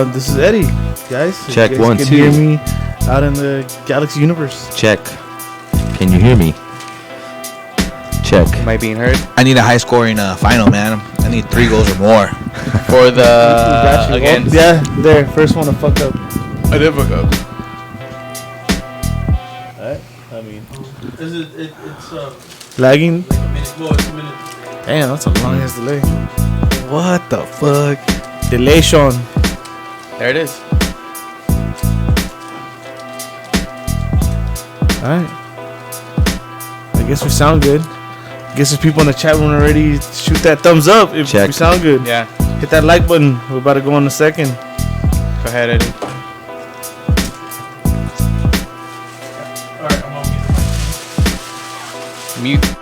This is Eddie, guys. Check, you guys 1, can 2. hear me out in the Galaxy universe. Check. Can you hear me? Check. Am I being heard? I need a high-scoring final, man. I need 3 goals or more. For the again. Yeah, there. First one to fuck up. I did fuck up. Alright. I mean, It's lagging. like a minute. No, it's a minute. Damn, that's a long ass delay. What the fuck? Delay, Sean. There it is. Alright. I guess we sound good. Guess there's people in the chat room already. Shoot that thumbs up if Check. we sound good. Yeah. Hit that like button. We're about to go in a second. Go ahead, Eddie. All right, I'm on mute. Mute.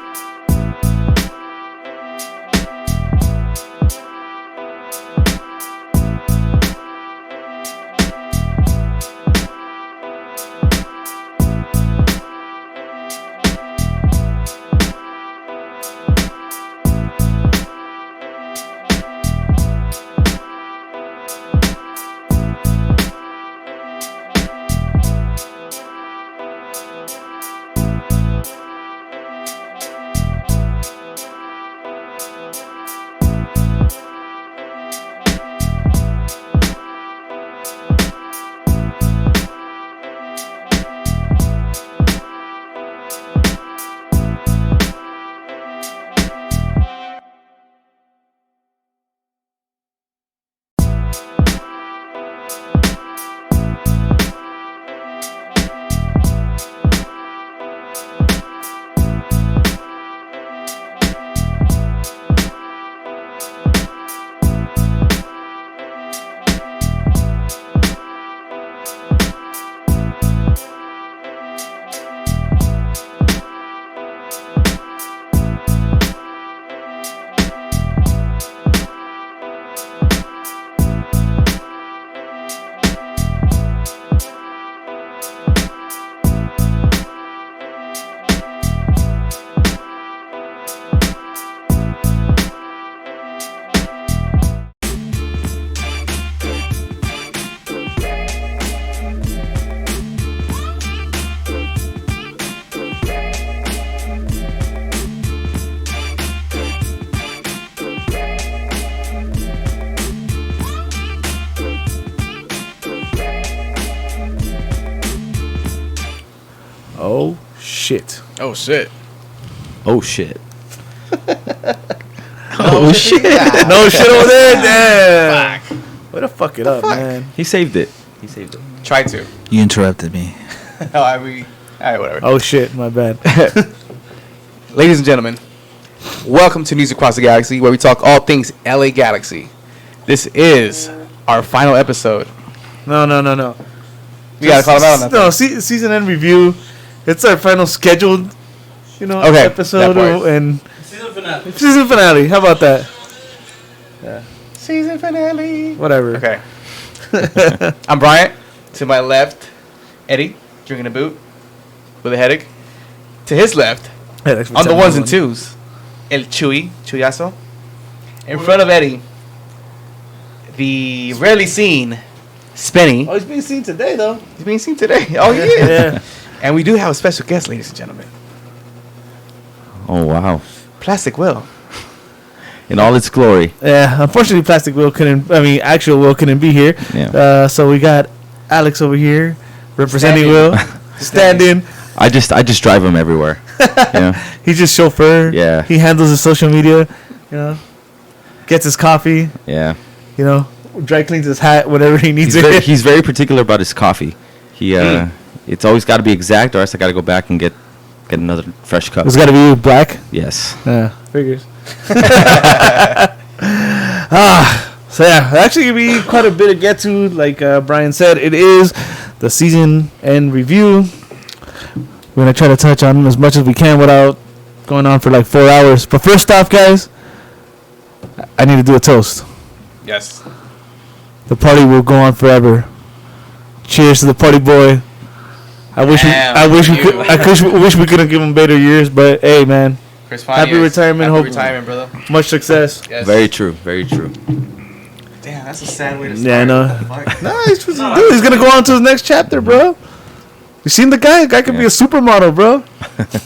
Oh, shit. Oh shit. Oh, shit. Oh shit. No shit over there. Damn. Way to fuck it up, man. He saved it. He saved it. Try to. You interrupted me. Oh, I mean, all right, whatever. Oh, shit. My bad. Ladies and gentlemen, welcome to News Across the Galaxy, where we talk all things LA Galaxy. This is our final episode. No. We gotta call them out on that. No, season end review. It's our final scheduled, Okay, episode that part. and Season finale. season finale. How about that? Season finale. Whatever. Okay. I'm Bryant. To my left, Eddie, drinking a boot with a headache. To his left, Hey, thanks for on the telling ones and everyone. twos, El Chuyazo. In front of Eddie, the rarely seen Spenny. Oh, he's being seen today, though. He's being seen today. Oh, yeah. Yeah. And we do have a special guest, ladies and gentlemen. Oh, wow. Plastic Will. In all its glory. Yeah. Unfortunately, actual Will couldn't be here. Yeah. So we got Alex over here representing Standing. Will. Standing. I just drive him everywhere. You know? He's just chauffeur. Yeah. He handles his social media. Gets his coffee. Yeah. Dry cleans his hat, whatever he needs. He's very particular about his coffee. He it's always got to be exact, or else I got to go back and get another fresh cup. It's got to be black. Yes. Yeah, figures. So yeah, actually be quite a bit to get to. Like Brian said, it is the season end review. We're gonna try to touch on as much as we can without going on for like 4 hours. But first off, guys, I need to do a toast. Yes. The party will go on forever. Cheers to the party boy. I wish we could have given him better years, but hey, man, Chris happy Pontius. retirement. Happy Hope retirement, brother. much success. Yes. Very true. Very true. Damn, that's a sad way to Yeah, I know. Fuck. No, he's gonna go on to his next chapter, bro. You seen the guy? The guy could be a supermodel, bro.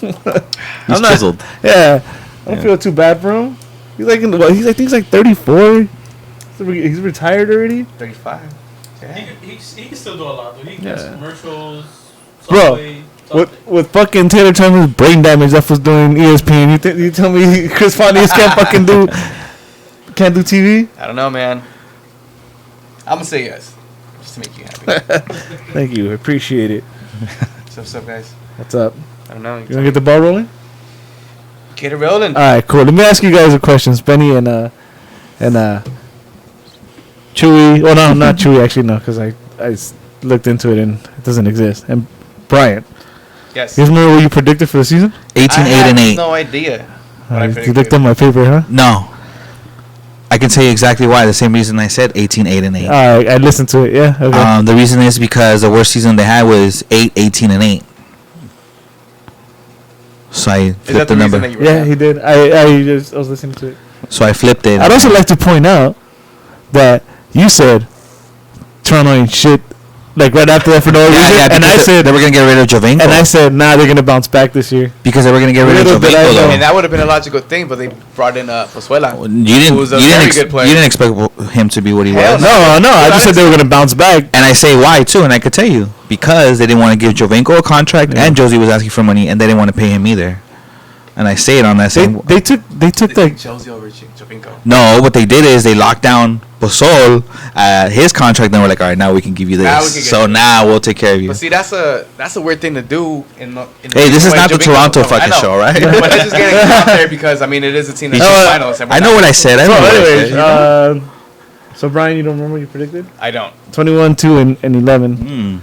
He's not- chiseled. Yeah, I don't Yeah. feel too bad for him. He's like, I think he's like 34. He's retired already. 35. He Yeah. can still do a lot, though. He can Yeah. get commercials, Bro, Subway, something. With fucking Taylor Thomas brain damage that was doing ESPN, you tell me Chris Pontius can't fucking can't do TV? I don't know, man. I'm gonna say yes, just to make you happy. Thank you, appreciate it. So what's up, guys? What's up? I don't know. You wanna get the ball rolling? Get it rolling. All right, cool. Let me ask you guys a question, Benny and Chewy. Well, no, not Chewy. Actually, no, because I looked into it and it doesn't exist. And Brian, Yes. you guys remember what you predicted for the season? 18, 8, and 8. No idea. What I You predicted. looked at my paper, huh? No. I can tell you exactly why. The same reason I said 18, 8, and 8. All right, I listened to it. Yeah. Okay. The reason is because the worst season they had was 8, 18, and 8. So I Is that flipped the the reason number. that you Yeah, he did. I was listening to it. So I flipped it. I'd also like to point out that you said Toronto ain't shit, like right after that for no reason, and I because said they were gonna get rid of Jovinko. and I said, nah, they're gonna bounce back this year. because they were gonna get rid of Little did I Jovinko know. I though. mean, that would have been a logical thing, but they brought in Pozuela. You didn't. who was a You very didn't, good player. you didn't expect him to be what he Hell was. No, I just said they were gonna bounce back. And I say why too, and I could tell you because they didn't want to give Jovinko a contract, Yeah. and Josie was asking for money, and they didn't want to pay him either. And I say it on that same. They took like Chelsea over Jovinko. No, what they did is they locked down Bosol, his contract, and we're like, all right, now we can give you this. Now we can get So you. now we'll take care of you. But see, that's a weird thing to do. In Hey, this is when not the Jovinko's Toronto coming. I fucking know. show, right? But it's just getting out there because I mean it is a team that's in the finals. And we're I know not- what I said. I know so. what I Anyways, said, you know? so Brian, you don't remember what you predicted? I don't. 21, 2, and 11.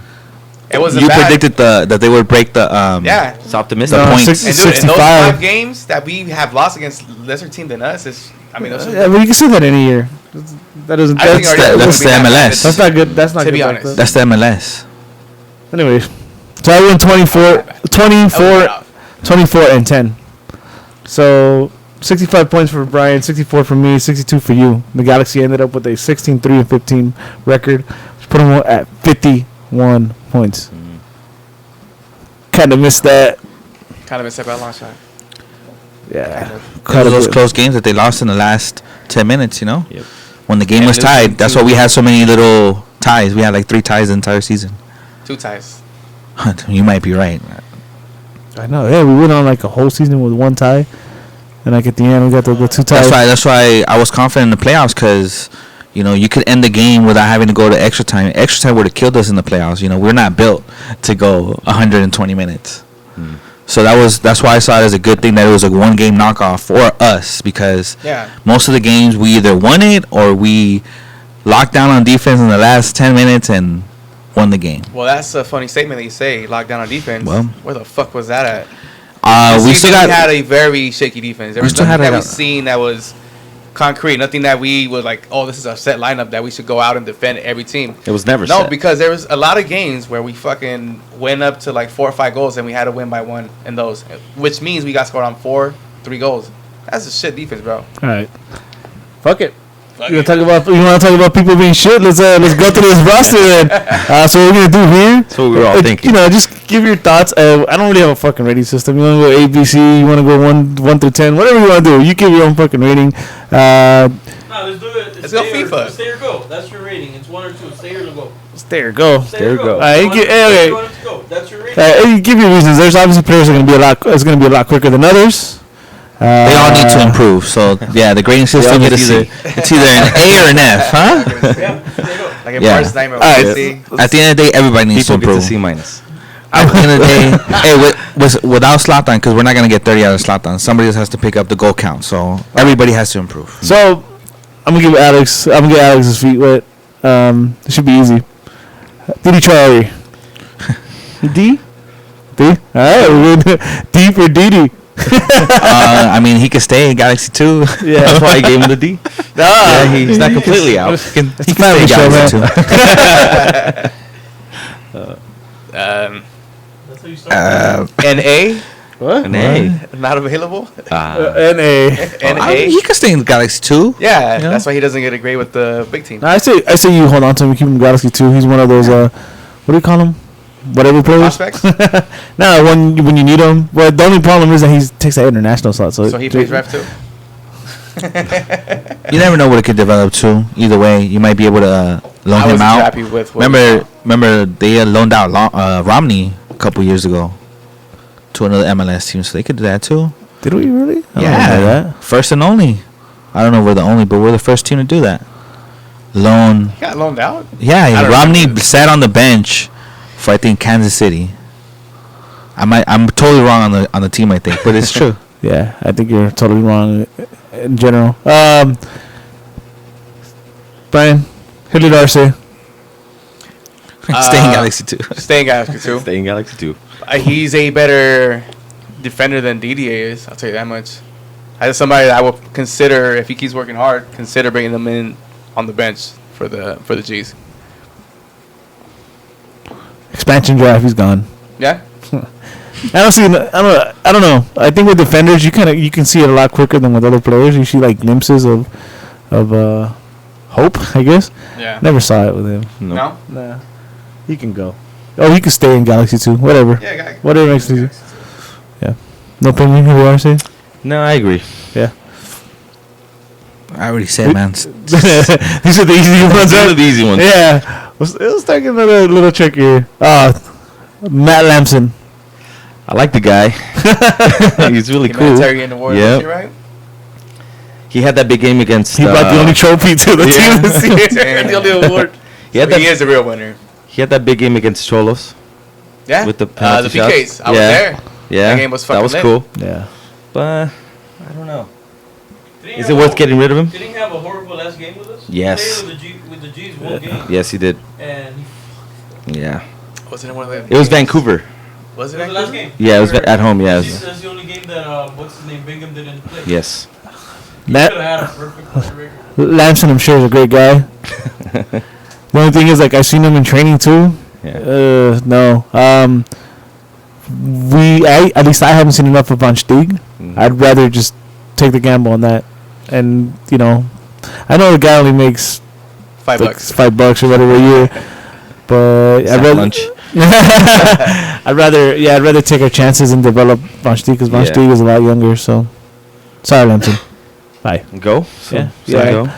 It wasn't You bad. predicted that they would break the Yeah. It's optimistic. The No, points. six- And dude, in those 65. 5 games that we have lost against lesser team than us, is I mean, those are, Yeah, but you can say that any year. That doesn't. I think That's, already that, it that's would be the that MLS. bad. that's not good. That's not To good. be like honest. that. That's the MLS. Anyways, so I went 24, 24 and 10. So 65 points for Brian, 64 for me, 62 for you. The Galaxy ended up with a 16, 3, and 15 record, which put them at 51 points. Kind of missed that. kind of missed it by a long shot. Yeah. Because of those bit. close games that they lost in the last 10 minutes, you know? Yep. When the game And was losing tied. That's to- why we had so many little ties. We had like 3 ties the entire season. 2 ties. You might be right. I know. Yeah, we went on like a whole season with 1 tie. And like at the end, we got the 2 ties. That's why I was confident in the playoffs because, you know, you could end the game without having to go to extra time. Extra time would have killed us in the playoffs. You know, we're not built to go 120 minutes. So that's why I saw it as a good thing that it was a 1-game knockoff for us because Yeah. most of the games we either won it or we locked down on defense in the last 10 minutes and won the game. Well, that's a funny statement that you say. Lockdown on defense. Well. Where the fuck was that at? We This still season got had a very shaky defense. There we was still nothing had that a- we seen that was concrete. Nothing that we was like, oh, this is a set lineup that we should go out and defend every team. It was never No, set. because there was a lot of games where we fucking went up to like 4 or 5 goals and we had to win by 1 in those, which means we got scored on 3 goals. That's a shit defense, bro. All right. Fuck it. You want to talk about people being shit? Let's go through this roster then. So what we're gonna do here? That's what we were all thinking. You know, just give your thoughts. I don't really have a fucking rating system. You want to go A, B, C? You want to go 1 through 10? Whatever you want to do. You give your own fucking rating. No, let's do it. Let's go stay or- FIFA. Stay or go. That's your rating. It's 1 or 2. Stay or go. There you go. Stay There or you go. go. Alright, You you get- want- okay. you want it to go. That's your rating. Hey, give your reasons. There's obviously players are gonna be a lot. It's gonna be a lot quicker than others. they all need to improve. So yeah, the grading system get a is C. it's either an A or an F, huh? Yeah, stay or go. Like in Yeah. Bart's nightmare, All right. we see. At the end of the day, everybody needs People to get to improve. C minus. At the end of the day, hey, without Zlatan, because we're not gonna get 30 out of Zlatan. Somebody else has to pick up the goal count. So everybody has to improve. So I'm gonna give Alex. I'm gonna get Alex's feet wet. It should be easy. Didi Traore. D. D. All right, we're good. D for Didi. I mean, he could stay in Galaxy 2. Yeah. That's why I gave him the D. Ah, Yeah, he's not completely out. He can It's a stay family in show, Galaxy man. 2. Um, That's how you start. an A. What? An A. Not available. NA. He could stay in Galaxy 2. Yeah, Yeah. that's why he doesn't get a grade with the big team. I say you hold on to him. Keep him in Galaxy 2. He's one of those what do you call him? Whatever players. Prospects. No, when you need him. Well, the only problem is that he takes that international slot. So So he plays ref too. You never know what it could develop to. Either way, you might be able to loan I him wasn't out. happy with what we Remember they had loaned out Romney a couple years ago to another MLS team, so they could do that too. Did we really? I don't Yeah, know that. first and only. I don't know if we're the only, but we're the first team to do that. Loan. He got loaned out. Yeah, don't Romney remember this. sat on the bench for I think Kansas City. I'm totally wrong on the team, I think, but it's true. Yeah, I think you're totally wrong in general. Brian, who did Arce? Stay in Galaxy 2. Staying Galaxy too. Stay in Galaxy 2. He's a better defender than DDA is. I'll tell you that much. As somebody that I will consider, if he keeps working hard, consider bringing him in on the bench for the G's. Expansion draft, he's gone. Yeah. I don't know. I think with defenders, you can see it a lot quicker than with other players. You see like glimpses of hope, I guess. Yeah. Never saw it with him. No. Nah, he can go. Oh, he can stay in Galaxy 2. Whatever. Yeah. Guy. Whatever makes sense. Yeah. No opinion. Who are saying? No, I agree. Yeah. I already said, man. These are the easy ones. Those are Right? the easy ones. Yeah. Let's start getting a little trickier. Matt Lamson. I like the guy. He's really cool. Humanitarian award. Yeah. Yeah. Right. He had that big game against. He brought the only trophy to the yeah. team this year. Damn. The only award. He had that. He is a real winner. He had that big game against Cholos. Yeah. With the the penalty shots. PKs. I was Yeah. there. Yeah, That game was that fucking was lit. cool. Yeah. But I don't know. Did he Is have it worth a- getting rid of him? Did he have a horrible last game with us? Yes. He played with the G's one game. Yes, he did. And Yeah. Was it one of the? It was Vancouver. Was it it was the last Vancouver? game. Yeah, it was at home. Yeah. It That's was- that's the only game that what's his name Bingham didn't play. yes. He Matt could have had a perfect career record. Lamson, I'm sure, is a great guy. The only thing is, like, I've seen him in training too. Yeah. No. At least I haven't seen enough of Von Stieg. Mhm. I'd rather just take the gamble on that. And, I know the guy only makes $5. like $5 or whatever a year. But Sack I'd rather, lunch. I'd rather take our chances and develop Von Stieg because Von Yeah. Stieg is a lot younger. So, sorry, Lamson. Bye. Go. So, Yeah. so Yeah. go.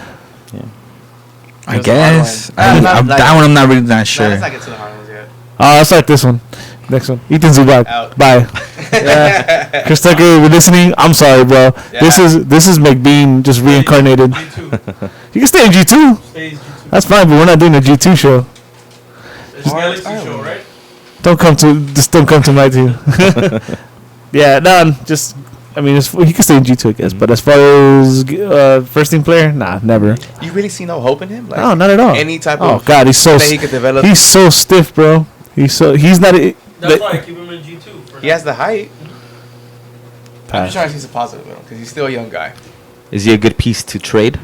I It was a hard guess. one. I'm that one I'm not really not sure. Let's not get to the hard ones yet. Let's start this one. Next one. Ethan Zubac. Out. Bye. Yeah. Chris Tucker, if you're listening, I'm sorry, bro. Yeah. This is McBean just reincarnated. G2 You can stay in G2. stays G2. That's fine, but we're not doing a G2 show. It's Galaxy show, right? Don't come to my team. Yeah, no, he can stay in G2, I guess. But as far as first team player, nah, never. You really see no hope in him? Like, No, not at all. Any type Oh of God, he's so that he could develop. he's so stiff, bro. He's not. That's why I keep him in G2. For He now. has the height. I'm Pass. just trying to see some positive with him because he's still a young guy. Is he a good piece to trade?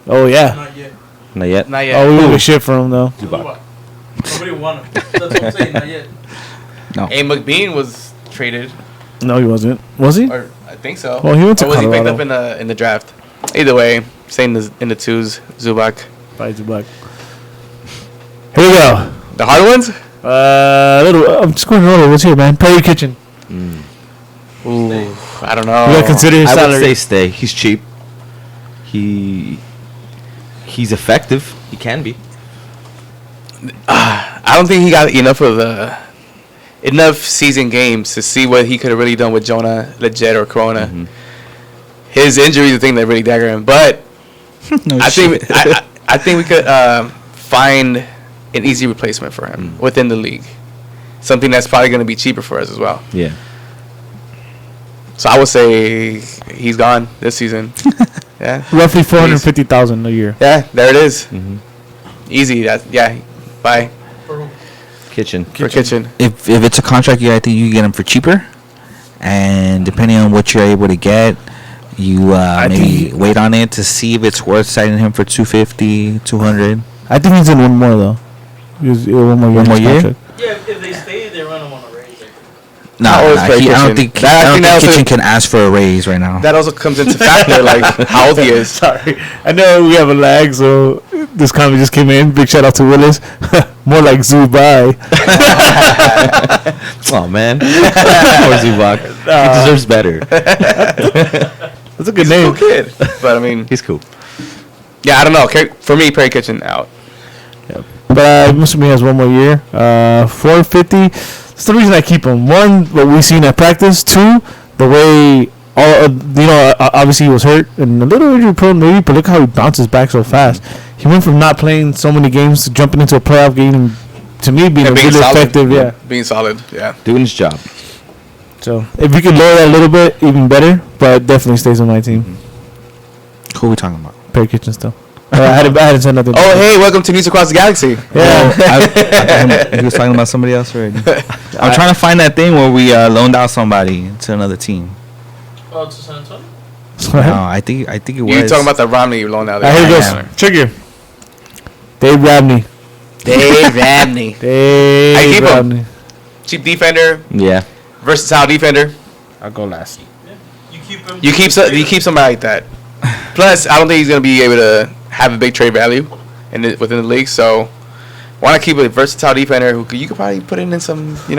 Oh yeah. Not yet. Not yet. Not yet. Oh, we won't get shit for him though. Zubac. Nobody want him. That's what I'm saying. Not yet. A McBean was traded, No, he wasn't. Was he? or I think so. Well, he went to or was he picked Colorado. up in the draft? Either way, staying in the twos. Zubac. Bye, Zubac. Here we go. The hard ones. I'm just going to roll. What's here, man? Perry Kitchen. Ooh, I don't know. You gotta consider his I would salary. say stay. He's cheap. He's effective. He can be. I don't think he got enough season games to see what he could have really done with Jonah, Leggett, or Corona. Mhm. His injury is the thing that really dagger him. But No I shit. think I think we could find an easy replacement for him within the league. Something that's probably going to be cheaper for us as well. Yeah. So I would say he's gone this season. Yeah. Roughly 450,000 a year. Yeah, there it is. Mm-hmm. Easy. Bye. For who? Kitchen. For Kitchen. If it's a contract year, I think you can get him for cheaper. And depending on what you're able to get, you maybe think- wait on it to see if it's worth signing him for 250, 200. I think he's in one more though. One more year. One more in his year? contract. Yeah, if they stay, they're gonna want to raise it. How old is Perry I don't Kitchen? think That- I I don't think that think was Kitchen a- can ask for a raise right now. That also comes into factor, like how old he is. Sorry, I know we have a lag, so this comment just came in. Big shout out to Willis. More like Zubai. Oh man, poor Zubac. He deserves better. That's a good He's a name. cool kid, but I mean, He's cool. yeah, I don't know. For me, Perry Kitchen out. But Musume has one more year. 450. That's the reason I keep him. One, what we've seen at practice. Two, the way obviously he was hurt and a little injury prone maybe, but look how he bounces back so fast. He went from not playing so many games to jumping into a playoff game and to me being And being really solid. effective. Yeah. Being solid, yeah. Doing his job. So if we could lower that a little bit, even better. But definitely stays on my team. Who are we talking about? Perry Kitchen still. I hadn't said nothing. Oh, hey, welcome to News Across the Galaxy. Yeah. He was talking about somebody else already. I'm trying to find that thing where we loaned out somebody to another team. Oh, to San Antonio? No, I think it was. You're talking about the Romney loan out Here there. it Yeah. goes. Trigger. Dave Rabney. Dave Ramney. Dave I keep him. Rabney. Cheap defender, Yeah. versatile defender. I'll go last. You keep him. You keep somebody like that. Plus, I don't think he's gonna be able to have a big trade value within the league. So, why not keep a versatile defender who you could probably put in some, He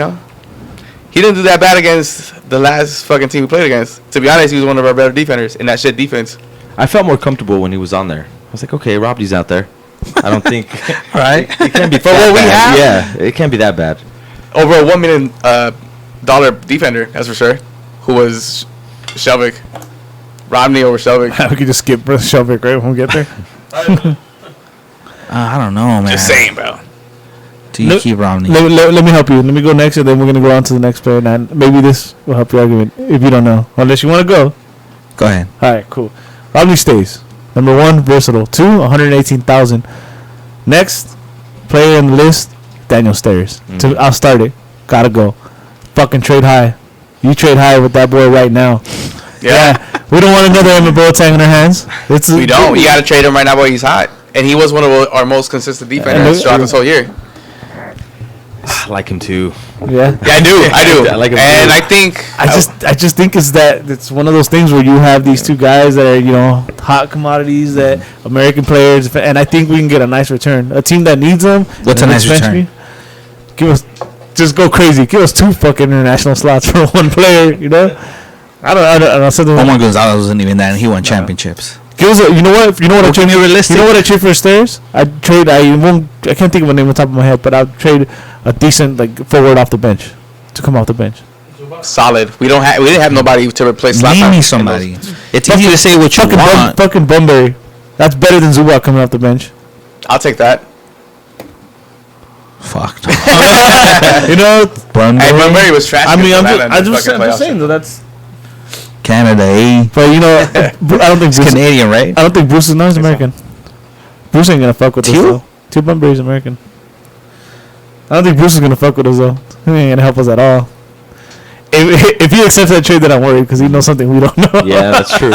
didn't do that bad against the last fucking team we played against. To be honest, he was one of our better defenders in that shit defense. I felt more comfortable when he was on there. I was like, okay, Robbie's out there. I don't think. right? It can't be For that what we bad. have? Yeah, it can't be that bad. Over a $1 million dollar defender, that's for sure. Who was Shelvick? Romney over Shelvick. We could just skip Shelvick right when we get there. I don't know, man. Just saying, bro. Do you Look- keep Romney? Let me help you. Let me go next, and then we're gonna go on to the next player. And maybe this will help your argument if you don't know, unless you want to go. Go ahead. All right, cool. Romney stays. Number one, versatile. Two, 118,000. Next player in the list, Daniel Stairs. I'll start it. Gotta go. Fucking trade high. You trade high with that boy right now. Yeah. We don't want another Emma Boateng in our hands. We don't. You got to trade him right now while he's hot. And he was one of our most consistent defenders throughout this whole year. I like him too. Yeah. Yeah, I do. I like him And too. I think I just think it's one of those things where you have these two guys that are hot commodities that American players, and I think we can get a nice return. A team that needs them. What's a nice return? Give us, just go crazy. Give us two fucking international slots for one player. I don't something. Omar Gonzalez wasn't even that, and he won championships. Give us you know what? You know what I Can trade? be realistic. You know what I trade for Stairs? I can't think of a name on top of my head, but I'll trade a decent forward off the bench to come off the bench. solid. We didn't have nobody to replace Name Zlatan me in somebody. those. It's easy to say what you want. Fucking Bunbury. That's better than Zubac coming off the bench. I'll take that. Fuck. You know, Hey, Bunbury was trash. I mean, against I'm Atlanta in the just fucking saying playoffs. though. That's Canada, eh? but I don't think He's Bruce, Canadian, right? I don't think Bruce is not American. Bruce ain't gonna fuck with us Teal? though. Teal Bunbury's American. I don't think Bruce is gonna fuck with us though. He ain't gonna help us at all. If he accepts that trade, then I'm worried because he knows something we don't know. Yeah, that's true.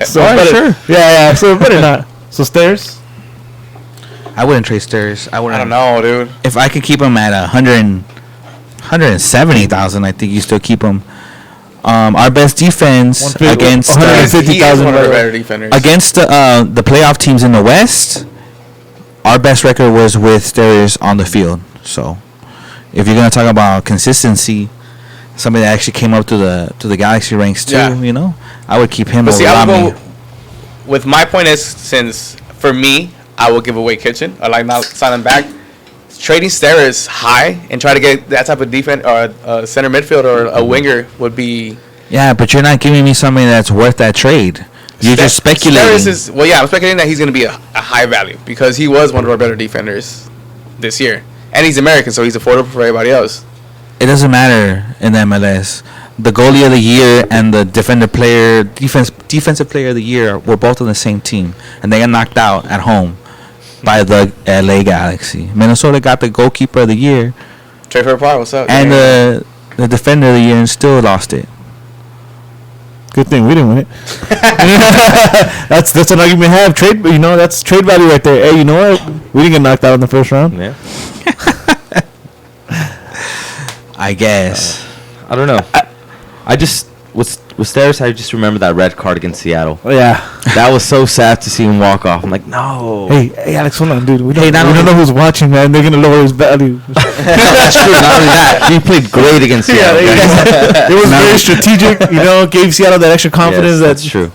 So Alright, better, sure. Yeah. So it better not. So Stairs. I wouldn't trade Stairs. I wouldn't. I don't know, dude. If I could keep him at 170,000, I think you still keep him. Our best defense 150 against 150. He is one of our 50,000 better defenders. against the playoff teams in the West, our best record was with Stairs on the field. So, if you're gonna talk about consistency, somebody that actually came up to the Galaxy ranks too, Yeah. I would keep him But over see, I Romney. would go with my point is, since for me, I will give away Kitchen. I like not sign him back. Trading Stairs high and try to get that type of defense or center midfield or a winger would be. Yeah, but you're not giving me somebody that's worth that trade. You're just speculating. Stairs I'm speculating that he's going to be a high value because he was one of our better defenders this year, and he's American, so he's affordable for everybody else. It doesn't matter in the MLS. The goalie of the year and the defensive player of the year were both on the same team, and they got knocked out at home by the LA Galaxy. Minnesota got the goalkeeper of the year Trey Fairpart, what's up? and the defender of the year and still lost it. Good thing we didn't win it. That's an argument to have. Trade, that's trade value right there. Hey, you know what? We didn't get knocked out in the first round. Yeah. I guess. I don't know. I just with Steris, I just remember that red card against Seattle. Oh, yeah. That was so sad to see him walk off. I'm like, no. Hey, Alex, hold on, dude. We Hey, don't know who's watching, man. They're gonna lower his value. That's true. Not only that, he played great against Seattle. It was very strategic. Gave Seattle that extra confidence. Yes, that's true.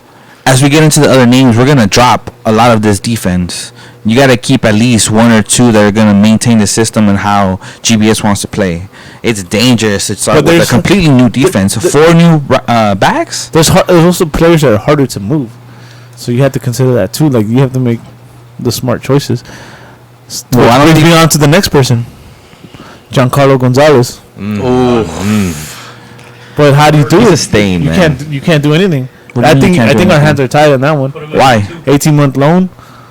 As we get into the other names, we're gonna drop a lot of this defense. You got to keep at least one or two that are gonna maintain the system and how GBS wants to play. It's dangerous. It's But with a there's- completely new defense. 4 new backs. There's also players that are harder to move, so you have to consider that too. Like you have to make the smart choices. Well, I don't Brings think- me on to the next person, Giancarlo Gonzalez. But how do you do He's it? a stain, you man. You can't do anything. What do you I mean think you can't do our anything? hands are tied on that one. Put him Why? on G2. 18-month loan.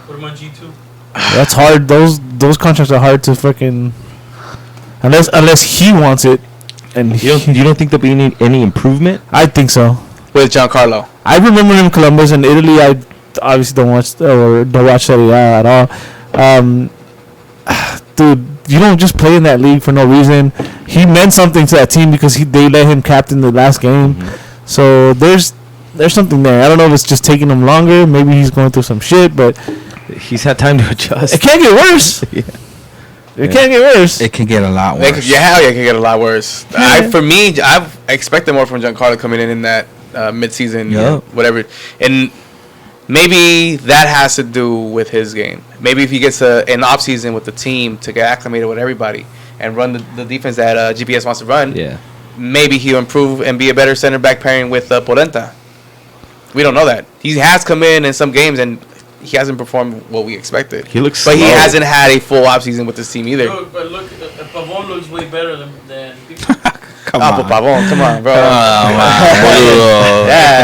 Put him on G2. That's hard. Those contracts are hard to fucking unless he wants it. And You don't think there'll be any improvement? I think so. With Giancarlo. I remember him in Columbus and Italy. I obviously don't watch Serie A at all. Dude, you don't just play in that league for no reason. He meant something to that team because they let him captain the last game. So there's something there. I don't know if it's just taking him longer. Maybe he's going through some shit, but He's had time to adjust. it can't get worse. Yeah. It can't get worse. It can get a lot Hell worse. yeah, it can get a lot worse. For me, I've expected more from Giancarlo coming in that mid-season, Yeah. whatever. And maybe that has to do with his game. Maybe if he gets an off-season with the team to get acclimated with everybody and run the defense that GPS wants to run, Yeah. maybe he'll improve and be a better center back pairing with Polenta. We don't know that. He has come in some games and he hasn't performed what we expected. He looks But he slow. hasn't had a full offseason with this team either. Look, but look, Pavon looks way better than people. Come But on. Pavon, come on, bro. Yeah.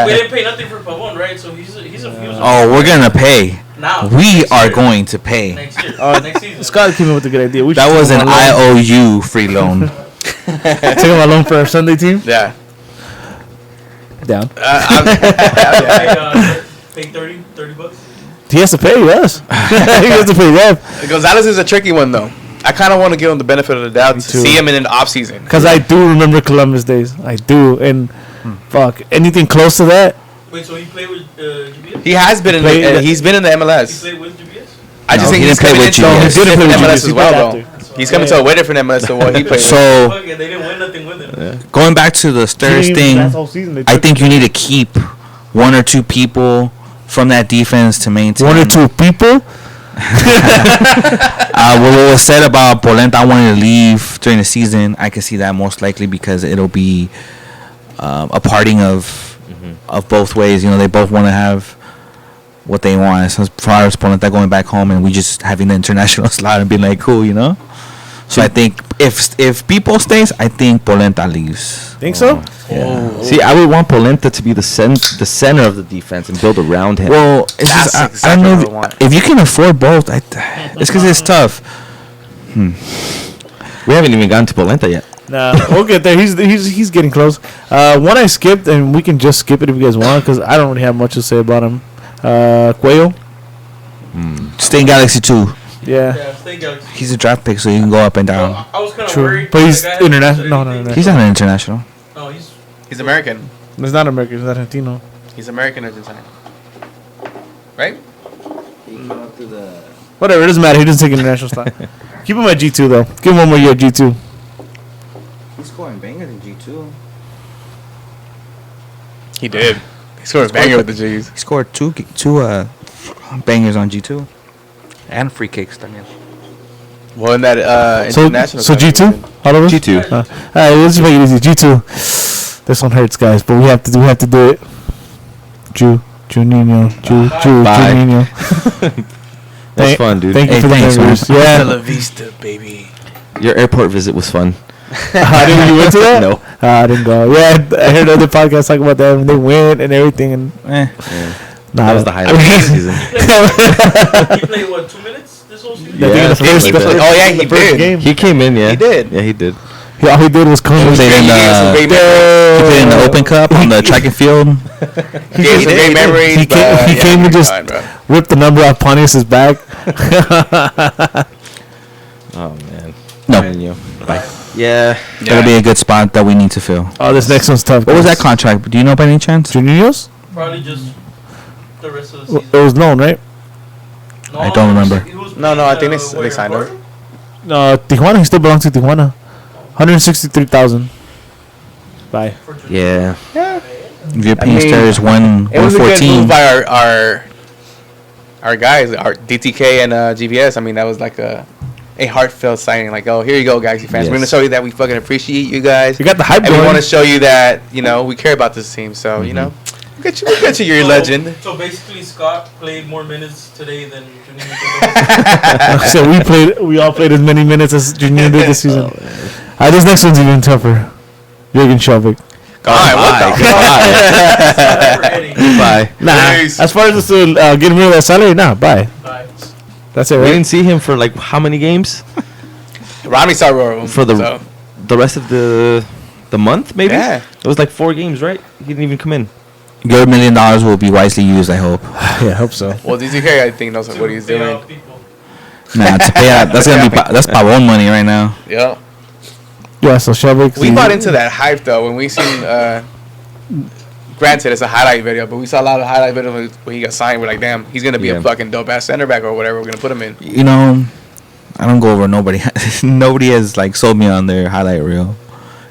We Yeah. didn't pay nothing for Pavon, right? So he was a Oh, we're gonna pay. now. We next are year. going to pay. Next year. Next season. Scott came in with a good idea. We That should was take an him on loan. IOU free loan. Take him on loan for our Sunday team. Yeah. Down. Pay 30 bucks. He has to pay us. He has to pay them. Gonzalez is a tricky one, though. I kind of want to give him the benefit of the doubt Me to too. see him in an off-season. Because I do remember Columbus days. I do. And fuck, anything close to that? Wait, so he played with GBS? He has been he's been in the He MLS. played with GBS? I just No, think he he's didn't play coming with into GBS. a He didn't play with different MLS GBS. as He well, played though. after. He's coming to a way different MLS than what he played with. So Fuck it, they didn't win nothing with him. going back to the Steris thing, I think you need to keep one or two people from that defense to maintain. one or two people. What was said about Polenta wanting to leave during the season, I can see that most likely because it'll be a parting of both ways. You know, they both want to have what they want. So as far as Polenta going back home and we just having the international slot and being like, cool, you know. So I think if people stays, I think Polenta leaves. Think so? Yeah. See, I would want Polenta to be the center of the defense and build around him. Well, it's That's just, I exactly don't what I know want. if you can afford both. It's because it's tough. We haven't even gotten to Polenta yet. Nah, we'll get there. He's getting close. One I skipped, and we can just skip it if you guys want, because I don't really have much to say about him. Cuello. Stay in Galaxy 2. Yeah. Yeah, stay Galaxy. He's a draft pick, so you can go up and down. I was kind of True. worried. But he's The guy international. hasn't No. anything. He's not an international. No, He's American. It's not American. It's Argentino. He's American Argentine. Right? Whatever. It doesn't matter. He doesn't take international slot. Keep him at G2, though. Give him one more year at G2. He's scoring bangers in G2. He did. He scored a banger with the G's. He scored two bangers on G2. And free kicks, I mean. Well, in that So international. G2? All of us? G2. All right, let's just make it easy. G2. This one hurts, guys, but we have to do it. Juninho. Bye. Juninho. That's fun, dude. Thank you Hey, for the thanks, memories. man. Yeah. La Vista, baby. Your airport visit was fun. Didn't you went to that? No. I didn't go. Yeah, I heard other podcasts talk about that, and they win and everything. And That was the highlight of the season. He played, what, 2 minutes this whole season? I think in the something first, like the that. first, Oh, yeah, he the first did. game. He came in, yeah. He did. Yeah, he did. All he did was come. He played in He gave some great memories. He played in the Open Cup on the track and field. He gave some great memories. He but, came, he yeah, came and just fine, bro. ripped the number off Pontius's back. Oh, man. No. Man, you. Bye. Yeah. That'll be a good spot that we need to fill. Oh, this next one's tough. What was guys. that contract? Do you know by any chance? Juninho's? Probably just the rest of the It season. was known, right? No, I don't remember. he was No, I think playing, they signed him. Gordon? No, Tijuana. He still belongs to Tijuana. 163,000. Bye. For Juninho. Yeah. If you're paying mean, Stairs It was a good 114, move by our guys, our DTK and GVS. I mean, that was like a heartfelt signing. Like, oh, here you go, Galaxy fans. We're gonna Yes. show you that we fucking appreciate you guys, You got the hype and we going. want to show you that we care about this team. So you know, we'll get you your legend. So basically, Scott played more minutes today than Juninho. So we all played as many minutes as Juninho did this season. This next one's even tougher. Jürgen Schelvig. All right, what the Bye. Nah, Peace. as far as getting rid of that salary, nah, bye. Bye. That's it, We right? didn't see him for like how many games? Ronnie Sarro For the rest of the month, maybe. Yeah. It was like 4 games, right? He didn't even come in. your $1 million will be wisely used. I hope. Yeah, I hope so. Well, DTK I think knows what he's To pay doing. out people. Nah, to pay out. That's gonna be that's Pavon money right now. Yeah. Yeah, so Schelvig. We bought into that hype though when we seen. Granted, it's a highlight video, but we saw a lot of highlight videos when he got signed. We're like, damn, he's gonna be Yeah. a fucking dope ass center back or whatever we're gonna put him in. You know, I don't go over nobody. Nobody has like sold me on their highlight reel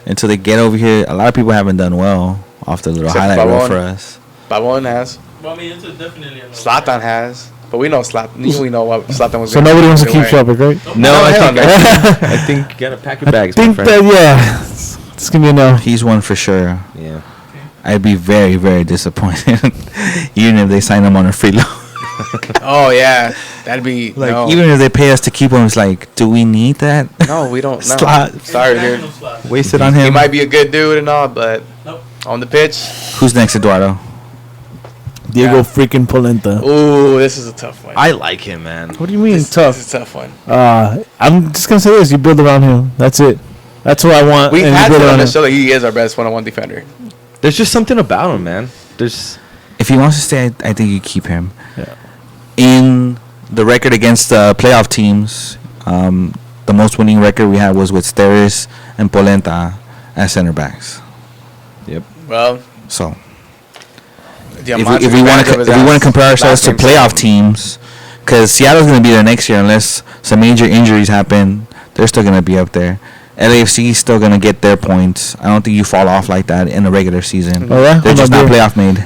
until they get over here. A lot of people haven't done well off the little Except highlight reel Pavon. for us. Babon has, Well, I mean, it's definitely a no. Slatan has, but we know Slatan. We know what Slatan was. So gonna nobody do wants to keep anyway. Schelvig, right? Nope. No, I hell think no. I think you gotta pack your bags, I my think friend. that, yeah, it's gonna be a no. He's one for sure. Yeah. I'd be very, very disappointed, even if they sign him on a free loan. Oh yeah, that'd be Like no. even if they pay us to keep him, it's like, do we need that? No, we don't. No. Slot. Sorry, There's dude. no slot. Wasted on He him. might be a good dude and all, but Nope. on the pitch, Who's next, Eduardo? Diego Yeah. freaking Polenta. ooh, this is a tough one. I like him, man. What do you mean This tough? is a tough one. I'm just gonna say this: you build around him. That's it. That's what I want. We've and you had build to on around the him. show that he is our best one-on-one defender. There's just something about him, man. There's If he wants to stay, I think you keep him. Yeah. In the record against the playoff teams, the most winning record we had was with Steris and Polenta as center backs. Well, So the if we want to compare ourselves to playoff teams, because Seattle's going to be there next year unless some major injuries happen, they're still going to be up there. LAFC is still going to get their points. I don't think you fall off like that in the regular season. Oh, yeah? They're just How not about playoff made.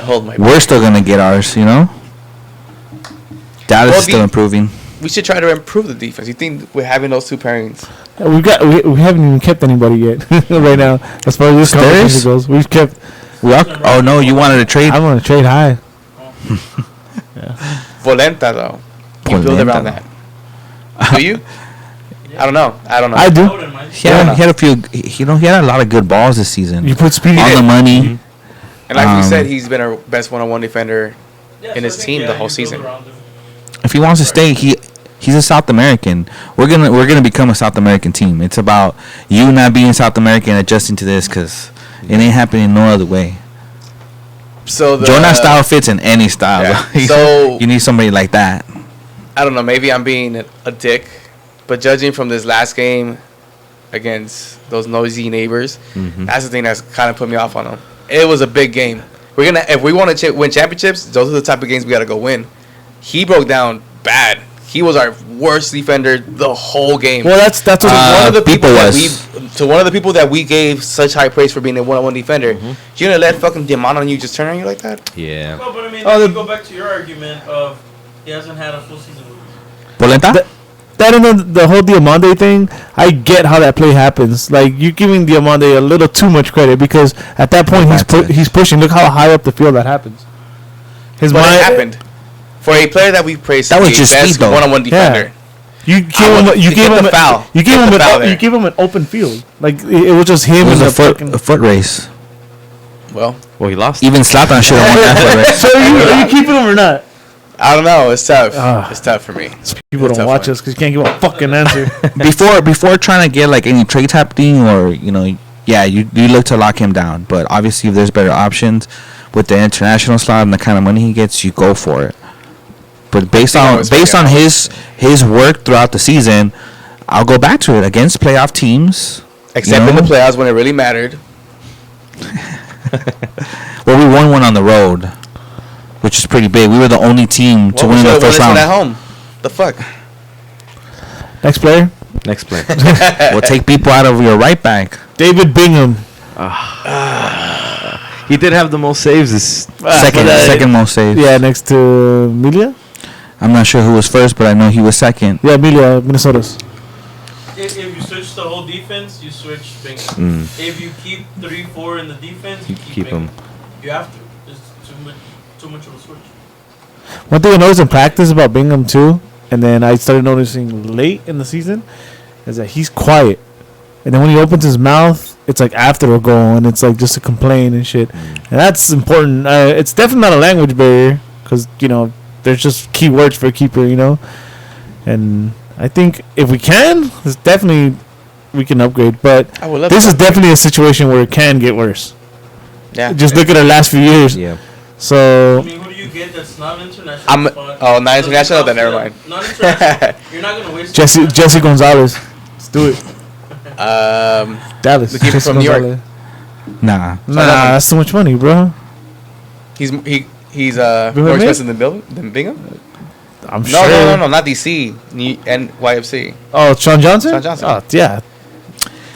Hold my. We're still going to get ours, you know? Dallas Well, is still improving. We should try to improve the defense. You think we're having those two pairings? We haven't even kept anybody yet right now. As far as this Stairs? conversation goes, we've kept. Oh, no, you wanted to trade? I want to trade high. Volenta though, you build Polenta. around that. Do you? I don't know. I I do. wouldn't mind. He had a few, he had a lot of good balls this season. You put Speedy. On the money. And like we said, Um, he's been our best one-on-one defender. Yeah, in so his I think, team the you whole build season. around him. If he wants to stay, he's a South American. We're gonna become a South American team. It's about you not being South American and adjusting to this, because it ain't happening no other way. So the Jonas style fits in any style. Yeah. So you need somebody like that. I don't know. Maybe I'm being a dick, but judging from this last game against those noisy neighbors, that's the thing that's kind of put me off on them. It was a big game. If we want to win championships, those are the type of games we got to go win. He broke down bad. He was our worst defender the whole game. Well, that's what. One of the people Pipo that was. to one of the people that we gave such high praise for being a one-on-one defender, you're gonna let fucking Diamant on you just turn on you like that? yeah. Well, but I mean, Oh, then the- you go back to your argument of he hasn't had a full season with us. Polenta? That and the whole Diamante thing, I get how that play happens. Like, you're giving Diamante a little too much credit because at that point he's pushing. Look how high up the field that happens. His But mind it happened. For a player that we praised, That was the just best speed, though. one-on-one defender. You gave him the foul. You gave Get him the foul there. you gave him an open field. Like it was just him It was and a the fucking. foot race. Well, Well, he lost. Even Zlatan should have won that foot race. So are you keeping him or not? I don't know. It's tough. Ah. It's tough for me. People It's don't tough watch one. us because you can't give a fucking answer. before trying to get like any trades happening, or you look to lock him down. But obviously, if there's better options with the international slot and the kind of money he gets, you go for it. But based I on always work out. his work throughout the season, I'll go back to it against playoff teams. Except in the playoffs when it really mattered. Well, we won one on the road, which is pretty big. We were the only team to Well, win we the should've won first this one round. at home. The fuck? Next player, Next play. We'll take people out of your right back. David Bingham. He did have the most saves. This Second most saves. Yeah, next to Emilia. I'm not sure who was first, but I know he was second. Yeah, Emilia, Minnesota's. If you switch the whole defense, you switch Bingham. If you keep 3-4 in the defense, you keep Keep Bingham. him. You have to. It's too much of a switch. One thing I noticed in practice about Bingham too, and then I started noticing late in the season, is that he's quiet. And then when he opens his mouth, it's like after a goal, and it's like just to complain and shit. And that's important. It's definitely not a language barrier, because, there's just key words for a keeper, And I think if we can, it's definitely we can upgrade. But I would love this to is upgrade. definitely a situation where it can get worse. Yeah. Just look at our last few years. Yeah. So I mean, who do you get that's not international? I'm- spot? oh, not Doesn't international? cost Then never you mind. that- Not international. You're not gonna waste. Jesse Gonzalez, let's do it. Dallas. The keeper Jesse from New York. Gonzalez. Nah. Nah, that's too much money, bro. he's more Bingham? expensive than Bingham. I'm No, sure. no, not DC and YFC. Oh, Sean Johnson. Sean Johnson. Oh, yeah.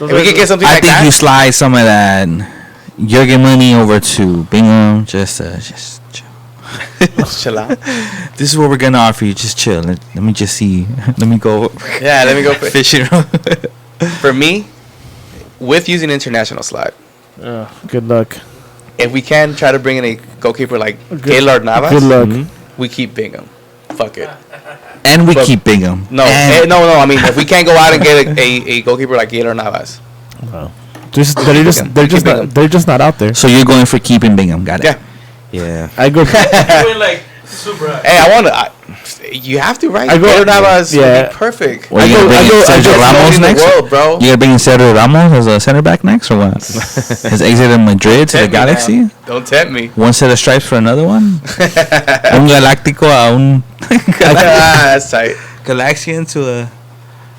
If we could get something I like think that, you slide some of that Jurgen money over to Bingham. Just chill. chill out. This is what we're gonna offer you. Just chill. Let me just see. Let me go Yeah, let me go fishing. for me. With using international slide, Good luck. if we can try to bring in a goalkeeper like Gaylord Navas, Good luck. we keep Bingham. Fuck it. And we But- keep Bingham. No, And no. I mean, if we can't go out and get a goalkeeper like Gaylord Navas, They're just not out there. So you're going for keeping Bingham. Got it. yeah. Yeah. I go. You win like super high. Hey, I want to. You have to, right? I go- Gaylord Navas would yeah. be perfect. Or you gonna bring in Sergio Ramos in the next? world, bro. You gonna bring in Sergio Ramos as a center back next, or what? Has exited Madrid to the Tempt me Galaxy. now. Don't tempt me. One set of stripes for another one. Un Galáctico a un That's tight. Galaxian to a.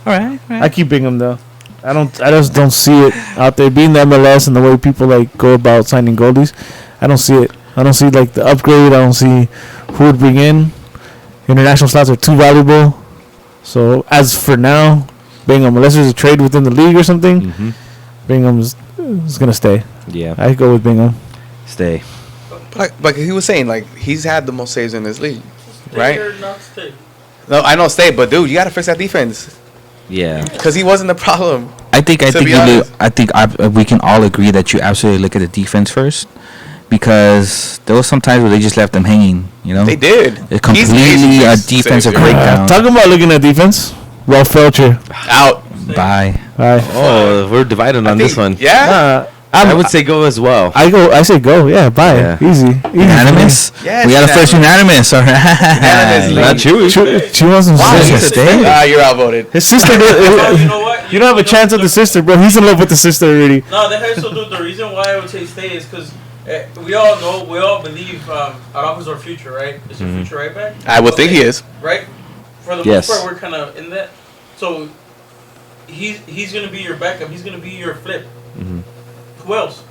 All right. I keep Bingham though. I just don't see it out there. Being the MLS and the way people like go about signing goalies, I don't see it. I don't see like the upgrade. I don't see who would bring in. International slots are too valuable. So as for now, Bingham, unless there's a trade within the league or something, Bingham's is gonna stay. Yeah. I go with Bingham. Stay. Like he was saying, like he's had the most saves in this league, Stay right? or not stay. No, I know stay, but dude, you gotta fix that defense Yeah. because he wasn't the problem. I think To be honest. we can all agree that you absolutely look at the defense first, because there was some times where they just left them hanging. They did. It's completely a defensive breakdown. Talking about looking at defense, Ralph Felcher. Out. Bye. Bye. Oh, we're divided on this one. Yeah. I would say go as well. I say go. Yeah, bye. Yeah. Easy. Unanimous. Yes, We got a first unanimous. All right. Unanimously. Not you. She wants some Wow, Says you to sister. stay. You're outvoted. His sister. Oh, you know what? You don't have a chance with the sister, bro. He's in love with the sister already. No, the head dude. The reason why I would say stay is because we all know, we all believe Araujo's our future, right? Is our future right back? I would think he is. Right? For the Yes. most part, we're kind of in that. So he's gonna be your backup. He's gonna be your flip. Who else?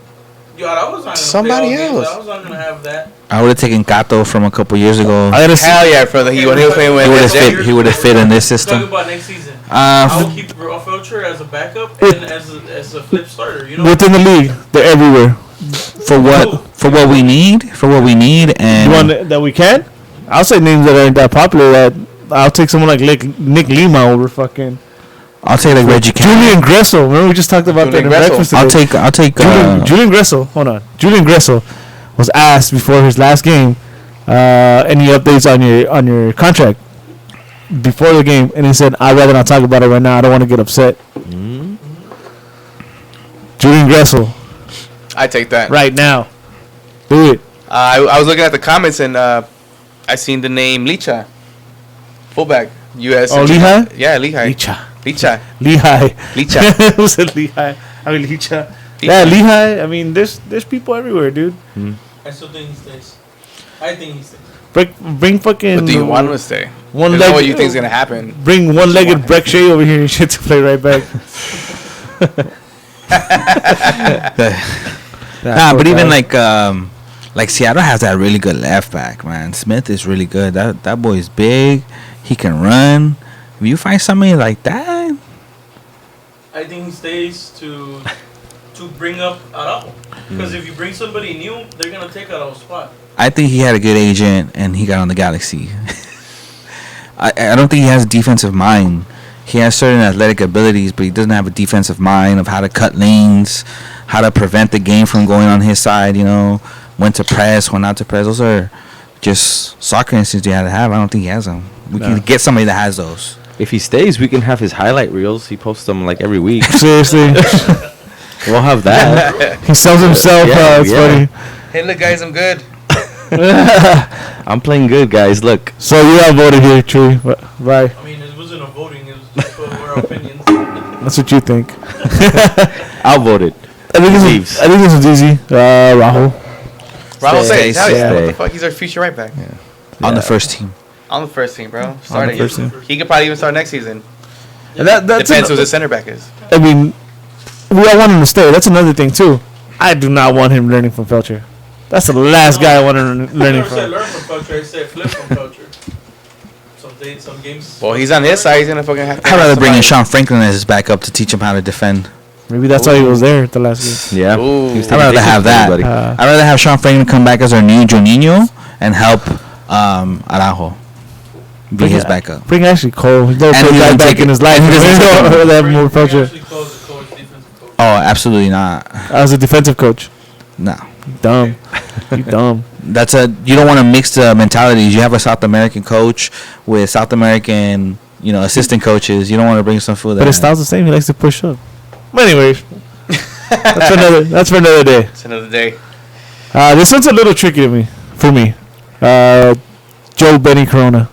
Yo, I was not gonna Somebody play all games. else. I was not gonna have that. I would have taken Gato from a couple years ago. I gotta see. Hell yeah, for when he was playing with He would have SJ. fit. He would have fit in this Talking system. about next season. I will Uh, keep Ralph Felcher as a backup and as a flip starter. You know. Within the league, they're everywhere. for what we need, You and want that we can? I'll say names that aren't that popular. That I'll take someone like Nick Lima over fucking I'll take like Reggie Campbell. Julian Gressel. Remember we just talked about Julian that in Gressel. breakfast I'll today. take Julian Gressel. Hold on. Julian Gressel was asked before his last game, any updates on your contract before the game, and he said, "I'd rather not talk about it right now. I don't want to get upset." Julian Gressel, I take that. right now, do it. I was looking at the comments and I seen the name Licha, fullback, U.S. Oh, Lehigh? Yeah, Lehigh. Licha, Licha. Lehigh, Licha. Who said Lehigh? I mean Licha. Yeah, Lehigh. I mean, there's people everywhere, dude. I still think he stays. I think he stays. Bring fucking. But do you want him to stay? one Is leg? that what you think is gonna happen? Bring one-legged Breck Shea over here and shit to play right back. Nah, but even like Seattle has that really good left back, man. Smith is really good. That boy is big. He can run. If you find somebody like that, I think he stays to bring up Araujo. Because if you bring somebody new, they're gonna take Araujo's spot. I think he had a good agent and he got on the Galaxy. I don't think he has a defensive mind. He has certain athletic abilities, but he doesn't have a defensive mind of how to cut lanes, how to prevent the game from going on his side, you know, when to press, when not to press. Those are just soccer instincts you have to have. I don't think he has them. We can get somebody that has those. If he stays, we can have his highlight reels. He posts them like every week. Seriously, We'll have that. he sells himself. Yeah, It's yeah. funny. Hey, look, guys, I'm good. I'm playing good, guys. Look. So you outvoted here, Tree. Bye. I mean, it wasn't a voting. It was just our opinions. That's what you think. Outvoted. Leaves. I think this is easy. Rahul. Rahul Stay, says, hell yeah, stay. what the fuck? He's our future right back. On the first team. On the first team, bro. Starting. first team. He could probably even start next season. And that's Depends who the center back is. I mean, we all want him to stay. That's another thing too. I do not want him learning from Felcher. That's the last guy I want him I learning never said from. learn from Felcher. I said flip from Felcher. Some games. Well, he's on his side. He's gonna fucking have to. I'd rather bring in somebody- Sean Franklin as his backup to teach him how to defend. Maybe that's why he was there at the last game. Yeah. Ooh. He was I'd taking rather pictures have of that. everybody. I'd rather have Sean Franklin come back as our new Juninho and help Araujo be his backup. Bring Ashley Cole. He's never And played he that doesn't back take in it. his life. And he He doesn't doesn't take have more Bring Felcher Ashley Cole as the coach, defensive coach. Oh, absolutely not. as a defensive coach. No. Dumb. You dumb. You don't want to mix the mentalities. You have a South American coach with South American, assistant coaches. You don't want to bring some food. But his style's the same. He likes to push up. But anyways, that's for another day. It's another day. This one's a little tricky for me. Joe Benny Corona.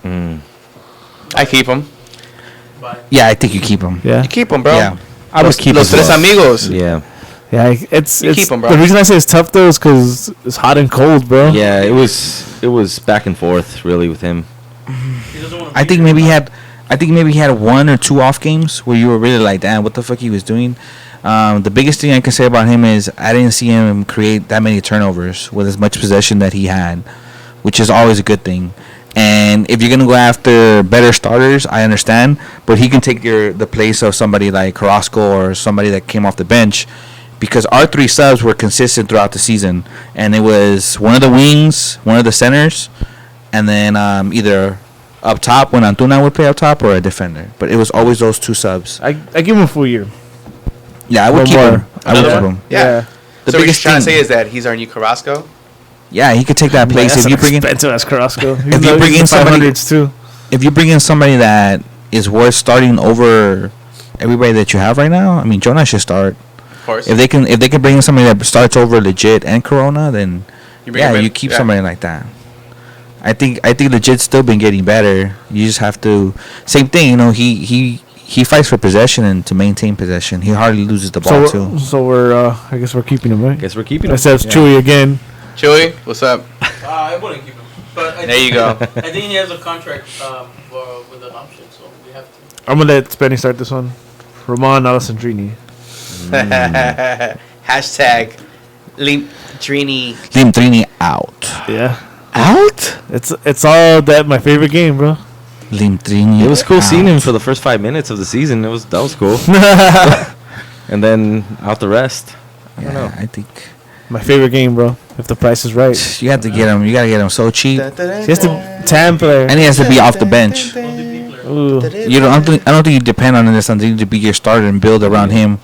I keep him. Bye. Yeah, I think you keep him. Yeah. You keep him, bro. Yeah, I would keep Los him. tres amigos. Yeah. Yeah, it's You keep 'em, bro. The reason I say it's tough though is because it's hot and cold, bro. Yeah, it was back and forth really with him. He doesn't want to. I think maybe he had one or two off games where you were really like, damn, what the fuck he was doing. The biggest thing I can say about him is I didn't see him create that many turnovers with as much possession that he had, which is always a good thing. And if you're gonna go after better starters, I understand, but he can take the place of somebody like Carrasco or somebody that came off the bench, because our three subs were consistent throughout the season, and it was one of the wings, one of the centers, and then either up top when Antuna would play up top or a defender. But it was always those two subs. I give him a full year. Yeah, I would One keep more. him. I would Another keep one? him. Yeah. The So what you're biggest trying to thing- say is that he's our new Carrasco? Yeah, he could take that place That's if you bring in. expensive as Carrasco. If you bring in somebody- 500s too. If you bring in somebody that is worth starting over everybody that you have right now, I mean, Jonas should start. Of course. If they can bring in somebody that starts over legit and Corona, then bring him in? you keep Yeah. somebody like that. I think legit's still been getting better. You just have to same thing. He fights for possession and to maintain possession. He hardly loses the ball too. So we're I guess we're keeping him, right? Guess we're keeping I him. said it's Chewy again. Chewy, what's up? I wouldn't keep him. But I There you go. I think he has a contract with an option, so we have to. I'm gonna let Spenny start this one. Ramon Alessandrini. Hashtag Limptrini. Limtrini out. Yeah. Out? It's all that my favorite game, bro. Limtrini. It was cool out. seeing him for the first 5 minutes of the season. That was cool. And then out the rest. I don't know. I think My favorite game, bro. If the price is right. you have to get him. You gotta get him so cheap, He has to TAM player. and he has to be off the bench. Ooh. I don't think you depend on this until to be your starter and build around him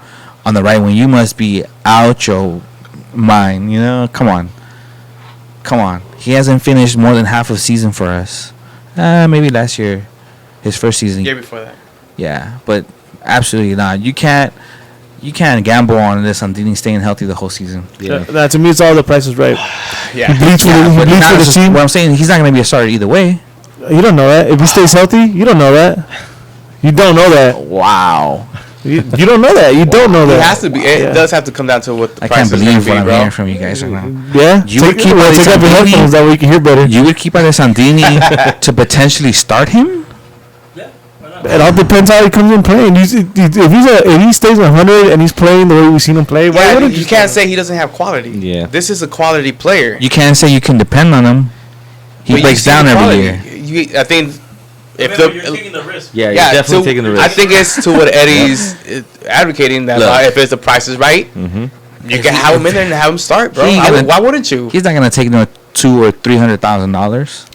on the right wing. You must be out your mind. Come on. He hasn't finished more than half of season for us. Maybe last year, his first season. Year before that. Yeah, but absolutely not. You can't gamble on this on Dini staying healthy the whole season. Yeah. That to me, it's all the price is right. Yeah. He bleeds for Yeah, the, he but bleeds now for the it's just- team. what I'm saying, he's not gonna be a starter either way. You don't know that. If he stays healthy, you don't know that. You don't know that. Wow. You don't know that. You don't know It that. has to be. It does have to come down to what the I price can't is gonna believe be, what I'm bro. hearing from you guys right now. Yeah. You would keep take Alessandrini- off your headphones that way you can hear better. You would keep Alessandrini to potentially start him? Yeah. Why not? It all depends how he comes in playing. If he stays 100 and he's playing the way we've seen him play, why Yeah, wouldn't you can't say he doesn't have quality. Yeah. This is a quality player. You can't say you can depend on him. He But you breaks see down the every quality. year. I think if Remember, you're the taking the risk. Yeah, yeah, you're definitely to- taking the risk. I think it's to what Eddie's advocating that Look. if it's the price is right, you can have him in there and have him start, bro. He ain't gonna- Why wouldn't you? He's not gonna take no $200,000 or $300,000.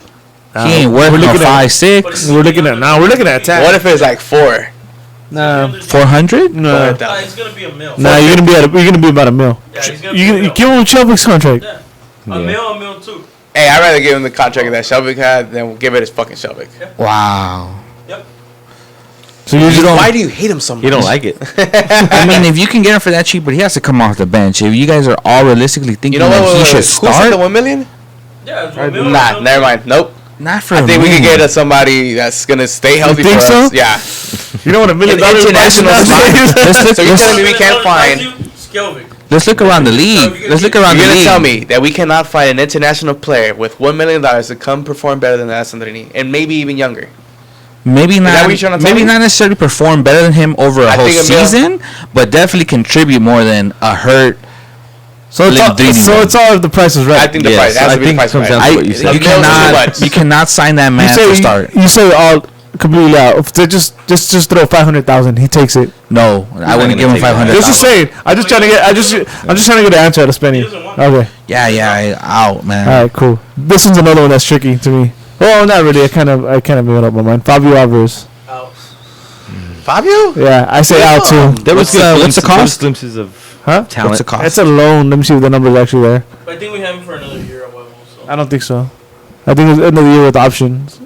He ain't worth we're no looking at- 5-6. We're looking at now. We're looking at attack. What if it's like 4? Nah, 400? no. It's gonna be a mill. Nah, you're gonna be about a mil. Yeah, he's gonna be You a mill. give him Shelby's contract. Yeah. Yeah. A mill too. Hey, I'd rather give him the contract that Shelvick had than give it his fucking Shelvick. Wow. Yep. So you just don't. Why do you hate him so much? You don't like it. I mean, if you can get him for that cheap, but he has to come off the bench. If you guys are all realistically thinking You know that what? he should Who said start, the 1 million? Yeah. It's a mill. Nah, never mind. Nope. not for I think we me. can get somebody that's gonna stay healthy for think so? us. Yeah. You know what $1 million An international nowadays? Let's look, So you're telling me we let's, can't find? Skelvik. let's look around the league. Let's look around You're the gonna league. tell me that we cannot find an international player with $1 million to come perform better than Alessandrini, and maybe even younger. Maybe that not. what you're trying to tell Maybe me? not necessarily perform better than him over a I whole think a mil- season, but definitely contribute more than a hurt. So it's all, Lindrini. so it's all if the price is right. I think the Yes, price has I to be think the price it comes right. down to what you A said. mil You is too cannot. much. You cannot sign that you man to say start. you say all completely out. If they just throw 500,000. He takes it. No, I not wouldn't gonna give him take that. 500. Just to say, I'm just trying to get. I'm just trying to get an answer out of Spenny. He doesn't want Okay. Yeah, out, man. All right. Cool. This one's another one that's tricky to me. Well, not really. I kind of made up my mind. Fabio Alvarez. out. Fabio? Yeah, I say out too. There was What's the cost? glimpses of Huh? talent. What's the cost? It's a loan. Let me see if the number's actually there. But I think we have him for another year at Huevo. So. I don't think so. I think it's end of the year with options.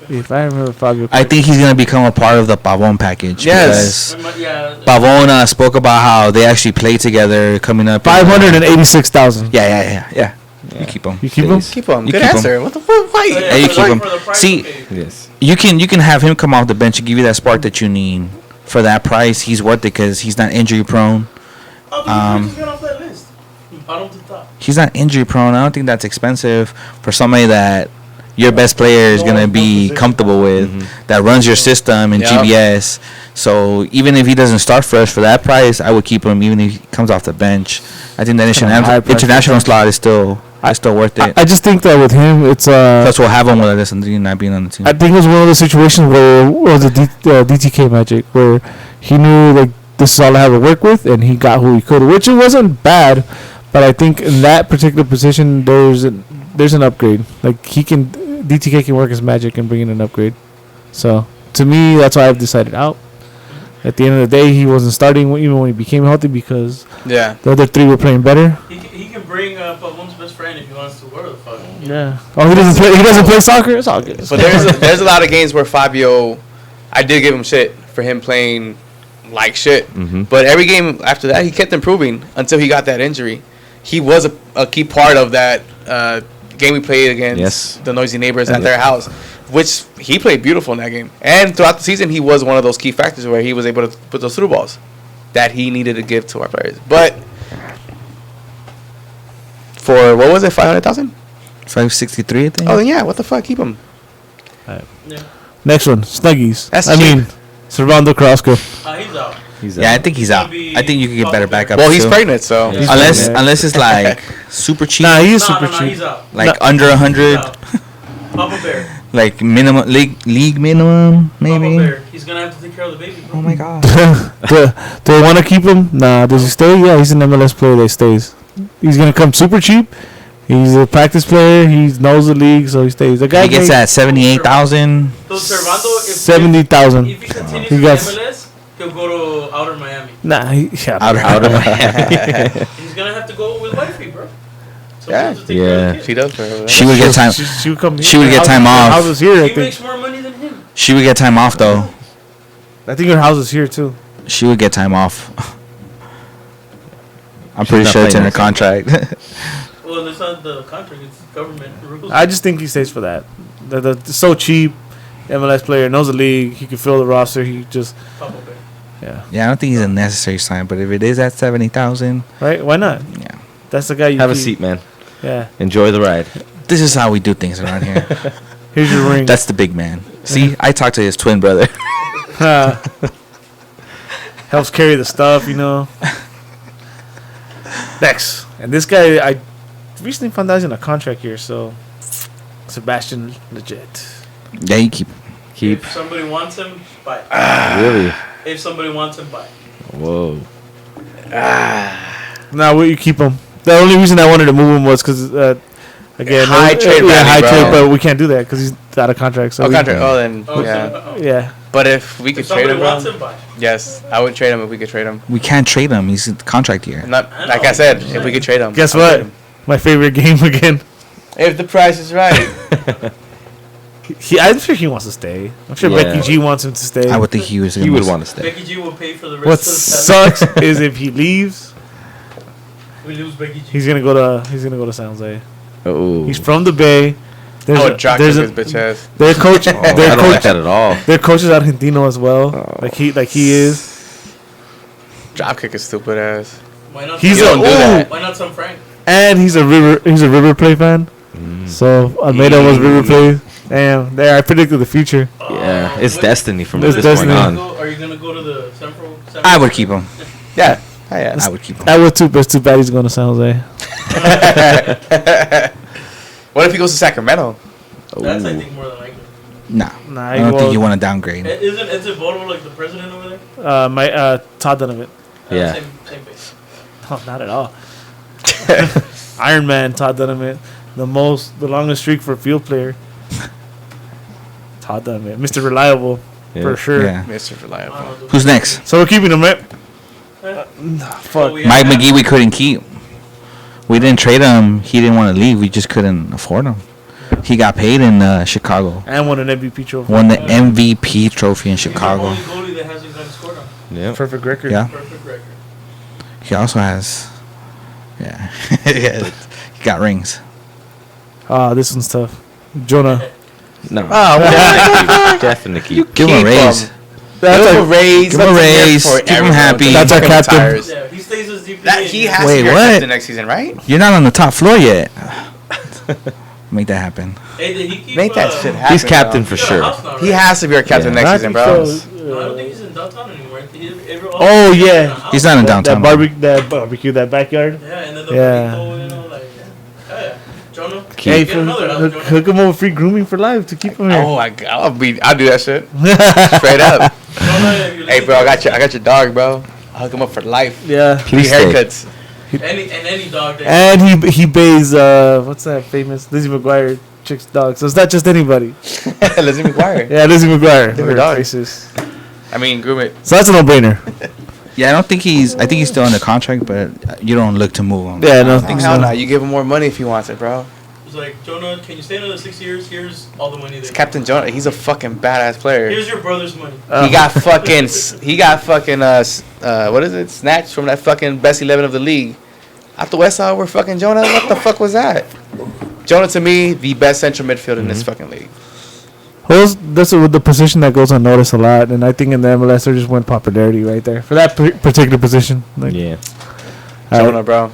If I remember Fabio. I think he's gonna become a part of the Pavon package. Yes. Yeah. Because Pavon spoke about how they actually play together coming up. 586,000. Yeah. You keep him. You keep him? Keep him. You Good keep him. answer. What the fuck? Why? Oh, Yeah, you keep him. For the price, See- okay. Yes. You can have him come off the bench and give you that spark that you need for that price. He's worth it because he's not injury prone. Oh, but you just got off that list. Bottom to top. He's not injury prone. I don't think that's expensive for somebody that your best player is gonna be comfortable with, that runs your system in Yep. GBS. So even if he doesn't start for us for that price, I would keep him even if he comes off the bench. I think that high price international slot is still worth it. I just think that with him, it's Plus, we'll have him with us and not being on the team. I think it was one of those situations where it was a DTK magic, where he knew like this is all I have to work with, and he got who he could, which it wasn't bad, but I think in that particular position there's an upgrade. Like DTK can work his magic and bring in an upgrade. So to me, that's why I've decided out. At the end of the day, he wasn't starting even when he became healthy because Yeah. the other three were playing better. He can bring Pavon's best friend if he wants to. Where the fuck? Yeah. Oh, he doesn't play. He doesn't play soccer. It's all good. But there's a lot of games where Fabio, I did give him shit for him playing like shit. But every game after that, he kept improving until he got that injury. He was a key part of that game we played against the Noisy Neighbors at their house, which he played beautiful in that game. And throughout the season, he was one of those key factors where he was able to put those through balls that he needed to give to our players. But for, what was it, 500,000? 563, I think. Oh, yeah, what the fuck? Keep him. Yeah. Next one, Snuggies. That's I cheap. mean, Servando Carrasco. He's out. He's Yeah, I think he's out. I think you can get better backup. Well, he's too. pregnant, so. Yeah. Unless it's like super cheap, Nah, he's No, super no, cheap. he's out. like under 100, He's out. Papa Bear. like minimum league minimum Papa maybe. Bear. He's gonna have to take care of the baby. Bro. Oh my god. do I want to keep him? Nah. Does he stay? Yeah, he's an MLS player that stays. He's gonna come super cheap. He's a practice player. He knows the league, so he stays. The guy He gets at 78,000. So Servando, if 70,000. If he continues He in got MLS, he'll go to Outer Miami. Nah, yeah. Out of He's gonna have to go with wifey, bro. So Yeah. to take care of the kid. She does. For her, right? She would get time. She would come. She would get time Her off. house is here. I He think. makes more money than him. She would get time off though. I think her house is here too. She would get time off. I'm She's pretty not sure it's in playing her contract. Well, it's not the contract; it's government rules. I just think he stays for that. The so cheap MLS player knows the league. He can fill the roster. He just Papa Bear. Yeah. Yeah, I don't think he's a necessary sign, but if it is at 70,000, Right? Why not? yeah. That's the guy you Have a keep. seat, man. Yeah. Enjoy the ride. This is how we do things around here. Here's your ring. That's the big man. See, I talked to his twin brother. Helps carry the stuff, you know. Next. And this guy, I recently found out he's in a contract here, so Sebastian Legit. Yeah, you keep. Keep. If somebody wants him, buy. Really? If somebody wants him, buy. Whoa. Nah, will you keep him? The only reason I wanted to move him was because, again, High trade value, high bro. trade, but we can't do that because he's out of contract. So Oh, we- contract. Oh, then Oh, yeah. so, Yeah. But if we could if trade somebody him, bro, wants him, buy. yes, I would trade him if we could trade him. We can't trade him. He's in contract year. Not I like know. I said, if we could trade him. Guess I would what? trade him. My favorite game again. If the price is right. I'm sure he wants to stay. I'm sure Yeah. Becky G wants him to stay. I would think he was. He would want to stay. Becky G will pay for the rest What of the seven. sucks is if he leaves, We lose Becky G. he's gonna go to San Jose. Oh. He's from the Bay. There's I would drop there's his bitch ass. their coach. Oh, I their don't coach. like that at all. Their coach is Argentino as well. Oh. Like he is. Drop kick his stupid ass. Why not? He's You a don't do that. Why not some Frank? and he's a River Plate fan. So Almeida was River Plate. Damn, there I predicted the future. Yeah, it's Wait, destiny from It's this destiny. point on. Are you gonna go to the Central? I would keep him. Yeah. Oh, yeah. I would keep him. I would too, but it's too bad he's going to San Jose. What if he goes to Sacramento? That's I think more than likely. Nah. Nah, I don't think you want to downgrade. Isn't it Volvo like the president over there? my Todd Donovan. Yeah. Same face. Oh, not at all. Iron Man, Todd Donovan, the longest streak for a field player. Todd Donovan, Mr. Reliable, Yeah. for sure. Yeah. Mr. Reliable. Who's next? So we're keeping him, right? Fuck. Mike McGee. We couldn't keep. We didn't trade him. He didn't want to leave. We just couldn't afford him. He got paid in Chicago. And won an MVP trophy. Won the MVP trophy in Chicago. He's the only goalie that hasn't gotten scored on. Yeah. Perfect record. Yeah. Perfect record. He also has. Yeah. Yeah. He got rings. This one's tough. Jonah. No. Oh, well, Definitely. Give him a keep raise. him. That's Give him a like, raise. Give him a Let here raise. for Keep him everyone happy. till That's our he captain. retires. Yeah, he stays as DP. That he has Wait, to be our what? captain next season, right? You're not on the top floor yet. Make that happen. Hey, did he keep? Make that shit happen. He's captain bro. for He's got a sure. house now, He right? has to be our captain Yeah. next season, bro. No, I don't think he's in downtown anymore. Oh, yeah. He's not in that downtown. barbecue, that backyard. Yeah, and then the Yeah. people, you know, like, yeah. Jonah. Hey, Get another house, Jonah. hook him over free grooming for life to keep him here. Oh, I'll do that shit straight up. Jonah, if you're Hey, bro, I listening, got your dog, bro. I'll hook him up for life. Yeah. Free Please stay. haircuts. any dog that And he bays what's that famous Lizzie McGuire chick's dog. So it's not just anybody. Lizzie McGuire. Yeah, Lizzie McGuire. Different Her dog. faces. I mean, groom it. So that's a no-brainer. Yeah, I think he's still under contract, but you don't look to move him. Yeah, no. Oh, hell no. You give him more money if he wants it, bro. was like, Jonah, can you stay another 6 years? Here's all the money. It's That Captain Jonah. He's a fucking badass player. Here's your brother's money. He got fucking what is it? Snatched from that fucking best 11 of the league. After West Side, we're fucking Jonah. What the fuck was that? Jonah to me, the best central midfield in this fucking league. Well, that's the position that goes unnoticed a lot, and I think in the MLS there just went popularity right there for that particular position. Like, Yeah. Jonah, bro.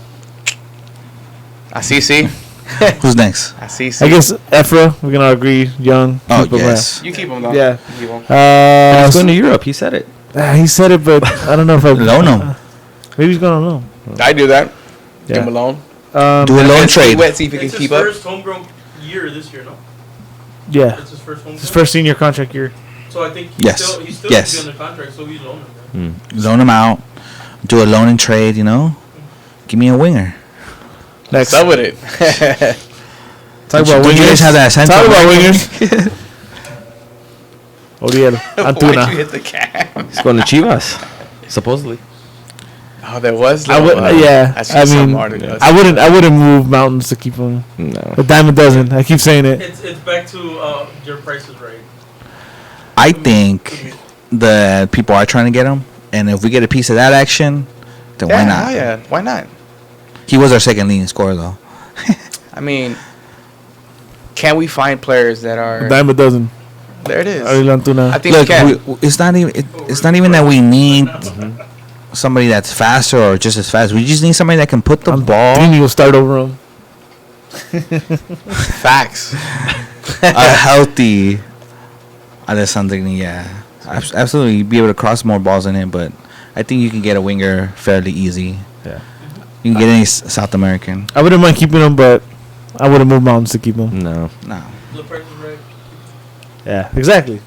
I see. Who's next? I see. I guess Ephra, we're gonna agree, young. Oh, keep him yes. You keep him though. Yeah. You keep him. He's going to Europe. He said it. He said it, but I don't know if I Loan him. Maybe he's gonna loan. I do that. Give Yeah. him a loan. Do a loan And see trade. what- see if he can It's his keep up. first homegrown year this year, no? Yeah, It's his first homegrown. his first senior contract year. So I think Yes. he's still Yes. gonna be under contract, so we loan him. Loan him out. Do a loan and trade, you know? Give me a winger. Next, What's up with it? talk about Don't you guys wingers. have that center? Talk about wingers. Oriel, Why'd you Antuna. hit the cam? He's going to Chivas, supposedly. Oh, there was. I would, yeah. I see I some mean, articles. I wouldn't move mountains to keep him. No. But Diamond doesn't. I keep saying it. It's back to your price is right. I think the people are trying to get him, and if we get a piece of that action, then why not? Oh, yeah. Why not? He was our second leading scorer, though. I mean, can we find players that are? Diamond doesn't. There it is. Ariel Antuna. I think Look, we can. it's not even it's not even that we need somebody that's faster or just as fast. We just need somebody that can put the ball Dini will start over him. Facts. a healthy Alessandrini. Yeah, absolutely be able to cross more balls than him. But I think you can get a winger fairly easy. Yeah. You can get any South American. I wouldn't mind keeping him, but I wouldn't move mountains to keep him. No. No. The price is right. Yeah, exactly.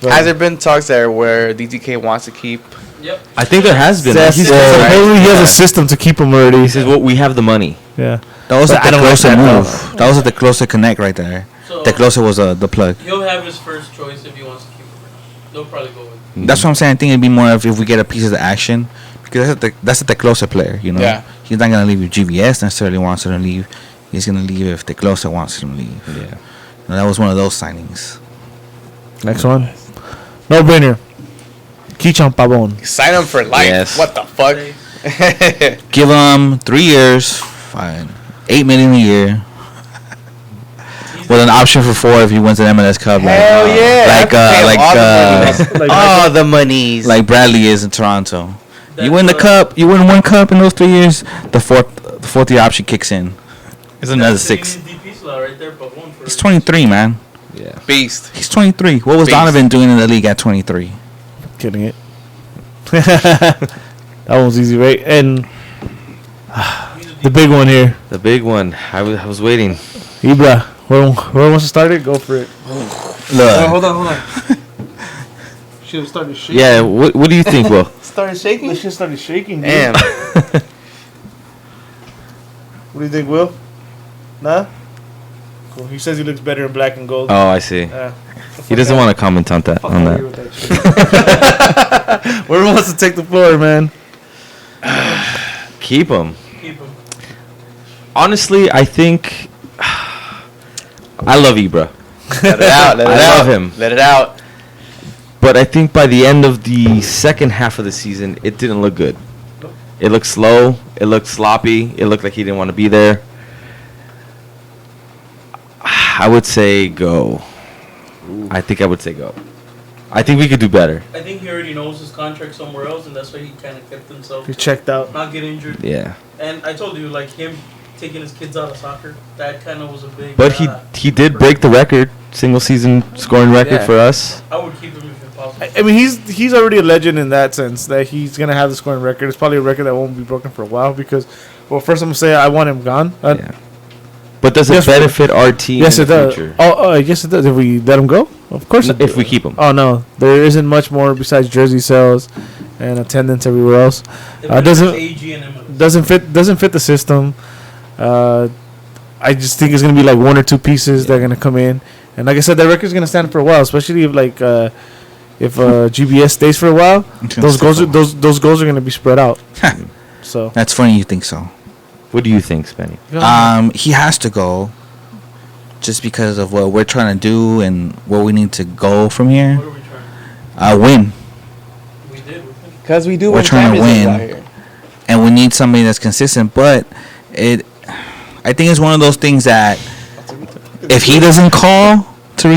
But Has there been talks there where DTK wants to keep? Yep. I think there has been. That's- He's supposedly he has Yeah. a system to keep him already. he says, "Well, we have the money." Yeah. That was But at I the don't like closer that, move. though. That was at the closer connect right there. So The closer was the plug. he'll have his first choice if he wants to keep him. They'll probably go with. That's what I'm saying. I think it'd be more of if we get a piece of the action, because that's at the closer player. You know, Yeah. he's not gonna leave if GVS necessarily wants him to leave. He's gonna leave if the closer wants him to leave. Yeah. You know, that was one of those signings. Next one. No brainer. Keechon Pavon. Sign him for life. Yes. What the fuck? Give him 3 years, fine, $8 million a year, with an option for 4 if he wins an MLS Cup. Hell yeah. All the monies. Like Bradley is in Toronto. You win the That's, cup. You win one cup in those 3 years. The fourth year option kicks in. It's another 6. DP slot right there, but one for. He's 23, man. yeah. Beast. He's 23. What was Beast. Donovan doing in the league at 23? Kidding it. That one was easy, right? And the big one here. The big one. I was waiting. Ibra. Whoever wants to start it, go for it. Look, Hold on. Should have started shaking. Yeah. What do you think, Will? Started shaking. This shit started shaking. Dude. Damn. What do you think, Will? Nah? Cool. He says he looks better in black and gold. Oh, I see. He doesn't want to comment on that. Fuck On out of here that. with that shit. Whoever wants to take the floor, man. Keep him. Keep him. Honestly, I think I love Ibra, Let it out. Let it I out. love him. Let it out. but I think by the end of the second half of the season, it didn't look good. It looked slow. It looked sloppy. It looked like he didn't want to be there. I would say go. I think I would say go. I think we could do better. I think he already knows his contract somewhere else, and that's why he kind of kept himself. He checked out. Not get injured. Yeah. And I told you, like him taking his kids out of soccer, that kind of was a big. But he did break the record, single season scoring record Yeah. for us. I would keep him if possible. I mean, he's already a legend in that sense that he's gonna have the scoring record. It's probably a record that won't be broken for a while because, well, first I'm gonna say I want him gone. Yeah. But does it Yes, benefit our team Yes, in it the does. future? Oh, yes, it does. If we let him go, of course. it If does. we keep him. Oh no, there isn't much more besides jersey sales and attendance everywhere else. Doesn't AG and MLS. doesn't fit the system. I just think it's gonna be like 1 or 2 pieces that are gonna come in, and like I said, that record's gonna stand for a while, especially if GBS stays for a while. Those goals are gonna be spread out. So That's funny you think so. What do you think, Spenny? He has to go just because of what we're trying to do and where we need to go from here. What are we trying? Win. We did with him. Because we do We're win trying to championships win. out here. And we need somebody that's consistent. But I think it's one of those things that if he doesn't call to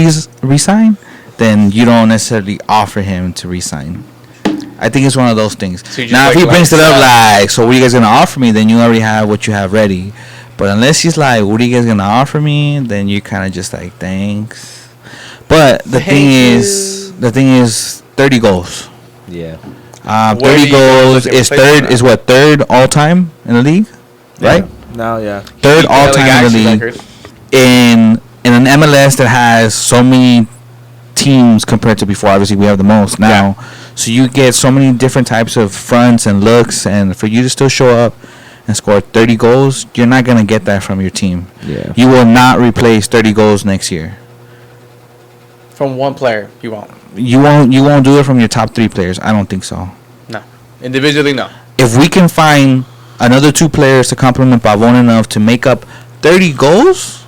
resign, then you don't necessarily offer him to resign. I think it's one of those things. So you just Now, if he like brings it lights up out. like, so what are you guys gonna offer me? Then you already have what you have ready. But unless he's like, what are you guys gonna offer me? Then you kind of just like, thanks. But the thing is, 30 goals. Yeah. Where do 30 you goals look at is replacement third all time in the league, right? now, yeah. Third Keep all the time in the action league record. in an MLS that has so many teams compared to before. Obviously, we have the most now, so you get so many different types of fronts and looks, and for you to still show up and score 30 goals, you're not gonna get that from your team. Yeah. You will not replace 30 goals next year. From one player, you won't. You won't do it from your top 3 players. I don't think so. No. Individually, no. If we can find another 2 players to complement Pavon enough to make up 30 goals,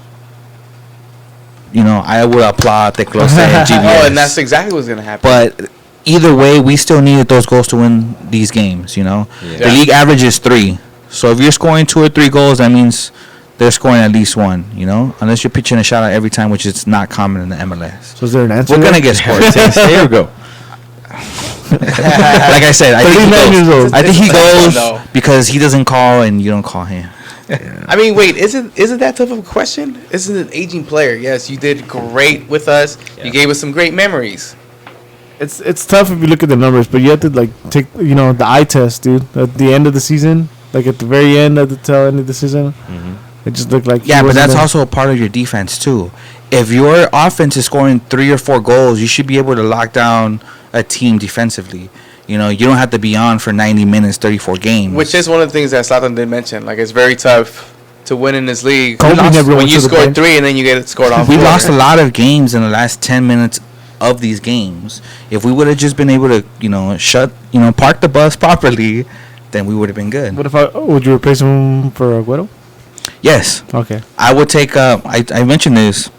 I would applaud Teclose and GBS. Oh, and that's exactly what's going to happen. But either way, we still needed those goals to win these games, The Yeah. league average is 3. So if you're scoring 2 or 3 goals, that means they're scoring at least one. You know, unless you're pitching a shutout every time, which is not common in the MLS. So is there an answer? We're there? gonna get scored. There we go. Like I said, I think 39 years he old. goes. I think he It's a tough one, goes though. because he doesn't call and you don't call him. I mean, wait, isn't that tough of a question? Isn't an aging player? Yes, you did great with us. Yeah. You gave us some great memories. It's tough if you look at the numbers, but you have to like take the eye test, dude. At the end of the season, like at the very end of the tail end of the season, it just looked like he Yeah, but wasn't that's there. also a part of your defense too. If your offense is scoring 3 or 4 goals, you should be able to lock down a team defensively. You know, you don't have to be on for 90 minutes, 34 games. Which is one of the things that Zlatan did mention. Like, it's very tough to win in this league. Kobe never when went you to the score bench. 3 and then you get it scored on we 4. lost a lot of games in the last 10 minutes of these games. If we would have just been able to, park the bus properly, then we would have been good. What if would you replace him for Agüero? Yes, Okay. I would take. I mentioned this.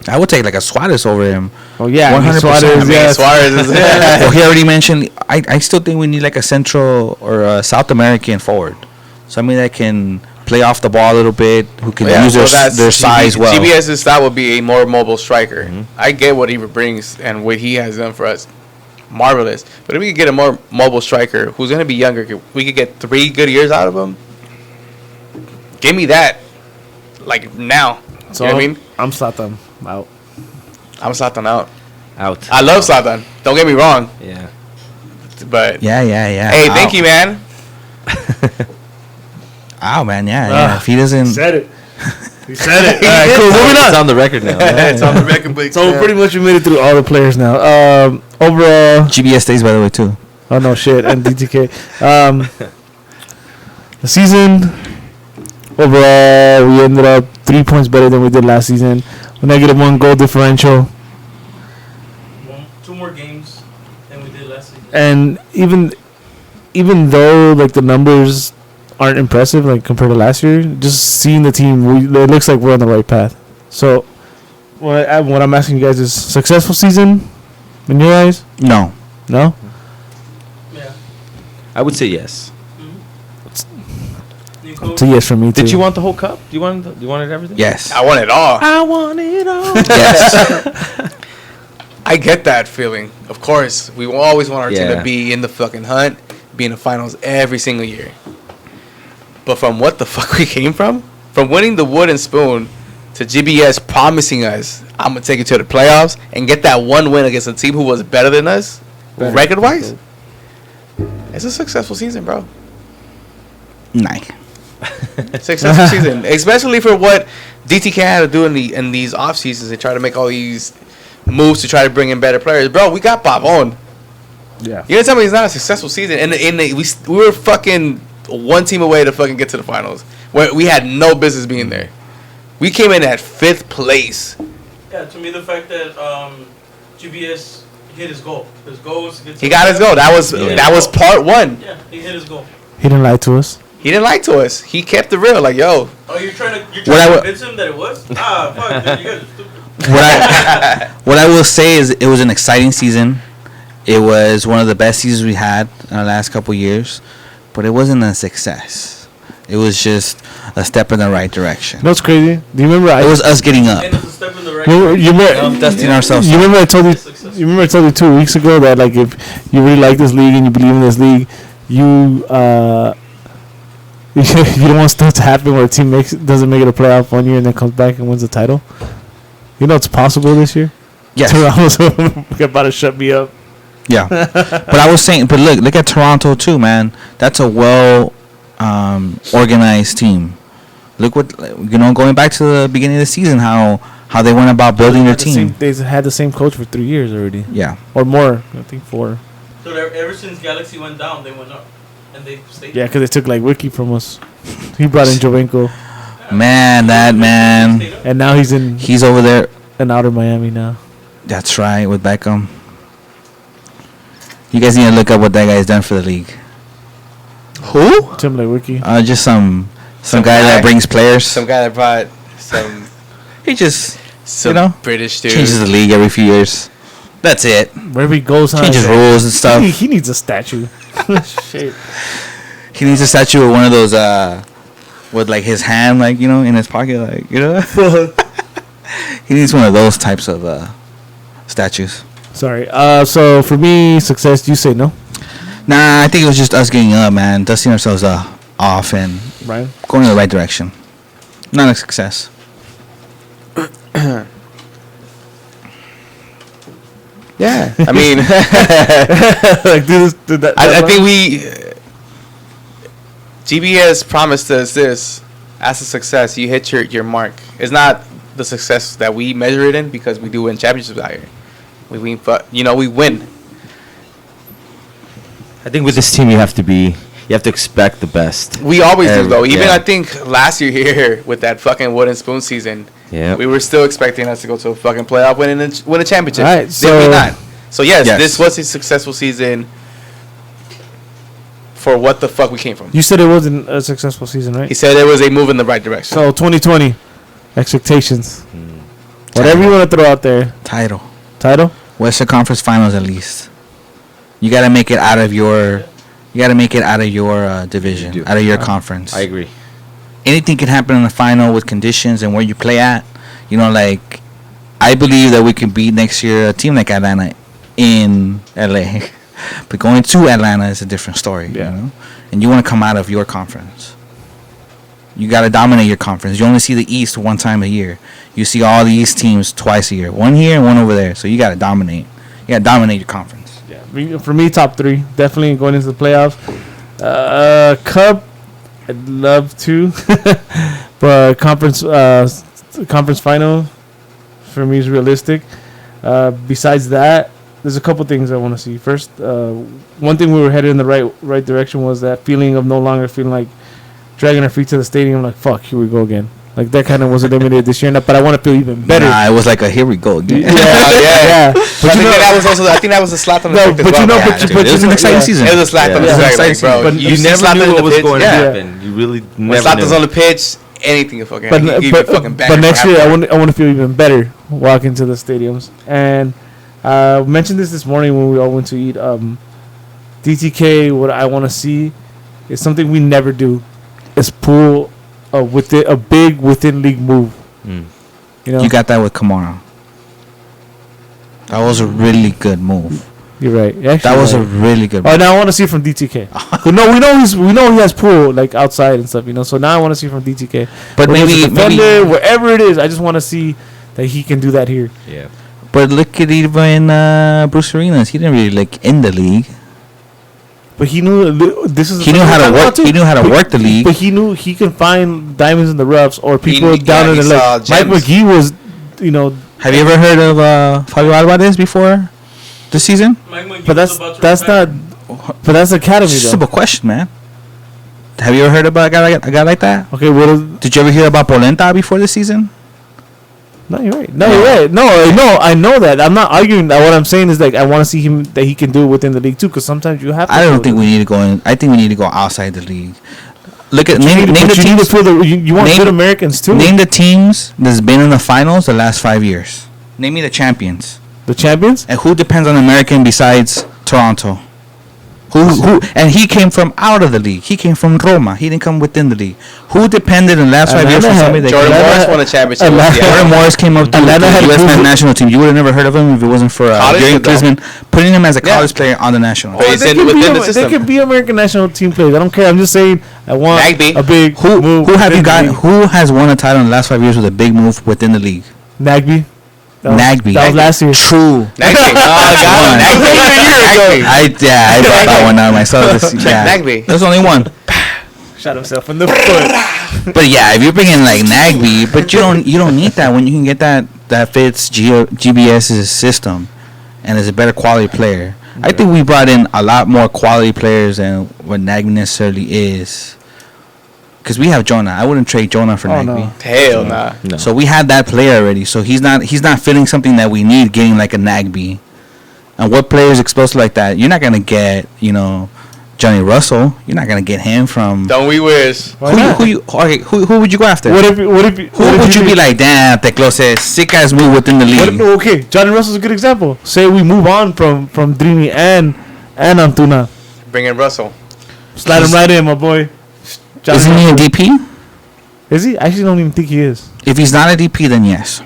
I would take like a Suarez over him. Oh yeah, 100%. Suarez, I mean, yeah. Suarez is Well, he already mentioned. I still think we need like a Central or a South American forward, somebody that can play off the ball a little bit, who can use their size well. GBS's style would be a more mobile striker. I get what he brings and what he has done for us. Marvelous. But if we could get a more mobile striker who's going to be younger, we could get 3 good years out of him. Give me that. Like, now. So you know what I mean? I'm Zlatan out. I'm Zlatan out. Out. I love Zlatan. Don't get me wrong. Yeah. But, Yeah. hey, thank you, man. Oh man, yeah. If he doesn't, Said it. He said it. All right, cool. Moving It's on. on the record now. It's on the record, but So pretty much we made it through all the players now. Overall, GBS stays by the way too. oh no shit, and DTK. The season overall, we ended up 3 points better than we did last season. A -1 goal differential, 2 more games than we did last season. and even though like the numbers aren't impressive like compared to last year, just seeing the team, it looks like we're on the right path. So what I'm asking you guys is successful season in your eyes? No, No. Yeah. I would say yes. New coach. It's a yes for me too. Did you want the whole cup? Do you wanted everything? yes, I want it all. I want it all. yes. I get that feeling. Of course, we will always want our team Yeah. to be in the fucking hunt, be in the finals every single year. But from what the fuck we came from winning the wooden spoon to GBS promising us, I'm gonna take it to the playoffs and get that one win against a team who was better than us, Better. record-wise. It's a successful season, bro. Nah. Successful season, especially for what DTK had to do in these off seasons. They try to make all these moves to try to bring in better players, bro. We got Pavon. Yeah. You gonna tell me it's not a successful season? And we were fucking one team away to fucking get to the finals, where we had no business being there. We came in at 5th place. Yeah, to me, the fact that GBS hit his goal. His goal was to get to He the got his goal. That was Yeah. that was part 1. Yeah, he hit his goal. He didn't lie to us. He didn't lie to us. He kept it real. Like, yo, Oh, you're trying to What I to wa- convince him that it was? Ah, fuck, dude, you guys are stupid. What I will say is it was an exciting season. It was one of the best seasons we had in the last couple years, but it wasn't a success. It was just a step in the right direction. You know what's crazy? Do you remember? It was us getting up. And it's a step in the right You remember, Dusting ourselves you up. remember I told you. Successful. You remember I told you 2 weeks ago that like if you really like this league and you believe in this league, you you don't want stuff to happen where a team doesn't make it a playoff one year and then comes back and wins the title. You know it's possible this year. Yes. Toronto's about to shut me up. Yeah. But I was saying, but look at Toronto too, man. That's a well organized team. Look what, going back to the beginning of the season, how they went about building their team. They had the same coach for 3 years already, Yeah. or more. I think 4. So ever since Galaxy went down, they went up. And they stayed. Yeah, because they took like Wiki from us. He brought in Jovenko, Man, that man. Stayed up. and now he's He's over there. in outer Miami now. That's right, with Beckham. You guys need to look up what that guy's done for the league. who? Tim like Wiki. Just some Some guy that guy. brings players. Some guy that brought some He just some British dude. changes the league every few years. That's it. Wherever he goes, huh? Changes rules and stuff. He needs a statue. Shit. He needs a statue of one of those with like his hand, like in his pocket, like He needs one of those types of statues. Sorry. So for me, success. You say no, Nah, I think it was just us getting up, man, dusting ourselves off and Brian? going in the right direction. Not a success. Yeah, I mean, Like, do that. I think GBS promised us this as a success. You hit your mark. It's not the success that we measure it in because we do win championships out here. We win, but we win. I think with this team, you have to expect the best. We always do though. Even Yeah. I think last year here with that fucking wooden spoon season, Yeah. we were still expecting us to go to a fucking playoff, win a championship. All right, Did so- we not? So yes, Yes. this was a successful season for what the fuck we came from. You said it wasn't a successful season, right? He said it was a move in the right direction. So 2020 expectations. Whatever you want to throw out there. Title. Title. Western Conference Finals at least. You got to make it out of your. You got to make it out of your division, You do. out of your conference. I agree. Anything can happen in the final with conditions and where you play at. Like, I believe that we can beat next year a team like Atlanta in LA. But going to Atlanta is a different story, Yeah. And you want to come out of your conference. You got to dominate your conference. You only see the East one time a year. You see all the East teams twice a year. One here and one over there. So you got to dominate. You got to dominate your conference. Yeah. For me, top three. Definitely going into the playoffs. Cup. I'd love to, but conference final for me is realistic. Besides that, there's a couple things I want to see. First, one thing we were headed in the right direction was that feeling of no longer feeling like dragging our feet to the stadium. Like, fuck, here we go again. Like, that kind of was eliminated this year. But I want to feel even better. Nah, it was like a here we go again. yeah. But But I think that was a slap on the No, back as but well. you know, man. but you- Dude, it was an exciting yeah. season. It was a slap on the Yeah. back, Yeah. like, bro. But You see never Zlatan knew in what the was pitch, going to yeah. happen. You really When never Zlatan's knew. on the pitch, anything can fucking happen. He'd be fucking but banging next for year half I court. want to feel even better walking to the stadiums. And mentioned this morning when we all went to eat. DTK, what I want to see is something we never do, is pull a big within league move. Mm. You You got that with Kamara. That was a really good move. You're right. Actually, That was a right. really good Oh, move. now I want to see it from DTK. But no, we know he has pool like outside and stuff. So now I want to see from DTK. But Whether it's a maybe, defender, wherever it is, I just want to see that he can do that here. Yeah. but look at even Bruce Arenas. He didn't really like in the league. But he knew this is. He knew how to work. too. He knew how to But- work the league. But he knew he can find diamonds in the roughs or people down in he the saw lake. Mike gems. McGee was, Have you ever heard of Fabio Alvarez before this season? Mike McGee but was about to that's retire. not. But that's academy It's just though. a question, man. Have you ever heard about a guy like that? Okay, what? Did you ever hear about Polenta before this season? No, you're right. No, you're right. No, I know that. I'm not arguing that. What I'm saying is like I want to see him that he can do it within the league too. Because sometimes you have. To I do don't it. think we need to go in. I think we need to go outside the league. Look at You name need, the but you need to teams. feel the. You want name- good Americans too. Name the teams that's been in the finals the last 5 years. Name me the champions. the champions. And who depends on American besides Toronto? Who? And he came from out of the league. He came from Roma. He didn't come within the league. Who depended in the last 5 years Atlanta from had- somebody that Jordan came? Morris Atlanta- won a championship. Atlanta- with Jordan Seattle. Morris came up to Atlanta the had a U.S. good- men's national team. You would have never heard of him if it wasn't for College Jurgen football. Klinsmann putting him as a Yeah. college player on the national But team. he's in within the system. They can be American national team players. I don't care. I'm just saying I want Nagbe. a big Who move. have you within the got? league. Who has won a title in the last 5 years with a big move within the league? Nagbe. Nagbe. That was last year. True. Nagbe. Oh, God. Nagbe. I brought that one out myself. Nagbe. There's only one. Shot himself in the foot. But yeah, if you're bringing like Nagbe, but you don't need that when you can get that fits GBS's system, and is a better quality player. I think we brought in a lot more quality players than what Nagbe necessarily is. Because we have Jonah. I wouldn't trade Jonah for Oh, Nagbe. no. Hell nah. No. So we had that player already. So he's not filling something that we need, getting like a Nagbe. And what player is explosive like that? You're not gonna get, Johnny Russell. You're not gonna get him from. Don't we wish? Why not? Who would you go after? What if Who would you be like? Damn, Teclo says sick ass move within the What if, league. okay, Johnny Russell's a good example. Say we move on from Drini and Antuna. Bring in Russell. Slide him right in, my boy. Johnny Isn't he a Russell. DP? Is he? I actually don't even think he is. If he's not a DP, then yes.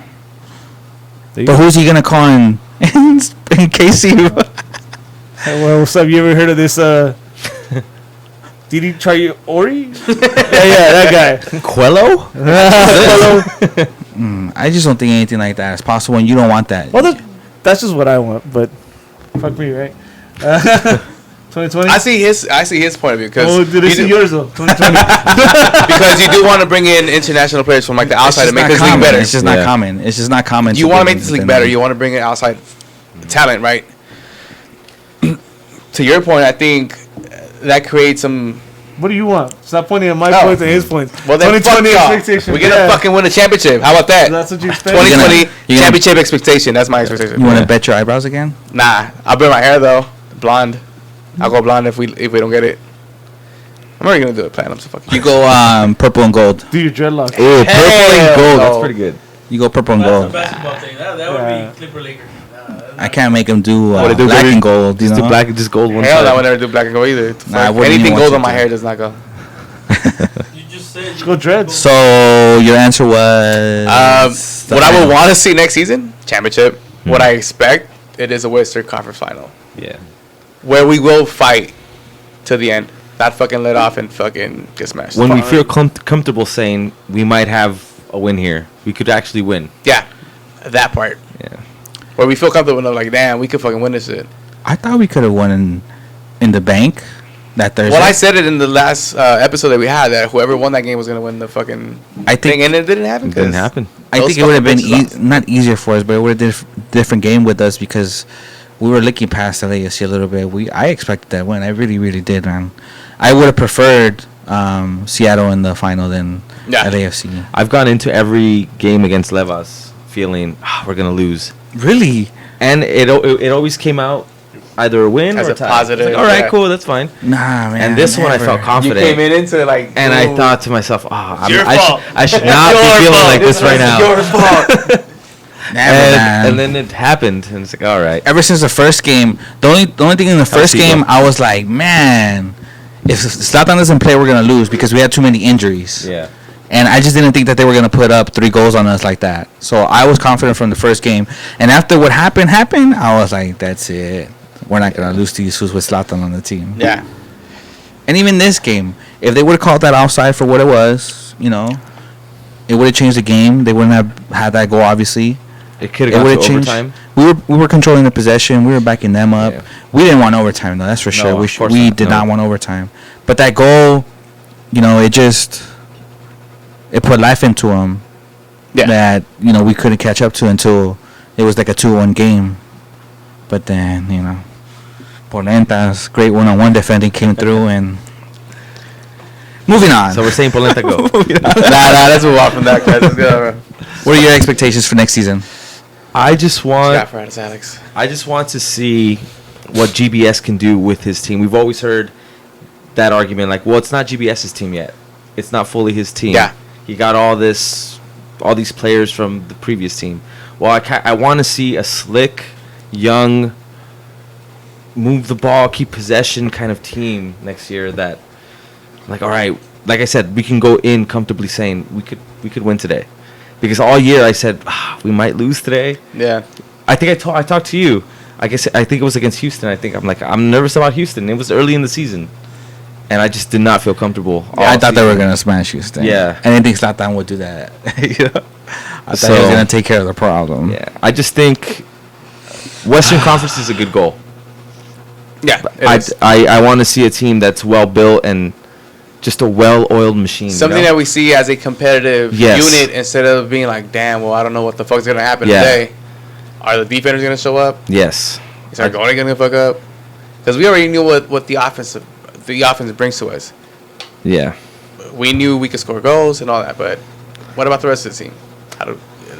There you But go. who's he gonna call in KC? Hey, well, what's up? You ever heard of this? Didi Traore? yeah, that guy. Quello? I just don't think anything like that is possible, and you don't want that. Well, that's just what I want, but fuck me, right? 2020. I see his point of view because Oh, did I see yours though? 2020. because you do want to bring in international players from like the It's outside just to make not this league common. better. It's just not common. It's just not common. You want to bring make this league within better. the- You want to bring in outside talent, right? To your point, I think that creates some. What do you want? Stop pointing at my Oh. points and his points. Well, then fuck 2020 y'all. expectation. We're gonna Yeah. fucking win a championship. How about that? That's what you expect. 2020 You're gonna- championship expectation. That's my expectation. You want to bet your eyebrows again? Nah, I'll burn my hair though, blonde. I'll go blonde if we don't get it. I'm already gonna do it platinum. So fuck You go purple and gold. Do your dreadlocks. Ooh, purple and gold. no. That's pretty good. You go purple and That's a gold. basketball thing. That would Yeah. be Clipper Lakers. I can't make him do What do, black baby? and gold. You Just know? do black and just gold one Hell, side. I would never do black and gold either. Nah, I wouldn't Anything even gold want on you my to. hair does not go. You just said. Go dreads. So your answer was What I would want to see next season, championship. What I expect, it is a Western Conference final Yeah. where we will fight to the end. Not fucking let off and fucking get smashed. When we feel comfortable saying we might have a win here, we could actually win. Yeah, that part. Yeah. Where we feel comfortable enough, like, damn, we could fucking win this shit. I thought we could have won in the bank that Thursday. Well, I said it in the last episode that we had that whoever won that game was gonna win the fucking I think thing, and it didn't happen. It didn't 'cause happen. I those think it would have been fucking bitches lost. not easier for us, but it would have different game with us because we were looking past LAFC a little bit. I expected that win. I really, really did, man. I would have preferred Seattle in the final than Yeah. LAFC. I've gone into every game against Levas feeling we're gonna lose, Really? and it always came out either a win As or a a tie. positive, It's like, all right, yeah. cool, that's fine. Nah, man. And this one I never. felt You confident. came in into it like, And I ooh, thought to myself, your fault. I should not be feeling like this right now. Your fault. Never, man. And then it happened, and it's like, all right. Ever since the first game, the only thing in the first Seagull. game, I was like, man, if Zlatan doesn't play, we're gonna lose because we had too many injuries. Yeah. And I just didn't think that they were gonna put up 3 goals on us like that. So I was confident from the first game. And after what happened, I was like, that's it. We're not gonna lose to these fools with Zlatan on the team. Yeah. And even this game, if they would have called that offside for what it was, you know, it would have changed the game. They wouldn't have had that goal, obviously. It could It have would gone have to changed. overtime. We were controlling the possession. We were backing them up. Yeah. We didn't want overtime though. That's for No, sure. of course We not, did no. not want overtime. But that goal, you know, it put life into them. Yeah. That we couldn't catch up to until it was like a 2-1 game. But then Polenta's great one-on-one defending came through and. Moving on. So we're saying Polenta go. Nah, let's move on from that, guys. Let's go. What are your expectations for next season? I just want Scott Frattis, Alex. I just want to see what GBS can do with his team. We've always heard that argument, like, well, it's not GBS's team yet. It's not fully his team. Yeah. He got all these players from the previous team. Well, I want to see a slick, young, move the ball, keep possession kind of team next year that, like, all right, like I said, we can go in comfortably saying we could win today. Because all year I said, we might lose today. Yeah. I think I talked to you. I think it was against Houston. I'm nervous about Houston. It was early in the season, and I just did not feel comfortable. Yeah, I all thought they were season. gonna smash Houston. Yeah. I didn't think Zlatan would do that. I thought he was So- gonna take care of the problem. Yeah, I just think Western Conference is a good goal. Yeah. it I, is. I want to see a team that's well built and just a well-oiled machine. Something that we see as a competitive Yes. unit instead of being like, damn, well, I don't know what the fuck's gonna happen Yeah. today. Are the defenders gonna show up? Yes. Is our goalie gonna fuck up? Because we already knew what the offense brings to us. Yeah. We knew we could score goals and all that, but what about the rest of the team?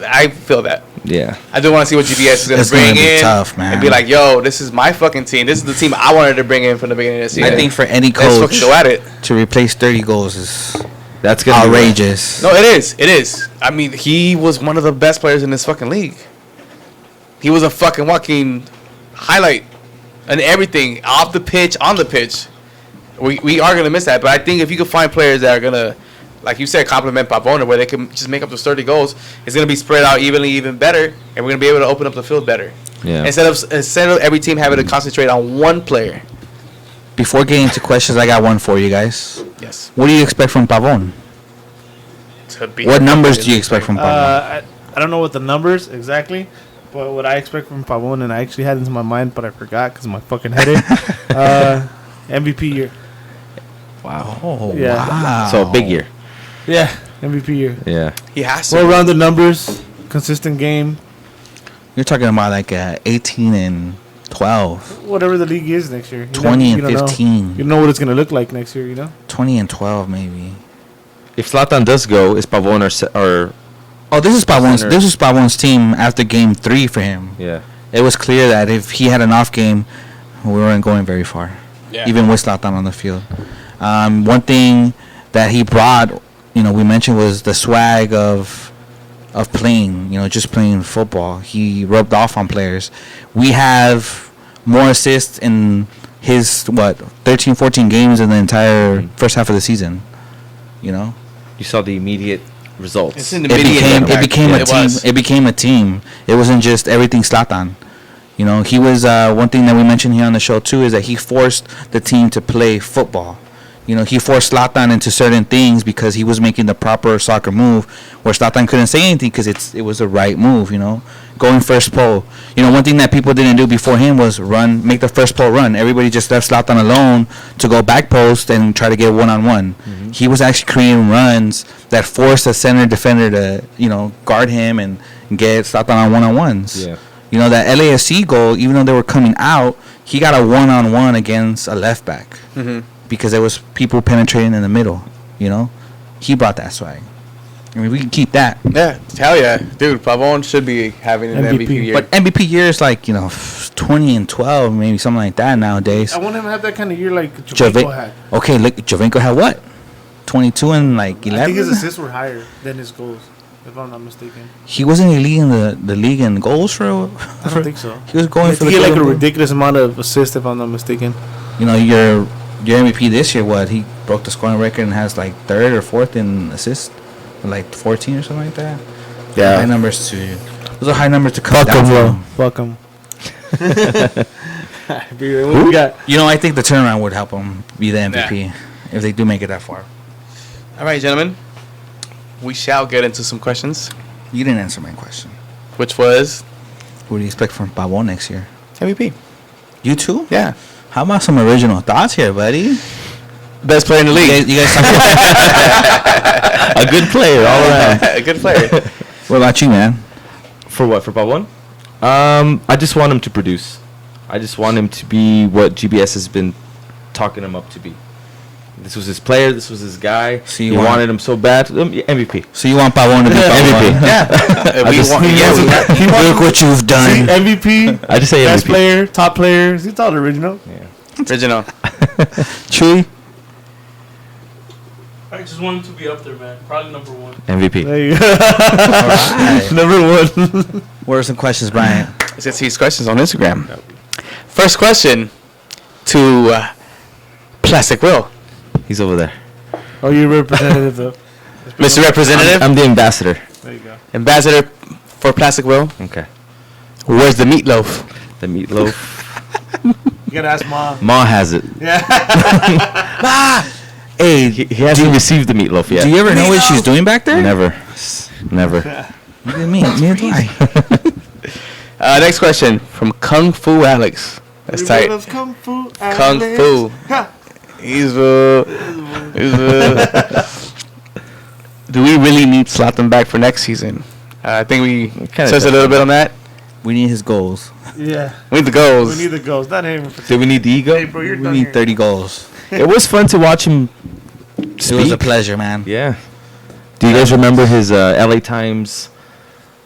I feel that. Yeah. I do want to see what GBS is going It's to bring gonna be in tough, man. and be like, yo, this is my fucking team. This is the team I wanted to bring in from the beginning of the season. I think for any Let's coach fucking go at it. to replace 30 goals is That's gonna be outrageous. No, it is. It is. I mean, he was one of the best players in this fucking league. He was a fucking walking highlight and everything off the pitch, on the pitch. We are going to miss that. But I think if you can find players that are going to like you said, complement Pavone, where they can just make up those 30 goals. It's going to be spread out evenly, even better, and we're going to be able to open up the field better. Yeah. Instead of every team having to concentrate on one player. Before getting to questions, I got one for you guys. Yes. What do you expect from Pavone? What numbers do you expect from Pavone? I don't know what the numbers exactly, but what I expect from Pavone, and I actually had it in my mind, but I forgot because my fucking headache. MVP year. Wow. Oh, Yeah. wow. So a big year. Yeah, MVP year. Yeah. He has to. Well-rounded numbers, consistent game, You're talking about like 18 and 12, whatever the league is next year. 20 and don't know. 15, You don't know what it's gonna look like next year. 20 and 12 maybe. If Zlatan does go, is Pavone or Oh, this is Pavone's. Center. This is Pavone's team after game 3 for him. yeah. It was clear that if he had an off game, we weren't going very far. Yeah. Even with Zlatan on the field. One thing that he brought, we mentioned was the swag of playing, just playing football. He rubbed off on players. We have more assists in his 13, 14 games in the entire first half of the season. You saw the immediate results. It's in the It immediate became impact. a team. was. It became a team. It wasn't just everything Zlatan. He was one thing that we mentioned here on the show too is that he forced the team to play football. He forced Zlatan into certain things because he was making the proper soccer move, where Zlatan couldn't say anything because it was the right move. Going first pole. One thing that people didn't do before him was make the first pole run. Everybody just left Zlatan alone to go back post and try to get one-on-one. He was actually creating runs that forced the center defender to guard him and get Zlatan on one-on-ones. Yeah. That LAFC goal, even though they were coming out, he got a one-on-one against a left back because there was people penetrating in the middle. He brought that swag. I mean, we can keep that. Yeah, hell yeah. Dude, Pavone should be having an MVP. MVP year. But MVP year is like 20 and 12, maybe something like that nowadays. I want him to have that kind of year like Javinko had. Okay, look, Javinko had what? 22 and I think his 11. assists were higher than his goals, if I'm not mistaken. He wasn't leading the league in goals for. I don't think so. He was going I for think the he had like a Golden Boot. ridiculous amount of assists, if I'm not mistaken. Your MVP this year, what? He broke the scoring record and has like third or fourth in assists, like 14 or something like that. Yeah. High numbers to. Those are high numbers to come Fuck down him, bro. from. Fuck him. What we got? I think the turnaround would help him be the MVP if they do make it that far. All right, gentlemen. We shall get into some questions, You didn't answer my question. which was What do you expect from Pavon next year? MVP. You too? Yeah. How about some original thoughts here, buddy? Best player in the league. You guys talk A good player all around. A good player. What about you, man? For what? For Pavone? I just want him to produce. I just want him to be what GBS has been talking him up to be. This was his player. This was his guy. So he you want- wanted him so bad. MVP. So you want Pavon to be MVP. Pavon? Yeah. I just- Look what you've See, done. MVP, I just say best MVP. player, top players. It's all original. Original. Chewy? I just want him to be up there, man. Probably number one. MVP. There you go. All right. Number one. What are some questions, Brian? Let's get these questions on Instagram. First question to Plastic Will. He's over there. Oh, you're representative though. Mr. Representative, I'm the ambassador. There you go. Ambassador for Plastic Will. Okay. Where's the meatloaf? The meatloaf. You gotta ask mom. Ma has it. Hey, He hasn't received the meatloaf yet. do you ever know what she's doing back there? Never. Never. Look at me. Neither do I. Next question from Kung Fu Alex. That's tight. Kung Fu. Kung Fu. He's Do we really need Zlatan back for next season? I think we Kinda touched a little bit on that. We need his goals. Yeah. We need the goals. We need the goals. Not him. Do we need the ego? Hey, bro, you're We done need here. 30 goals. It was fun to watch him It was speak. a pleasure, man. Yeah. Do you guys remember his LA Times?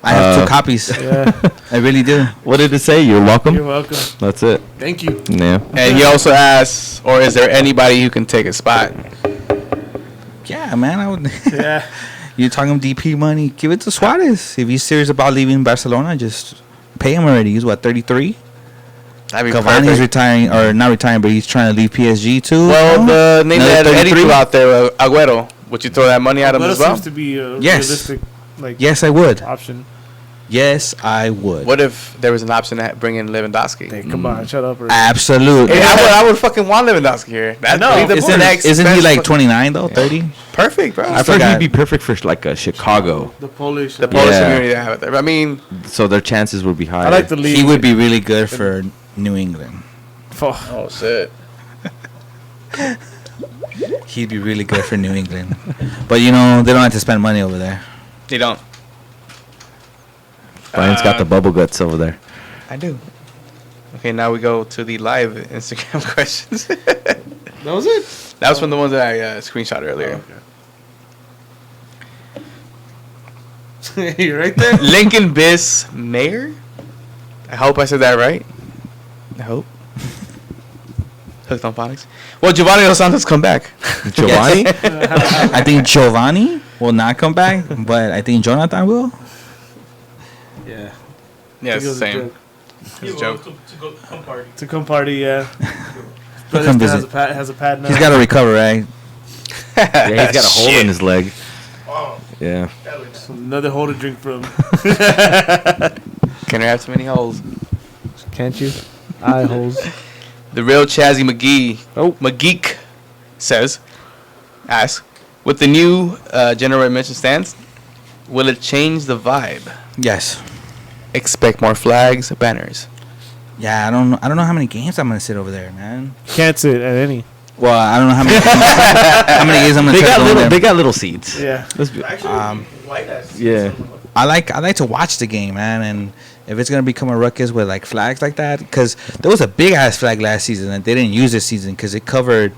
I have 2 copies. Yeah. I really do. What did it say? You're welcome. You're welcome. That's it. Thank you. Yeah. And he also asks, or is there anybody who can take a spot? Yeah, man. I would. Yeah. You're talking DP money. Give it to Suarez. If he's serious about leaving Barcelona, just pay him already. He's what, 33? That'd be Cavani's perfect. retiring, or not retiring, but he's trying to leave PSG too. Well, the name Another that Eddie 33? threw out there, Agüero. Would you throw that money at him What as else well? seems to be a Yes. realistic Yes, I would. option? Yes, I would. What if there was an option to bring in Lewandowski? Hey, come on, shut up. Absolutely. Hey, I would fucking want Lewandowski here. That's know. the Isn't, next isn't he best like fucking- 29 though? 30? perfect, bro? I feel like he'd be perfect for like a Chicago, The Polish. the Polish Yeah. community that have it there. I mean, so their chances would be higher. I like the league. He would be really good for New England. oh shit. He'd be really good for New England. But you know, they don't have to spend money over there. They don't. Brian's got the bubble guts over there. I do. Okay, now we go to the live Instagram questions. That was it. That was from the ones that I screenshot earlier. You're right there. Lincoln Biss Mayer. I hope I said that right. I hope. Hooked on phonics. Well, Giovanni Dos Santos come back. Giovanni? I think Giovanni will not come back, but I think Jonathan will. Yeah. Yeah, it's the same. He It's a will joke. to go come party. To come party, yeah. Come Brother visit. has a pad now. He's got to recover, right? Yeah, he's got a hole in his leg. Oh, Yeah. that looks. Another hole to drink from. Can I have too many holes? Can't you? Eye holes. The real Chazzy McGee. Oh. McGeek asks, with the new general admission stance, will it change the vibe? Yes. Expect more flags, banners. Yeah, I don't know how many games I'm gonna sit over there, man. Can't sit at any. Well, I don't know how many games I'm gonna They sit got over little. there. They got little seats. Yeah. Let's be, Actually, white ass. yeah. I like to watch the game, man, and if it's gonna become a ruckus with like flags like that, because there was a big ass flag last season that they didn't use this season because it covered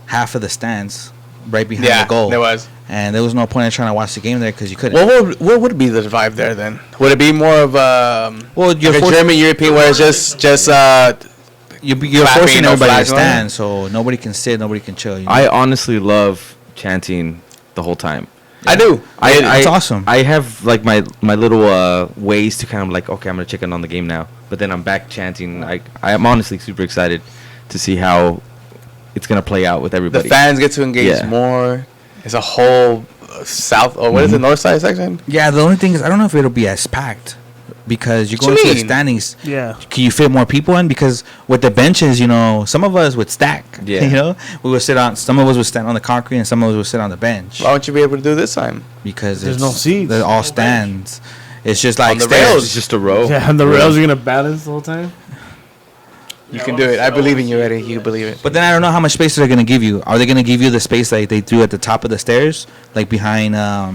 half of the stands right behind Yeah, the goal, there was. and there was no point in trying to watch the game there because you couldn't. What would be the vibe there then? Would it be more of Well, you're like a forcing, German European where it's just you're clapping, forcing no everybody to flags on it? stand, so nobody can sit, nobody can chill. You know? I honestly love chanting the whole time. I do. That's awesome. I have like my little ways to kind of like, okay, I'm gonna check in on the game now, but then I'm back chanting. I am honestly super excited to see how it's gonna play out with The everybody. fans get to engage Yeah. more. It's a whole south or what is it, north side section? Yeah, the only thing is I don't know if it'll be as packed because you're What going you to the mean? standings. Yeah. Can you fit more people in? Because with the benches, you know, some of us would stack. Yeah. You know, we would sit on. Some of us would stand on the concrete, and some of us would sit on the bench Why won't you be able to do this time? because There's it's- no seats. They're all No stands. It's just like On the stairs. rails. It's just a row. Yeah, and the rails are gonna balance the whole time. You can do it. I believe in you, Eddie. You believe it. But then I don't know how much space they're gonna give you. Are they gonna give you the space like they do at the top of the stairs, like behind? I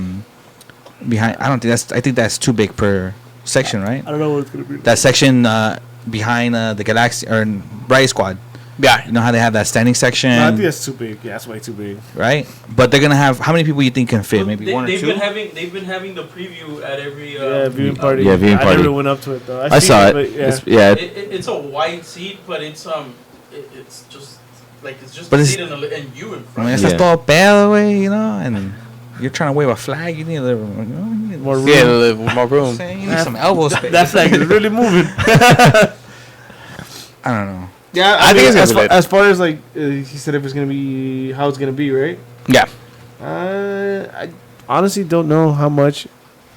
don't think that's. I think that's too big per section, right? I don't know what it's gonna be. That section behind the Galaxy or Bright Squad. Yeah. You know how they have that standing section, No, I think that's too big. Yeah, that's way too big. right? But they're gonna have how many people you think can fit? Maybe They, one or they've two. they've been having the preview at every. Yeah, viewing party. yeah, viewing I party. never went up to it though. I seen saw it. but yeah. Yeah, It's a white seat, but it's it's just like it's just But a it's- seat and you in I front. mean, it's Yeah. just all bad way, you know, and you're trying to wave a flag. You need a little, you know, you need More room. Yeah, a little more room. saying, you need some elbow space. That flag is really moving. I don't know. Yeah, I think it's gonna as be far, lit. as far as like he said, if it's gonna be how it's gonna be, right? Yeah. I honestly don't know how much.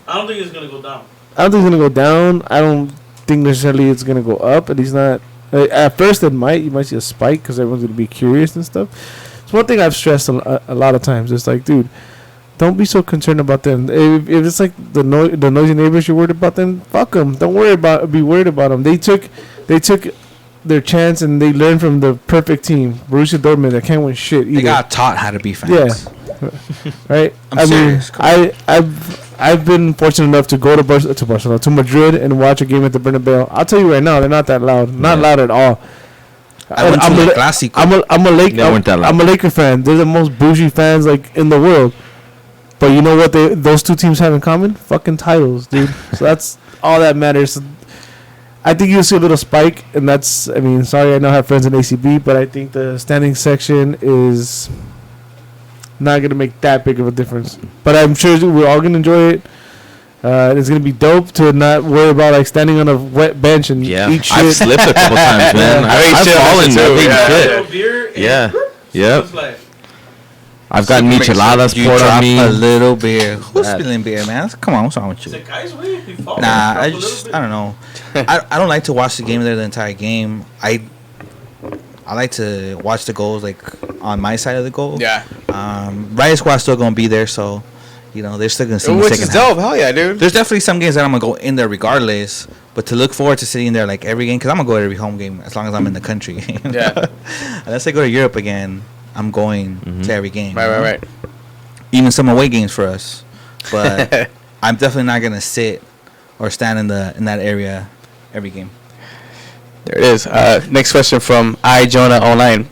I don't think it's gonna go down. I don't think it's gonna go down. I don't think necessarily it's gonna go up. At least not. At first, it might. You might see a spike because everyone's gonna be curious and stuff. It's one thing I've stressed a lot of times. It's like, dude, don't be so concerned about them. If it's like the noisy neighbors, you're worried about them. Fuck them. Don't be worried about them. They took their chance and they learned from the perfect team, Borussia Dortmund. That can't win shit either. They got taught how to be fans. Right? I'm serious. I've been fortunate enough to go to Barcelona, to Madrid, and watch a game at the Bernabeu. I'll tell you right now, they're not that loud. Not Yeah. loud at all. I went to the Clásico. They weren't that loud. I'm a Laker fan. They're the most bougie fans like in the world. But you know what those two teams have in common? Fucking titles, dude. So that's all that matters. I think you'll see a little spike, and that's. I mean, sorry, I know I have friends in ACB, but I think the standing section is not gonna make that big of a difference. But I'm sure we're all gonna enjoy it. It's gonna be dope to not worry about like standing on a wet bench and yeah. eat shit. I've slipped a couple times, man. I ate I've shit fallen. too, I've eaten yeah. shit. Little beer. And Yeah. It's Yep. like, I've gotten Super mega micheladas You poured on drop me. a little beer. Who's That- spilling beer, man? Come on, what's wrong with It's you? a guy's way. He falls. Nah, Drop I a little just bit. I don't know. I don't like to watch the game there the entire game. I like to watch the goals like on my side of the goal. Yeah. Riot Squad's still gonna be there, so you know they're still gonna see me Which second is half. dope. Hell yeah, dude. There's definitely some games that I'm gonna go in there regardless, but to look forward to sitting there like every game, because I'm gonna go to every home game as long as I'm in the country. Yeah. Unless I go to Europe again, I'm going Mhm. to every game. Right, you know? right, right. Even some away games for us, but I'm definitely not gonna sit or stand in that area every game. There it is. Next question from iJonah09.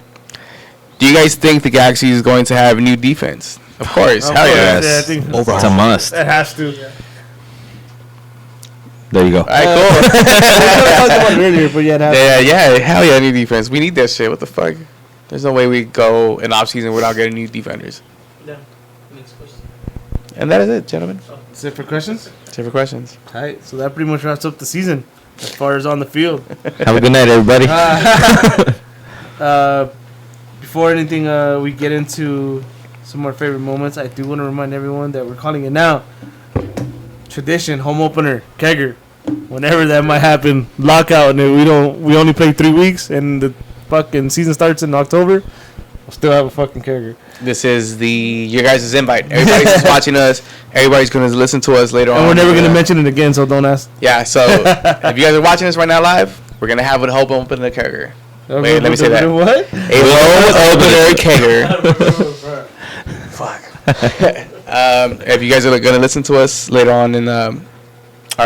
Do you guys think the Galaxy is going to have a new defense? Of course. Of Hell course, yeah. yeah, I think Overall. It's a must. it has to. There you go. All right, We cool. talked about it earlier, but yeah, it has to. Yeah, hell yeah, new defense. We need that shit. What the fuck? There's no way we go in off season without getting new defenders. Yeah. Next question. And that is it, gentlemen. That's it for questions. That's it for questions. All right, so that pretty much wraps up the season as far as on the field. Have a good night, everybody. Before anything, we get into some more favorite moments. I do want to remind everyone that we're calling it now. Tradition, home opener, kegger. Whenever that might happen, lockout, and we only play 3 weeks, and the fucking season starts in October. We'll still have a fucking kegger. This is your guys' invite. Everybody's just watching us. Everybody's going to listen to us later on. And we're never gonna Yeah. mention it again, so don't ask. Yeah, so if you guys are watching us right now live, we're going to have a home opener kegger. Wait, let me say that. What? A home opener kegger. Fuck. If you guys are going to listen to us later on in our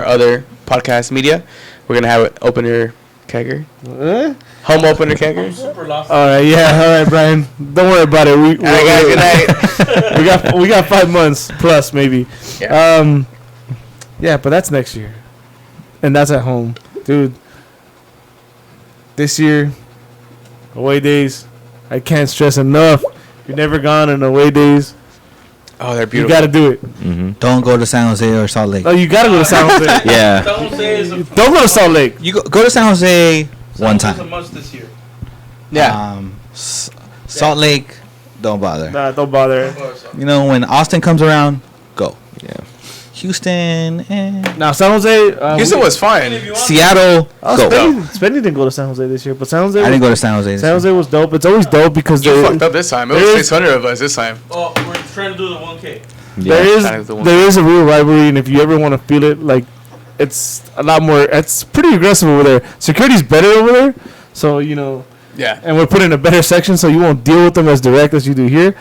other podcast media, we're going to have an opener kegger. Home opener kegger. Super lost. All right, yeah, all right, Brian. Don't worry about it. All right, guys, good night. we got 5 months plus maybe. Yeah. Yeah, but that's next year, and that's at home, dude. This year, away days. I can't stress enough. If you've never gone on away days, Oh, they're you beautiful. got to do it. Mm-hmm. Don't go to San Jose or Salt Lake. Oh, you got to go to San Jose. Yeah. San Jose is a Don't go to Salt Lake. You go to San Jose San one Jose's a time. must this year. Yeah. Salt Lake, don't bother. Nah, don't bother. You know, when Austin comes around, go. Yeah. Houston, Now San Jose. Houston was If fine. you want Seattle, Oh, go. Spenny didn't go to San Jose this year, but San Jose. I didn't go to San Jose. San Jose was dope. It's always dope because You they, fucked up this time. It there was is- 600 of us this time. oh, we're trying to do the 1K. there That is is the one. there is a real rivalry, and if you ever want to feel it, like it's a lot more. It's pretty aggressive over there. Security's better over there, so you know, Yeah. and we're put in a better section, so you won't deal with them as direct as you do here,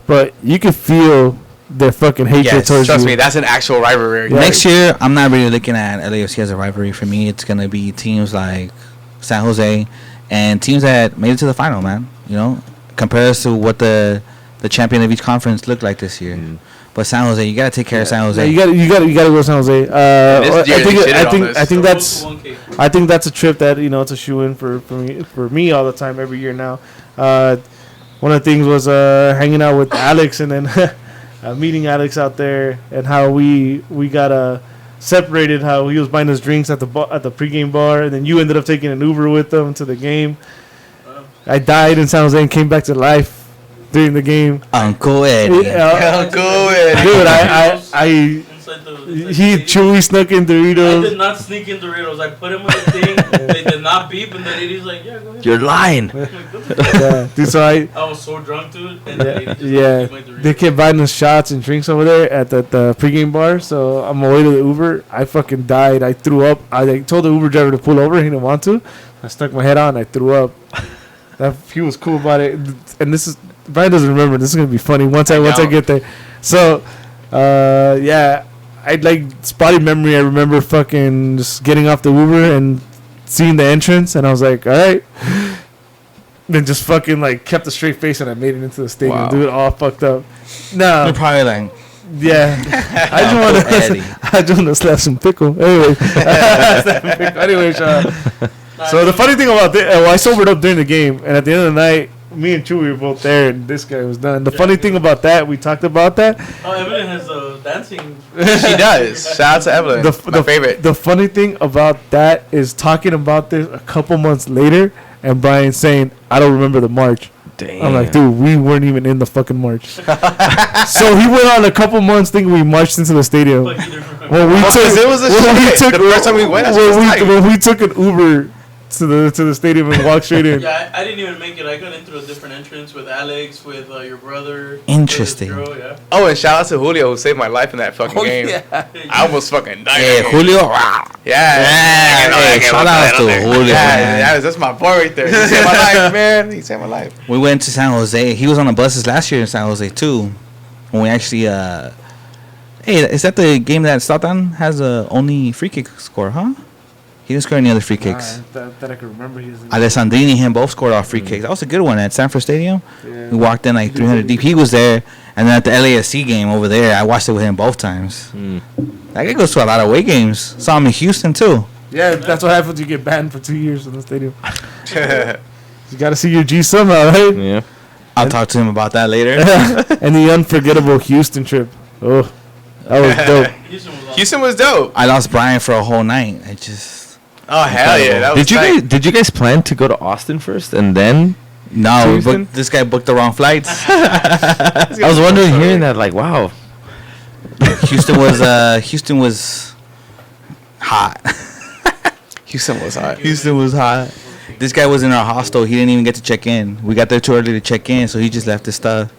but you can feel their fucking hatred Yes, towards trust you. me, that's an actual rivalry. Yeah. Next year, I'm not really looking at LAFC as a rivalry. For me, it's gonna be teams like San Jose and teams that made it to the final. Man, you know, compare us to what the champion of each conference looked like this year. But San Jose, you gotta take care of San Jose. Yeah, you gotta go to San Jose. This year they shitted on this. I think So that's. go to 1K. I think that's a trip that it's a shoe in for me all the time every year now. One of the things was hanging out with Alex and then meeting Alex out there and how we got separated. How he was buying us drinks at the pregame bar and then you ended up taking an Uber with them to the game. I died in San Jose and came back to life during the game. Uncle Eddie. Yeah, Go ahead. dude, I Inside the he Chewy snuck in I did Doritos. not sneak in Doritos. I put him on the thing. They did not beep, and the lady's like, "Yeah, go ahead." You're lying. I'm like, "What the fuck?" Yeah, dude. So I. I was so drunk, dude. And the lady just Yeah, gave me they Doritos. kept buying us shots and drinks over there at the pregame bar. So I'm away to the Uber. I fucking died. I threw up. I told the Uber driver to pull over. He didn't want to. I stuck my head on. I threw up. He was cool about it. And this is Brian doesn't remember. This is gonna be funny once I don't. get there. So, yeah, I like spotty memory. I remember fucking just getting off the Uber and seeing the entrance, and I was like, all right. Then just fucking like kept a straight face, and I made it into the stadium. Wow. Dude, all fucked up. They're No, probably like, yeah. I just want Uncle Eddie. to. I just want to slap some pickle. Anyways, so the funny thing about this, I sobered up during the game, and at the end of the night, me and Chewy were both there, and this guy was done. The funny thing about that, we talked about that. Oh, Evelyn has dancing. She does. Shout out to Evelyn. My favorite. The funny thing about that is talking about this a couple months later, and Brian saying, "I don't remember the march." Damn. I'm like, dude, we weren't even in the fucking march. So he went on a couple months thinking we marched into the stadium. Like, either from- Well, we Well, 'cause it was a shit. The first time we went, that's what it's like. when we took an Uber to the stadium and walked straight in. Yeah, I didn't even make it. I got in through a different entrance with Alex, with your brother. with Interesting. this girl, yeah. Oh, and shout out to Julio who saved my life in that fucking Oh, game. yeah. I almost fucking died. Hey, in that game. Julio. Rah. Yeah. Hey, shout out to Julio, man. Yeah, that's my boy right there. He saved my life, man. He saved my life. We went to San Jose. He was on the buses last year in San Jose too. When we actually, hey, is that the game that Stockton has the only free kick score? Huh? He didn't score any other free kicks. That I can remember. He was in Alessandrini and him both scored off free kicks. That was a good one at Sanford Stadium. yeah. We walked in like 300 deep. He was there, and then at the LASC game over there, I watched it with him both times. Mm. That guy goes to a lot of away games. Saw him in Houston too. Yeah, that's what happens. You get banned for 2 years from the stadium. You got to see your G somehow, right? Yeah. I'll talk to him about that later. And the unforgettable Houston trip. Oh, that was dope. Houston was awesome. Houston was dope. I lost Brian for a whole night. I just Oh hell yeah, that was tight. Did you guys plan to go to Austin first and then? no. we Houston? booked- this guy booked the wrong flights. I was wondering, hearing that, like, wow. Houston was hot. Houston was hot. Houston was hot. This guy was in our hostel. He didn't even get to check in. We got there too early to check in, so he just left his stuff.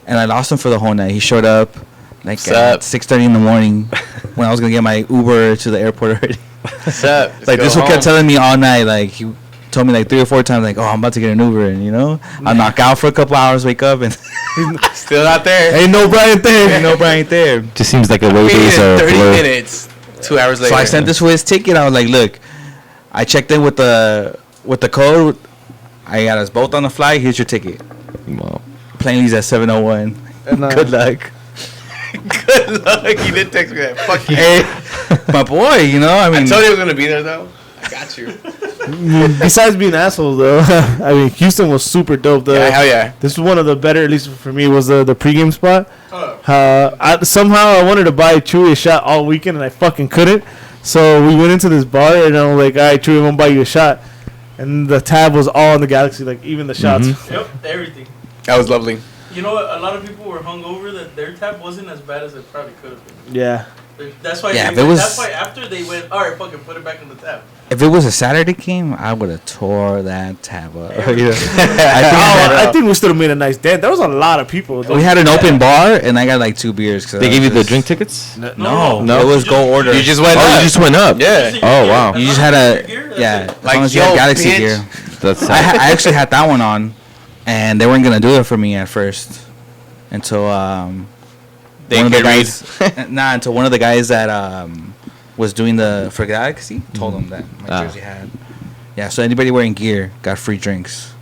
And I lost him for the whole night. He showed up like What's up? at 6:30 in the morning when I was gonna get my Uber to the airport already. What's up? Let's Like go this one kept home. telling me all night. Like he told me like 3 or 4 times. Like, oh, I'm about to get an Uber, and you know, I'll knock out for a couple hours, wake up, and Still not there. Ain't no Brian there. ain't no Brian there. Just seems like the way Made days it are. in 30 blurred. minutes. 2 hours later. So I sent this with his ticket. I was like, look, I checked in with the code. I got us both on the flight. Here's your ticket. Wow. Plane leaves at 7:01. And, Good luck. Good luck. You didn't text me that. Fuck you. Hey, my boy, you know, I I mean, told you I was gonna be there though. I got you. Besides being assholes, though, I mean, Houston was super dope. Yeah, hell yeah. This was one of the better, at least for me, was the pregame spot. Oh, Somehow I wanted to buy Chewy a shot all weekend, and I fucking couldn't. So we went into this bar, and I was like, all right, Chewy, I'm going to buy you a shot. And the tab was all in the Galaxy, like even the shots. yep, everything. That was lovely. You know what? A lot of people were hungover that their tap wasn't as bad as it probably could have been. Yeah. That's why. Yeah, they if it was- that's why after they went, all right, fucking put it back in the tap. if it was a Saturday game, I would have tore that tab up. Yeah. You know? I think we still made a nice dance. There was a lot of people. Though. We had an open bar, and I got like 2 beers. 'cause They I gave you was the just- drink tickets? No, No. it was go order. You just went Oh, up. you just went up. Yeah. Oh, wow. You just had a yeah. As Like, long as you had yo, Galaxy bitch. gear. That's I actually had that one on, and they weren't gonna do it for me at first, until They one of the carried. guys. Until one of the guys that was doing the for Galaxy told them that my Ah. jersey had. Yeah, so anybody wearing gear got free drinks.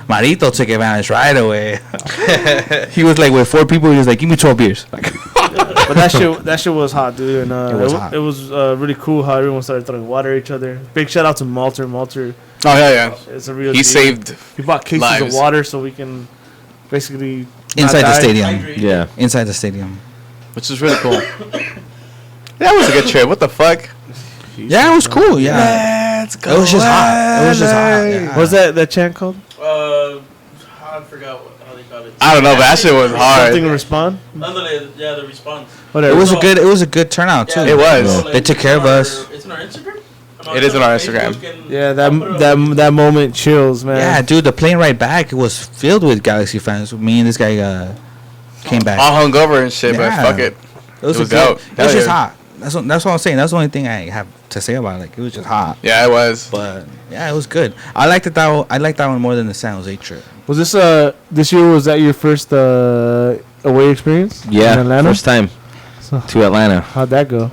Marito took advantage right away. He was like with 4 people. He was like, "Give me 12 beers." Like, But that shit was hot, dude. And It was hot. It was really cool how everyone started throwing water at each other. Big shout out to Malter. Malter, Oh hell yeah. it's a real. He G. saved. He bought cases lives. of water so we can basically not inside the die. stadium. Hydrate. Yeah. Inside the stadium. Which is really cool. That was a good trip. What the fuck? Yeah, it was cool. Yeah, Let's it was just hot. It was just hot. Yeah. What's that chant called? I forgot how they call it. I don't know, but that shit was hard. Something to respond. Ándale, yeah, the response. Whatever. It was a good turnout too. Yeah, It was. so, They took it's care on of us. It's on our Instagram. It is on our Facebook Instagram. and Yeah, I'll put it on that moment chills, man. Yeah, dude, the plane ride back was filled with Galaxy fans. Me and this guy came back. All hungover and shit, but Yeah. fuck it. It was it was a good. dope. It was Hell just yeah. hot. That's what I'm saying. That's the only thing I have to say about it. Like, it was just hot. Yeah, it was. But yeah, it was good. I liked it. I liked that one more than the San Jose trip. Was this year? Was that your first away experience? Yeah. in Atlanta. First time So- to Atlanta. How'd that go?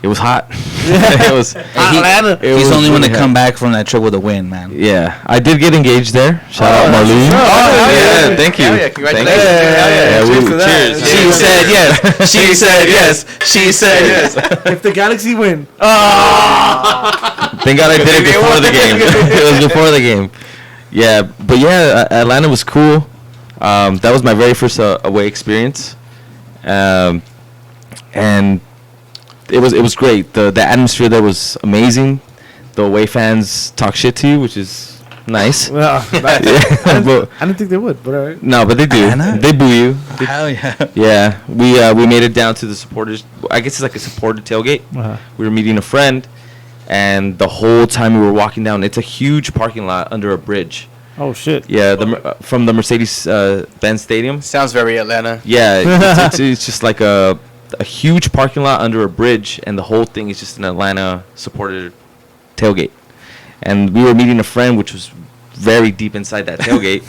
It was hot. It was. Atlanta. It He's was the only one to really come hot. back from that trip with a win, man. Yeah, I did get engaged there. Shout out that's Marlene. what's up. Oh, yeah, yeah. thank you. Hell yeah, Thank congratulations. you. Hell yeah. Yeah, Cheers we- to that. cheers. She Cheers. said yes. She said yes. She said yes. If the Galaxy win, Thank God I did it before the game. It was before the game. Yeah, but yeah, Atlanta was cool. That was my very first away experience, and it was great. The atmosphere there was amazing. The away fans talk shit to you, which is Nice. Well, I didn't think they would, but all right. No, but they do. Atlanta? They boo you. Hell yeah. Yeah, we made it down to the supporters. I guess it's like a supporter tailgate. Uh-huh. We were meeting a friend, and the whole time we were walking down, it's a huge parking lot under a bridge. Oh shit. Yeah, from the Mercedes Benz Stadium. Sounds very Atlanta. Yeah, it's just like a huge parking lot under a bridge, and the whole thing is just an Atlanta supporter tailgate. And we were meeting a friend, which was very deep inside that tailgate.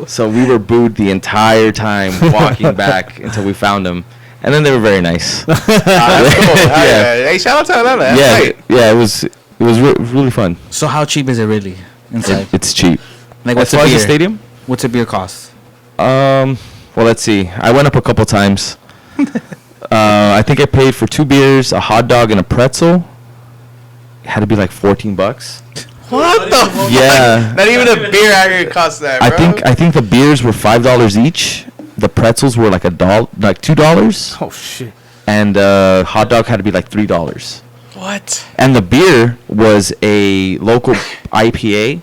So we were booed the entire time walking back until we found them. And then they were very nice. That's cool. Yeah. Hey, shout out to Atlanta. That's Yeah, great. yeah, it was really fun. So how cheap is it really inside? It's cheap. Like As what's a far as beer? the stadium? What's a beer cost? Well, let's see. I went up a couple times. I think I paid for 2 beers, a hot dog, and a pretzel. It had to be like $14. What the fuck? Yeah. Not even a beer aggregate costs that, bro. I think the beers were $5 each. The pretzels were like $2, Oh shit. and hot dog had to be like $3. What? And the beer was a local IPA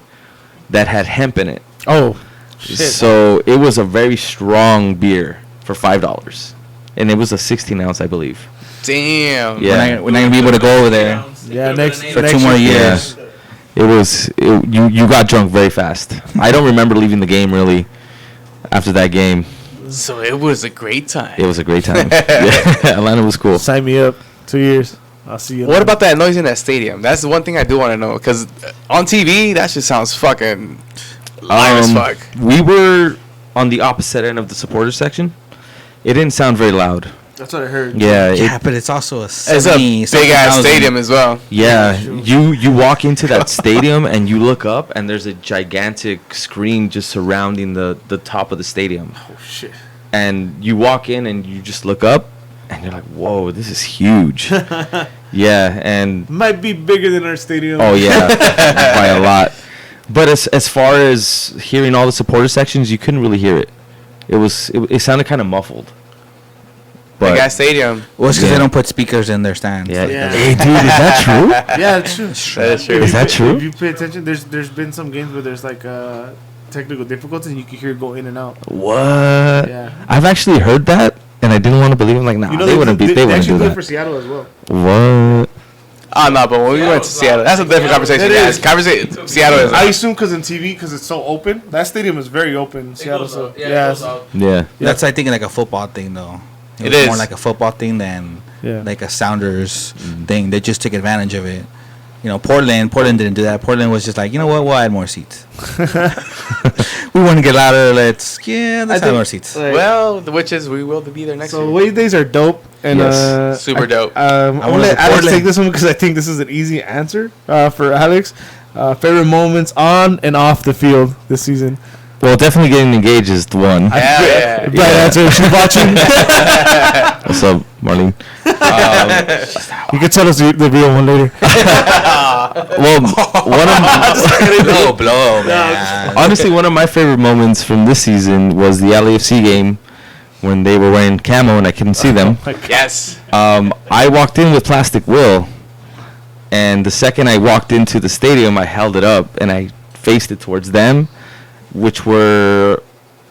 that had hemp in it. Oh shit. So it was a very strong beer for $5, and it was a 16-ounce, I believe. Damn. Yeah. We're not gonna be able to go over there Yeah, next- for next 2 more year. years. You got drunk very fast. I don't remember leaving the game really after that game. So it was a great time. It was a great time. Yeah, Atlanta was cool. Sign me up. 2 years. I'll see you. What about that noise in that stadium? That's the one thing I do want to know. Because on TV, that shit sounds fucking loud as fuck. We were on the opposite end of the supporters section. It didn't sound very loud. That's what I heard. Yeah, Yeah, but it's also a It's a 70 big ass 70,000. stadium as well. yeah. You walk into that stadium and you look up and there's a gigantic screen just surrounding the top of the stadium. Oh shit. And you walk in and you just look up and you're like, whoa, this is huge. Yeah, and Might be bigger than our stadium. oh yeah, by a lot. But as far as hearing all the supporter sections, you couldn't really hear it. It sounded kind of muffled. Big ass stadium. Well, it's because Yeah. they don't put speakers in their stands. Yeah. Yeah. Hey, dude, is that true? Yeah, it's true. That is true. Is that true? If you pay attention, there's been some games where there's like technical difficulties and you can hear it go in and out. What? Yeah. I've actually heard that, and I didn't want to believe it. I'm like, nah, they wouldn't be. They wouldn't actually do play that. for Seattle as well. What? Oh, no, but when we went to Seattle, that's a different conversation, It guys. is. Conversation. Seattle is. I assume because in TV, because it's so open, that stadium is very open. Seattle, so yeah, Yeah. That's I think like a football thing though. It was is. more like a football thing than Yeah. like a Sounders thing. They just took advantage of it. You know, Portland didn't do that. Portland was just like, you know what, we'll add more seats. We want to get louder. Let's add more seats. Well, the witches, we will be there next So year. away days are dope, and Yes. Super dope. I'm I gonna wanna let go Alex Portland. take this one because I think this is an easy answer for Alex. Favorite moments on and off the field this season. Well, definitely getting engaged is the one. Hell yeah. Right answer. She's watching. What's up, Marlene? You can tell us the real one later. Well, one of blow, man. honestly, one of my favorite moments from this season was the LAFC game when they were wearing camo and I couldn't see them. Yes. I walked in with Plastic Will, and the second I walked into the stadium, I held it up and I faced it towards them, which were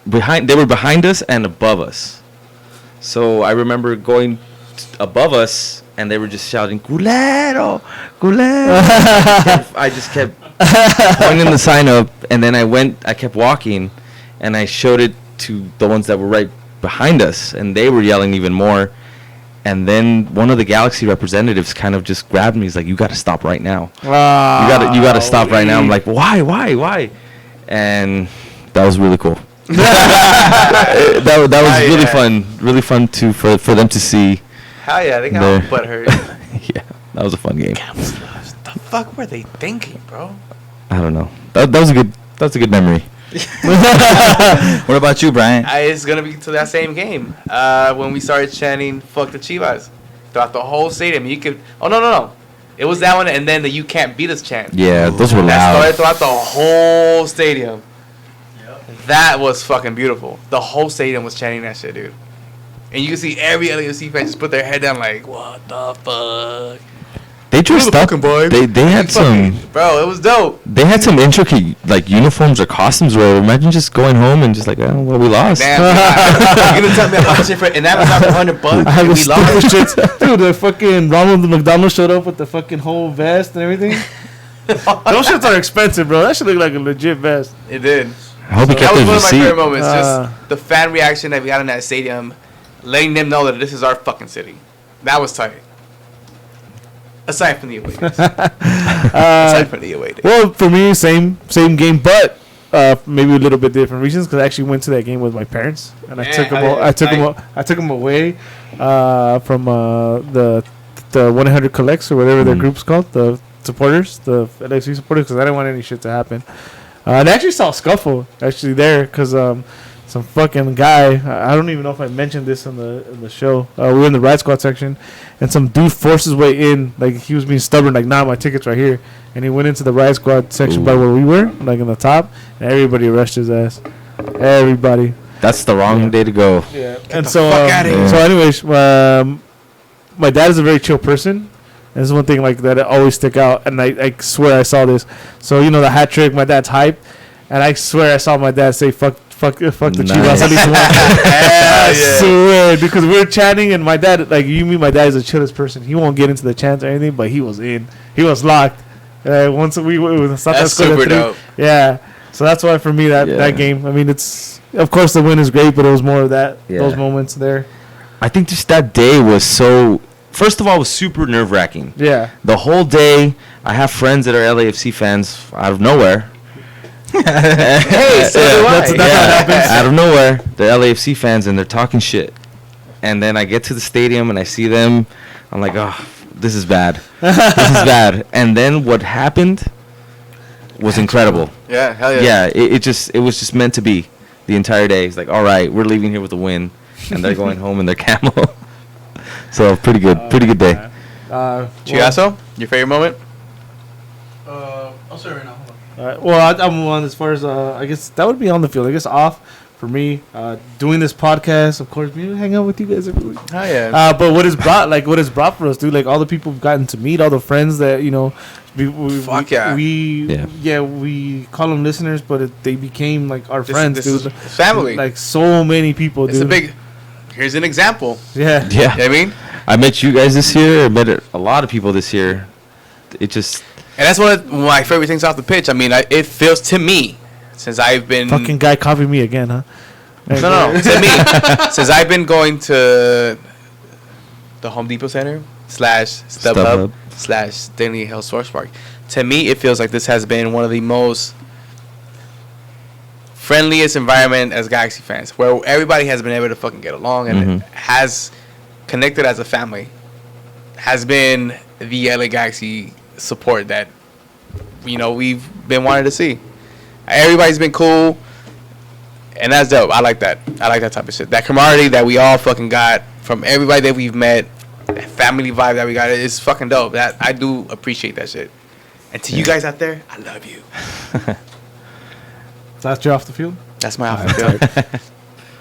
behind. They were behind us and above us. So I remember going above us, and they were just shouting "Culero, culero." I just kept pointing the sign up, and then I kept walking, and I showed it to the ones that were right behind us, and they were yelling even more. And then one of the Galaxy representatives kind of just grabbed me. He's like, "You got to stop right now. You got to stop right now." I'm like, "Why?" And that was really cool. that was really fun for them to see. Hell yeah, they got There. my butt hurt. Yeah, that was a fun game. The fuck were they thinking, bro? I don't know. That was a good memory. What about you, Brian? It's gonna be to that same game. When we started chanting "fuck the Chivas" throughout the whole stadium. You could. Oh no. It was that one, and then the "you can't beat us" chant. Yeah, those were That started loud. throughout the whole stadium. That was fucking beautiful. The whole stadium was chanting that shit, dude. And you can see every LAFC fan just put their head down like, what the fuck? They dressed up. fucking boy. They had some. Bro, it was dope. They had some intricate like uniforms or costumes. Where imagine just going home and just like, oh, well, we lost. Damn, you're gonna tell me how much it for an Amazon for $100 I have and the we lost? stupid shits. Dude, the fucking Ronald McDonald showed up with the fucking whole vest and everything. Those shits are expensive, bro. That should look like a legit vest. It did. I hope he That kept was his one of my receipt. favorite moments. Uh, Just the fan reaction that we got in that stadium, letting them know that this is our fucking city. That was tight. Aside from the away days. Aside from the away days. Well, for me, same game, but maybe a little bit different reasons. Because I actually went to that game with my parents, and I Yeah, took them. hell yeah. I took them away from the 1-800 Collects or whatever their group's called, the supporters, the LAFC supporters, because I didn't want any shit to happen. And I actually saw a scuffle actually there because some fucking guy. I don't even know if I mentioned this in the show. We were in the Ride Squad section, and some dude forced his way in. Like he was being stubborn. Like, nah, my ticket's right here. And he went into the Ride Squad section by where we were, like in the top, and everybody rushed his ass. Everybody. That's the wrong Yeah. day to go. Yeah. Get And the so, fuck outta here. so anyways, my dad is a very chill person. And this is one thing like that always stick out. And I swear I saw this. So you know the hat trick. My dad's hype, and I swear I saw my dad say fuck the Chivas. Nice. At least once. I yeah. swear, because we were chanting, and my dad, like you mean, my dad is the chillest person. He won't get into the chant or anything, but he was in. He was locked. Once we stopped That's super dope. Yeah. So that's why for me that Yeah. game. I mean, it's of course the win is great, but it was more of that those Yeah. moments there. I think just that day was so. First of all, it was super nerve wracking. Yeah. The whole day, I have friends that are LAFC fans out of nowhere. Hey, so do I. That's what happens. Out of nowhere, they're LAFC fans and they're talking shit. And then I get to the stadium and I see them. I'm like, oh, this is bad. This is bad. And then what happened was incredible. Yeah, hell yeah. Yeah, it was just meant to be the entire day. It's like, all right, we're leaving here with a win, and they're going home in their camo. So pretty good day. Chiasso, your favorite moment? I'll say right now. Hold on. Well, I'm on as far as I guess that would be on the field. I guess off for me doing this podcast. Of course, we hang out with you guys every week. Oh yeah. But what it's brought for us, dude. Like all the people we've gotten to meet, all the friends that Fuck yeah. we call them listeners, but they became like our friends, This is dude. family. Like so many people, It's dude. a big. Here's an example. Yeah. Yeah, You know what I mean? I met you guys this year. I met a lot of people this year. It just And that's one of my favorite things off the pitch. I mean, it feels to me, since I've been Fucking guy copied me again, huh? no, to me, since I've been going to the Home Depot Center / StubHub / Stanley Hill Sports Park, to me it feels like this has been one of the most friendliest environment as Galaxy fans, where everybody has been able to fucking get along and has connected as a family. Has been the LA Galaxy support that we've been wanting to see. Everybody's been cool. And that's dope. I like that. I like that type of shit. That camaraderie that we all fucking got from everybody that we've met, that family vibe that we got, is fucking dope. That I do appreciate that shit. And to you guys out there, I love you. That's you off the field. That's my outfit.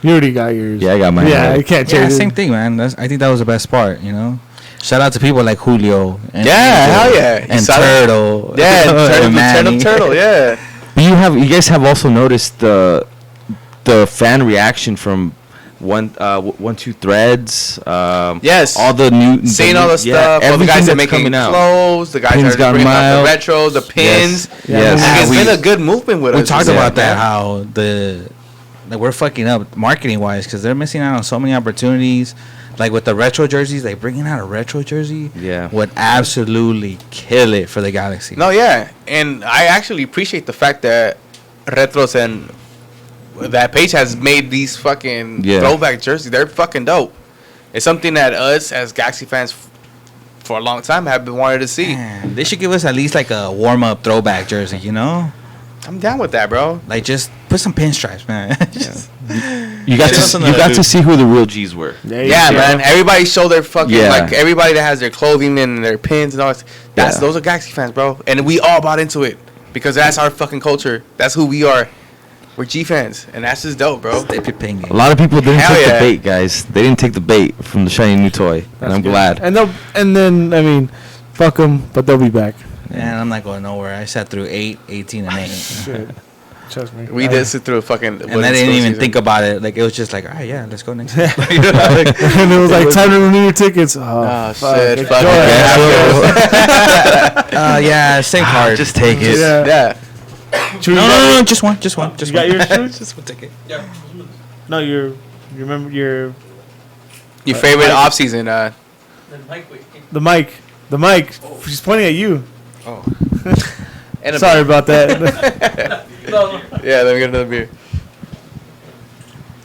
You already got yours. yeah, I got mine. Yeah, already. you can't Yeah, change it. same thing, man. I think that was the best part, you know. Shout out to people like Julio. And Yeah, Angel hell yeah. You And saw that? Turtle. Yeah, and Manny. turtle. Yeah. But you guys have also noticed the fan reaction from 1-2 Threads. Yes. All the new Seeing all the stuff. All the everything guys that are that's making coming out. clothes. The guys Pins that are got bringing out mild. the retro, the pins. Yes. Yeah, Yes. And it's we- been a good movement with We us. talked Yeah, about that, man. how we're fucking up marketing wise because they're missing out on so many opportunities. Like with the retro jerseys, like bringing out a retro jersey Yeah. would absolutely kill it for the Galaxy. No, yeah, and I actually appreciate the fact that Retros and that page has made these fucking Yeah. throwback jerseys. They're fucking dope. It's something that us as Galaxy fans for a long time have been wanting to see. Man, they should give us at least like a warm up throwback jersey, you know? I'm down with that, bro. Like just put some pinstripes, man. Just- You got Just to another you got dude. to see who the real G's were. There you Yeah, go. man. Everybody show their fucking Yeah. like everybody that has their clothing and their pins and all that. Yeah. Those are Galaxy fans, bro. And we all bought into it because that's our fucking culture. That's who we are. We're G fans, and that's just dope, bro. Stay ping. A lot of people didn't Hell take yeah. the bait, guys. They didn't take the bait from the shiny new toy, and That's I'm good. glad. And then I mean, fuck them, but they'll be back. And I'm not going nowhere. I sat through 8, 18, and 8. Shit. Trust me. We did sit through a fucking. And I didn't even think about it. Like, it was just like, all right, yeah, let's go next. And it was like, time to renew your tickets. Oh, fuck. shit! It's Fuck joy. it. Yeah, same card. Just take it. Yeah. Yeah. Chewy, No, just one. you one. got yours, Chewy? Just one ticket. Yeah. No, you remember your Your favorite off season? Then Mike, wait. the mic. She's pointing at you. And Sorry about that. No. Yeah, let me get another beer.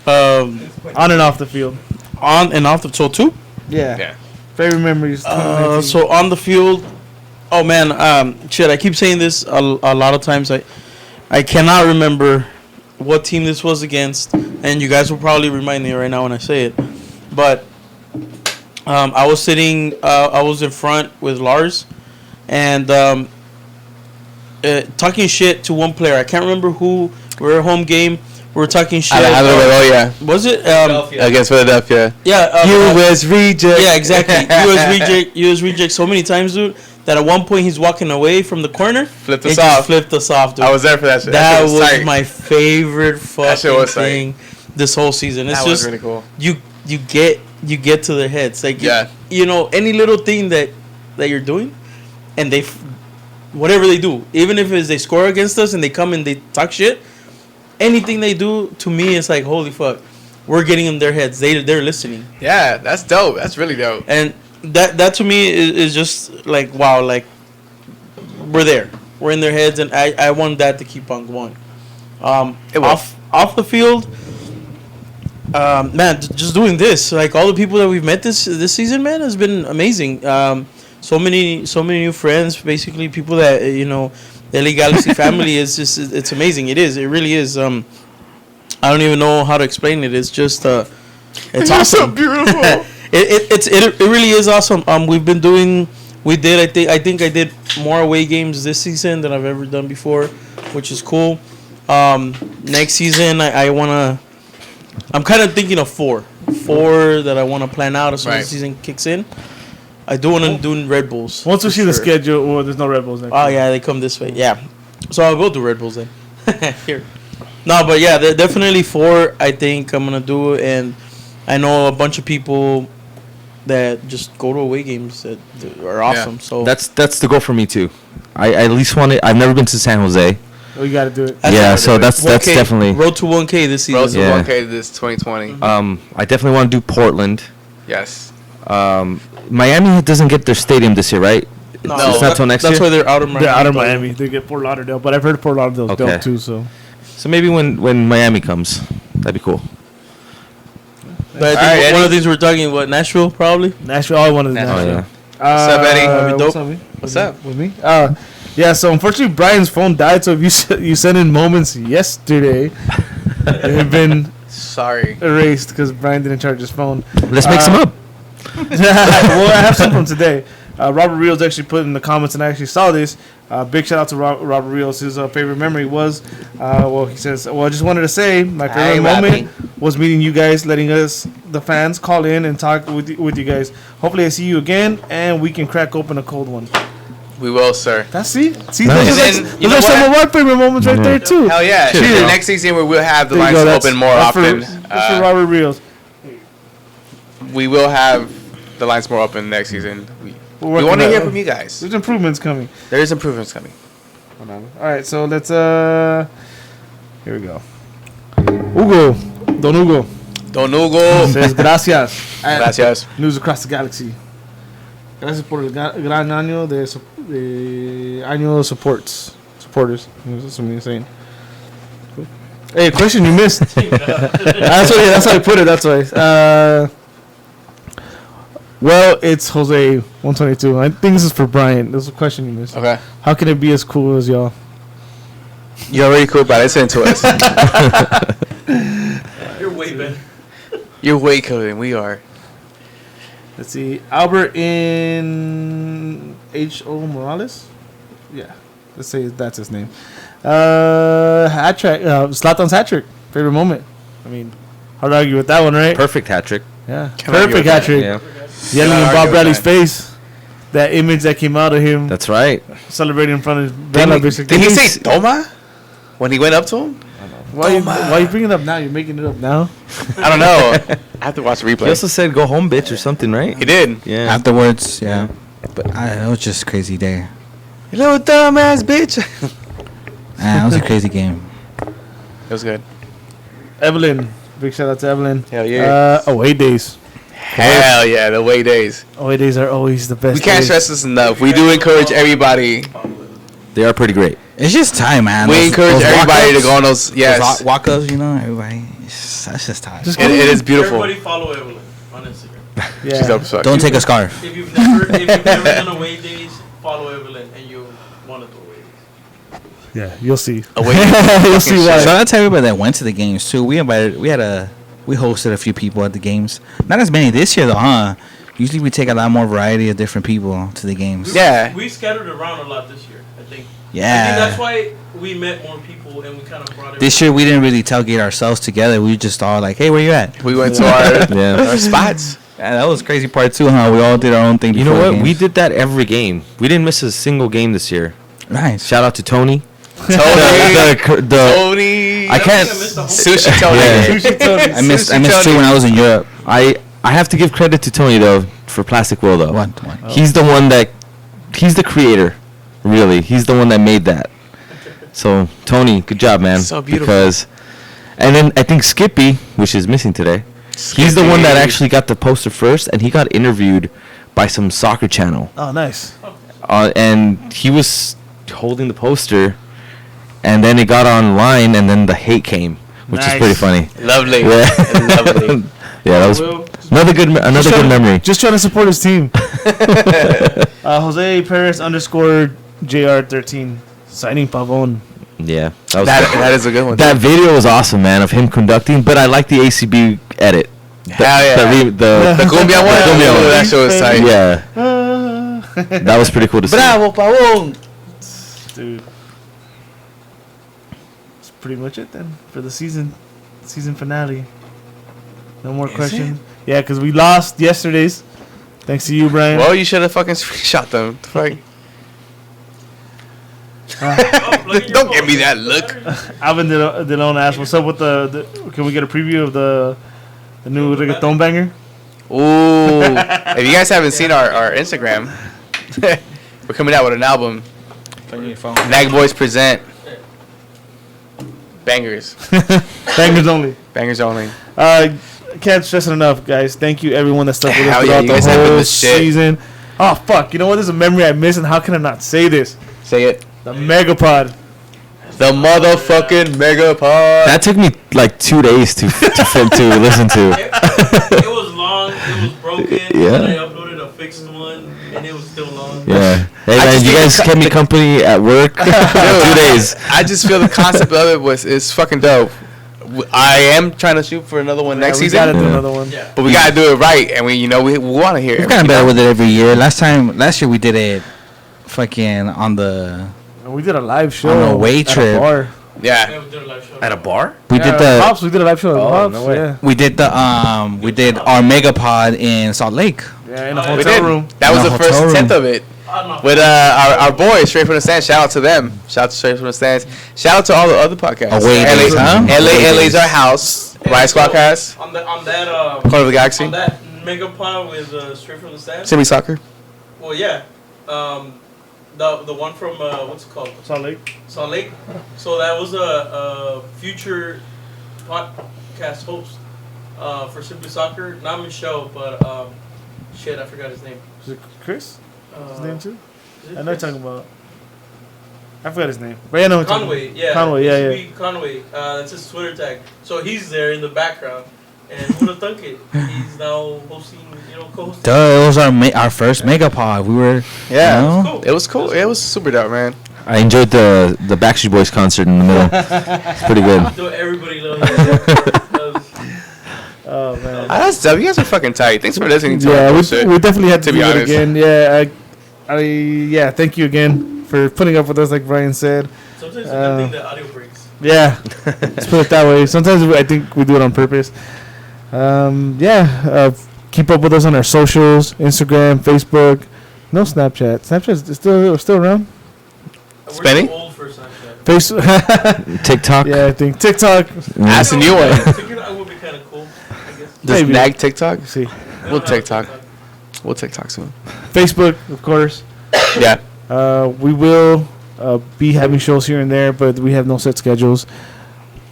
On and off the field. On and off the so two. Yeah. Yeah. Favorite memories. 2019. So on the field, oh man, shit. I keep saying this a lot of times. I cannot remember what team this was against, and you guys will probably remind me right now when I say it. But I was sitting, I was in front with Lars, and talking shit to one player. I can't remember who. We were a home game. We were talking shit. Yeah. Was it? Against Philadelphia. Yeah. U.S. reject. Yeah, exactly. US reject so many times, dude, that at one point he's walking away from the corner. Flipped It us just off. flipped us off, dude. I was there for that shit. That shit was tight. my favorite shit fucking was tight. thing this whole season. It's That was just really cool. you get to their heads, like Yeah. you know, any little thing that you're doing, and whatever they do, even if it's they score against us and they come and they talk shit, anything they do to me it's like holy fuck, we're getting in their heads. They're listening. Yeah, that's dope. That's really dope. And that to me is just like wow, like we're there, we're in their heads, and I want that to keep on going. It will. Off the field, man, just doing this, like all the people that we've met this season, man, has been amazing. So many new friends, basically people that you know, the LA Galaxy family is just it's amazing. It really is. I don't even know how to explain it. It's just it's You're awesome. so beautiful. It really is awesome. We did I think I did more away games this season than I've ever done before, which is cool. Next season I'm kind of thinking of four that I want to plan out as soon as the season kicks in. I do want to do Red Bulls. Once we for see the sure. schedule, or there's no Red Bulls next Oh year. yeah, they come this way. Yeah, so I will do Red Bulls then. Here, no, but yeah, there definitely four. I think I'm gonna do, and I know a bunch of people that just go to away games that are awesome. So That's the goal for me too. I at least want it. I've never been to San Jose. Oh, you got to do it. That's Yeah, what so we're doing. that's 1K, definitely. road to 1K this season. Rose to Yeah. 1K this 2020. I definitely want to do Portland. Yes. Miami doesn't get their stadium this year, right? No, It's not till next that's year. why they're out of Miami. They're out of Miami. They get Fort Lauderdale, but I've heard Fort Lauderdale's Okay. dope too. So So maybe when Miami comes, that'd be cool. But I think Alright, one Eddie. of the things we're talking about, Nashville, probably. Nashville, all I wanted is Nashville. Oh Nashville. yeah. What's up, Eddie? That'd be What's dope. up, me? What's up? With me? Yeah. So unfortunately, Brian's phone died. So if you sent in moments yesterday, they've been Sorry. erased because Brian didn't charge his phone. Let's make some up. Well, I have some from today. Robert Rios actually put in the comments, and I actually saw this. Big shout out to Robert Rios. His favorite memory was, he says, I just wanted to say my favorite moment was meeting you guys, letting us, the fans, call in and talk with you guys. Hopefully, I see you again, and we can crack open a cold one. We will, sir. See, Nice. those And then, you know are some what? of our favorite moments right there too. Hell yeah. Cheers, The bro. next season we will have the There you lines go, that's- open more that's for- often. that's for Robert Rios. We will have the lines more open next season. We We're working want to on hear it. from you guys. There's improvements coming. There is improvements coming. All right, so let's here we go. Hugo, Don Hugo Don Hugo. says gracias. Gracias. News across the galaxy. Gracias por el gran año de supporters. That's what I'm saying. Hey, a question you missed. That's how I put it. That's why. Well, it's Jose 122. I think this is for Brian. This is a question you missed. Okay. How can it be as cool as y'all? You're already cool, but listen to us. You're way better. You're way cooler than we are. Let's see. Albert in H.O. Morales? Yeah. Let's say that's his name. Hat trick. Zlatan's hat trick. Favorite moment. I mean, hard to argue with that one, right? Perfect hat trick. Yeah. Can't argue Perfect with hat that. trick. Yeah. Yelling Can't in argue Bob with Bradley's that. face. that image that came out of him That's right. celebrating in front of Vela, basically. Did he say Toma when he went up to him? Why you bringing it up now? You're making it up now. I don't know. I have to watch the He replay. also said, "Go home, bitch," or something, right? He did. Yeah. Afterwards, yeah. But it was just a crazy day. You little dumbass bitch. It was a crazy game. It was good. Evelyn, big shout out to Evelyn. Hell yeah. Away days. Hell yeah, the away days. Away days are always the best. We can't days. stress this enough. We do encourage everybody. They are pretty great. It's just time, man. We encourage everybody to go on those. Yes. Walk-ups, you know, everybody. That's just time. Just It is beautiful. Everybody follow Evelyn on Instagram. Yeah. She's up as fuck. Don't take a scarf. If you've never done away days, follow Evelyn, and you want to do away days. Yeah, you'll see. Away. You'll see why. Shout out to everybody that went to the games too. We hosted a few people at the games. Not as many this year though, huh? Usually we take a lot more variety of different people to the games. Yeah. We scattered around a lot this year, I think. I Yeah. think that's why we met more people and we kind of brought This year we didn't really tailgate ourselves together. We just all like, hey, where you at? We went to our, Yeah. our spots. Yeah, that was crazy part too, huh? We all did our own thing. You know before the what? We games. did that every game. We didn't miss a single game this year. Nice. Shout out to Tony. Tony. Tony. I can't. Sushi Tony. Yeah. I missed you when I was in Europe. I have to give credit to Tony though for Plastic Will though. What? He's the one that. He's the creator. Really, he's the one that made that. So Tony, good job, man. So beautiful. Because, and then I think Skippy, which is missing today, he's the one that actually got the poster first, and he got interviewed by some soccer channel, Oh, nice. and he was holding the poster, and then it got online, and then the hate came, which is Nice. pretty funny. Lovely. Yeah. Lovely. Yeah, that was another good memory. Just trying to support his team. Jose Perez _ JR13 signing Pavon. Yeah, that was That is a good one. that video was awesome, man, of him conducting. But I like the ACB edit. Hell yeah. The Cumbia one? The Cumbia one. That show was tight. Yeah, that was pretty cool to see. Bravo, Pavon. Dude. That's pretty much it then for the season finale. No more questions. Yeah, because we lost yesterday's. Thanks to you, Brian. Well, you should have fucking screenshot them. Fuck. Don't give me that look. Alvin Delon asked, "What's up with the? Can we get a preview of the new reggaeton banger?" Ooh. If you guys haven't seen our Instagram, we're coming out with an album. Nag Boys present bangers. Bangers only. Bangers only. Can't stress it enough, guys. Thank you, everyone that stuck with us Hell yeah, throughout you the guys have been whole the shit. season. Oh fuck! You know what? There's a memory I missed, and how can I not say this? Say it. The Megapod. The motherfucking Megapod. That took me like 2 days to listen to. It was long, it was broken, Yeah. and I uploaded a fixed one, and it was still long. Yeah. Hey I man, just you think guys kept me company at work. 2 days. I just feel the concept of it is fucking dope. I am trying to shoot for another one next we season, gotta do Yeah. another one. Yeah. but we gotta do it right, and we want to hear it. We've gotten better with it every year. Last year we did it fucking on the And we did a live show On a away at trip. a bar. Yeah. Yeah, we did a live show. At a bar? we did the Pops. We did a live show at Pops. no way. Yeah, we did our Megapod in Salt Lake. yeah, in a We We hotel did. room. That was In a the first hotel room. tenth of it. I don't know. With our boys, Straight from the Stands. Shout out to them. Shout out to Straight from the Stands. Shout out to all the other podcasts. Away days, huh? LA's our house. Riot Squad Cast. on that Corner of the Galaxy. on that Megapod with Straight from the Stands. Simi Soccer. Well, yeah, the one from what's it called? Salt Lake. Salt Lake. So that was a future podcast host for Simply Soccer. Not Michelle, but shit, I forgot his name. Is it Chris? His name too? Is it I know you're Chris? talking about. I forgot his name. But yeah, I know what you're Conway, talking yeah. about. Conway, yeah, Used to be Conway. That's his Twitter tag. So he's there in the background. And who would have thunk it? He's now hosting, co-hosting. Duh, it was our first Megapod. We were Yeah. you know? Cool. It was cool. It was super dope, man. I enjoyed the Backstreet Boys concert in the middle. It's pretty good. Though everybody loves it. Oh man. That's dope. You guys are fucking tight. Thanks for listening to Yeah, our we bullshit. definitely had to to be do it honest. again. Yeah, yeah. Thank you again for putting up with us, like Brian said. Sometimes it's a good thing that audio breaks. Yeah, let's put it that way. Sometimes I think we do it on purpose. Keep up with us on our socials: Instagram, Facebook. No Snapchat. Snapchat is still around. Spending? Old for Snapchat. Facebook. TikTok. Yeah, I think TikTok. That's a new one. That would be kind of cool, I guess. Does Maybe. Nag TikTok? Let's see. We'll TikTok. We'll TikTok soon. Facebook, of course. Yeah. We will be having shows here and there, but we have no set schedules.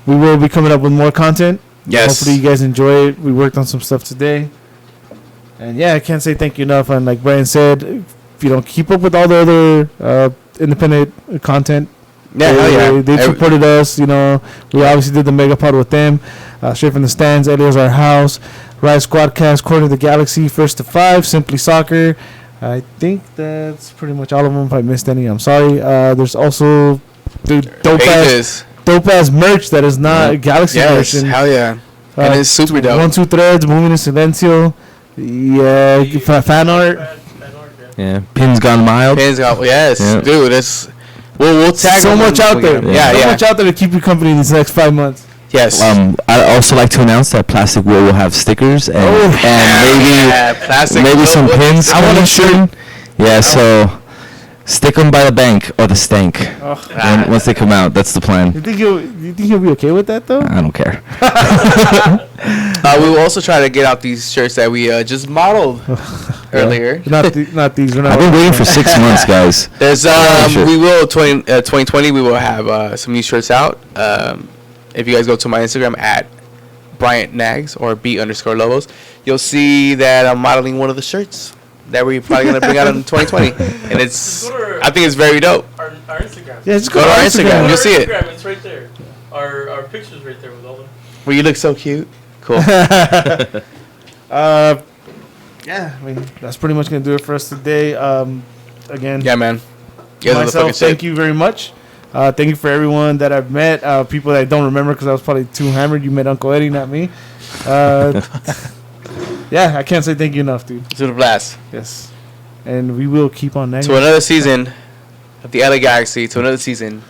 We will be coming up with more content. Yes. Hopefully you guys enjoy it. We worked on some stuff today. And yeah, I can't say thank you enough. And like Brian said, if you don't keep up with all the other independent content, Yeah, hell yeah. they supported us. You know, we obviously did the Megapod with them. Straight from the stands, Elias Our House, Rise Squadcast, Corner of the Galaxy, First to Five, Simply Soccer. I think that's pretty much all of them. If I missed any, I'm sorry. There's also the Pages. dope ass merch that is not Galaxy Yes, merch. hell yeah. And it's super dope. 1, 2 threads, moving in silencio. Yeah, fan art. Yeah. Pins gone mild. Pins out. Yes, Yeah. dude. It's we'll tag So them much when out we there. get 'em. Yeah, so yeah. much out there to keep you company these next 5 months. Yes. I'd also like to announce that Plastic Will have stickers and, yeah, plastic. maybe some Look, pins. I want coming a shirt. soon. Yeah, so stick them by the bank or the stank. Once they come out, that's the plan. You think he'll be okay with that though? I don't care. We will also try to get out these shirts that we just modeled earlier. Not these. We're not I've been waiting for 6 months, guys. There's Sure. we will 2020 we will have some new shirts out. If you guys go to my Instagram at Bryant Nags or B_Lobos, you'll see that I'm modeling one of the shirts that we're probably gonna bring out in 2020, and it's I think it's very dope. Our Instagram. Yeah, just Go to our Instagram. You'll see it. Instagram, it's right there. Our picture's right there with all them. Well, you look so cute. Cool. Yeah, I mean that's pretty much gonna do it for us today. Again, Yeah, man. You guys are the fucking myself, thank shit. you very much. Thank you for everyone that I've met. People that I don't remember because I was probably too hammered. You met Uncle Eddie, not me. Yeah, I can't say thank you enough, dude. To the blast. Yes, and we will keep on nagging. To another season of the LA Galaxy. To another season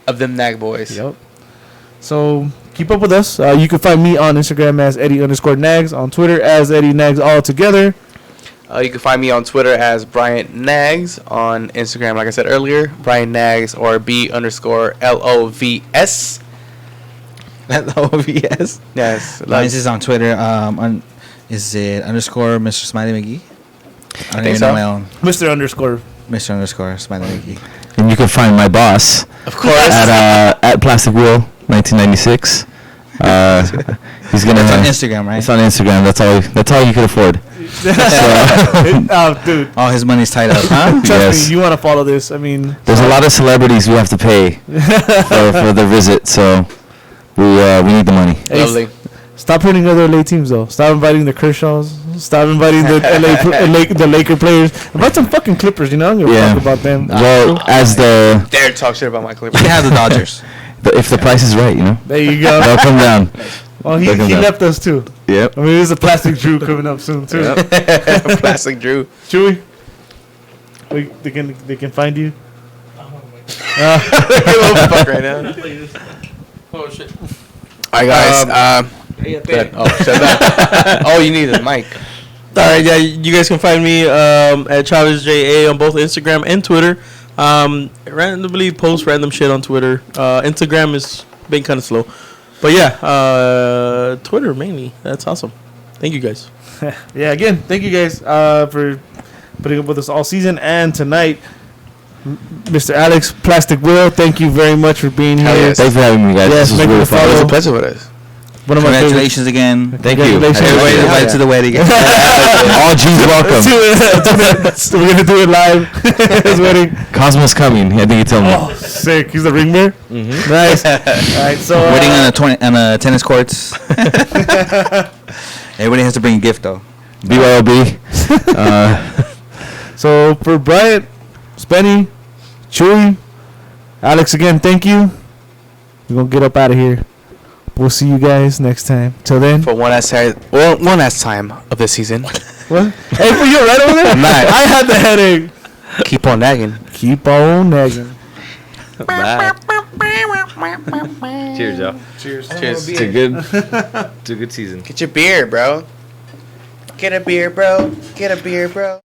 of them Nag Boys. Yep. So keep up with us. You can find me on Instagram as Eddie_Nags, on Twitter as Eddie Nags all together. You can find me on Twitter as Bryant Nags. On Instagram, like I said earlier, Bryant Nags or B_LOVS. LOVS. Yes. Mine is on Twitter. Is it _ Mr. Smiley McGee? I don't think even so. know my own. Mr. Mr. _ Smiley McGee. And you can find my boss Of course. at Plastic Will 1996. He's gonna It's on have, Instagram, right? it's on Instagram. That's all you can afford. Oh, dude. All his money's tied up, huh? Trust Yes. me, you want to follow this. I mean, There's a lot of celebrities we have to pay for the visit, so we need the money. hey, Lovely. stop putting other LA teams though. Stop inviting the Kershaws. Stop inviting the the Laker players. Invite some fucking Clippers. You know, I'm gonna Yeah. talk about them. Well, as Dare to talk shit about my Clippers. You can have the Dodgers. if the price is right, you know, There you go. they'll come down. Well, he Look at that. left us too. Yep. I mean, there's a Plastic Drew coming up soon too. Plastic Drew. Chewy, they can find you. Fuck right now. Oh shit. Alright, guys. Good. Oh, shut up. Oh, you need a mic. All right, yeah, you guys can find me at TravisJA on both Instagram and Twitter. Randomly post random shit on Twitter. Instagram is been kind of slow, but yeah, Twitter mainly. That's awesome. Thank you guys. Yeah, again, thank you guys for putting up with us all season and tonight. Mr. Alex Plastic Will, thank you very much for being Hell here. yes. Thanks for having me, guys. Yes, This was make really me fun. It was follow. a pleasure with us. One of my favorites. Congratulations again. Thank you. Congratulations. Everybody Yeah, invited yeah. to the wedding. All G's welcome. We're gonna do it live. His wedding. Cosmo's coming. I think he told me. Oh, sick. He's the ring bearer. Nice. All right, so Wedding on a tennis courts. Everybody has to bring a gift though. BYOB. So for Bryant, Spenny, Chewy, Alex again, thank you. We're gonna get up out of here. We'll see you guys next time. Till then. For one last time of the season. What? Hey, for you right over there? Nice. I had the headache. Keep on nagging. Keep on nagging. Bye. Cheers, y'all. Cheers. Cheers. It's a good season. Get your beer, bro. Get a beer, bro. Get a beer, bro.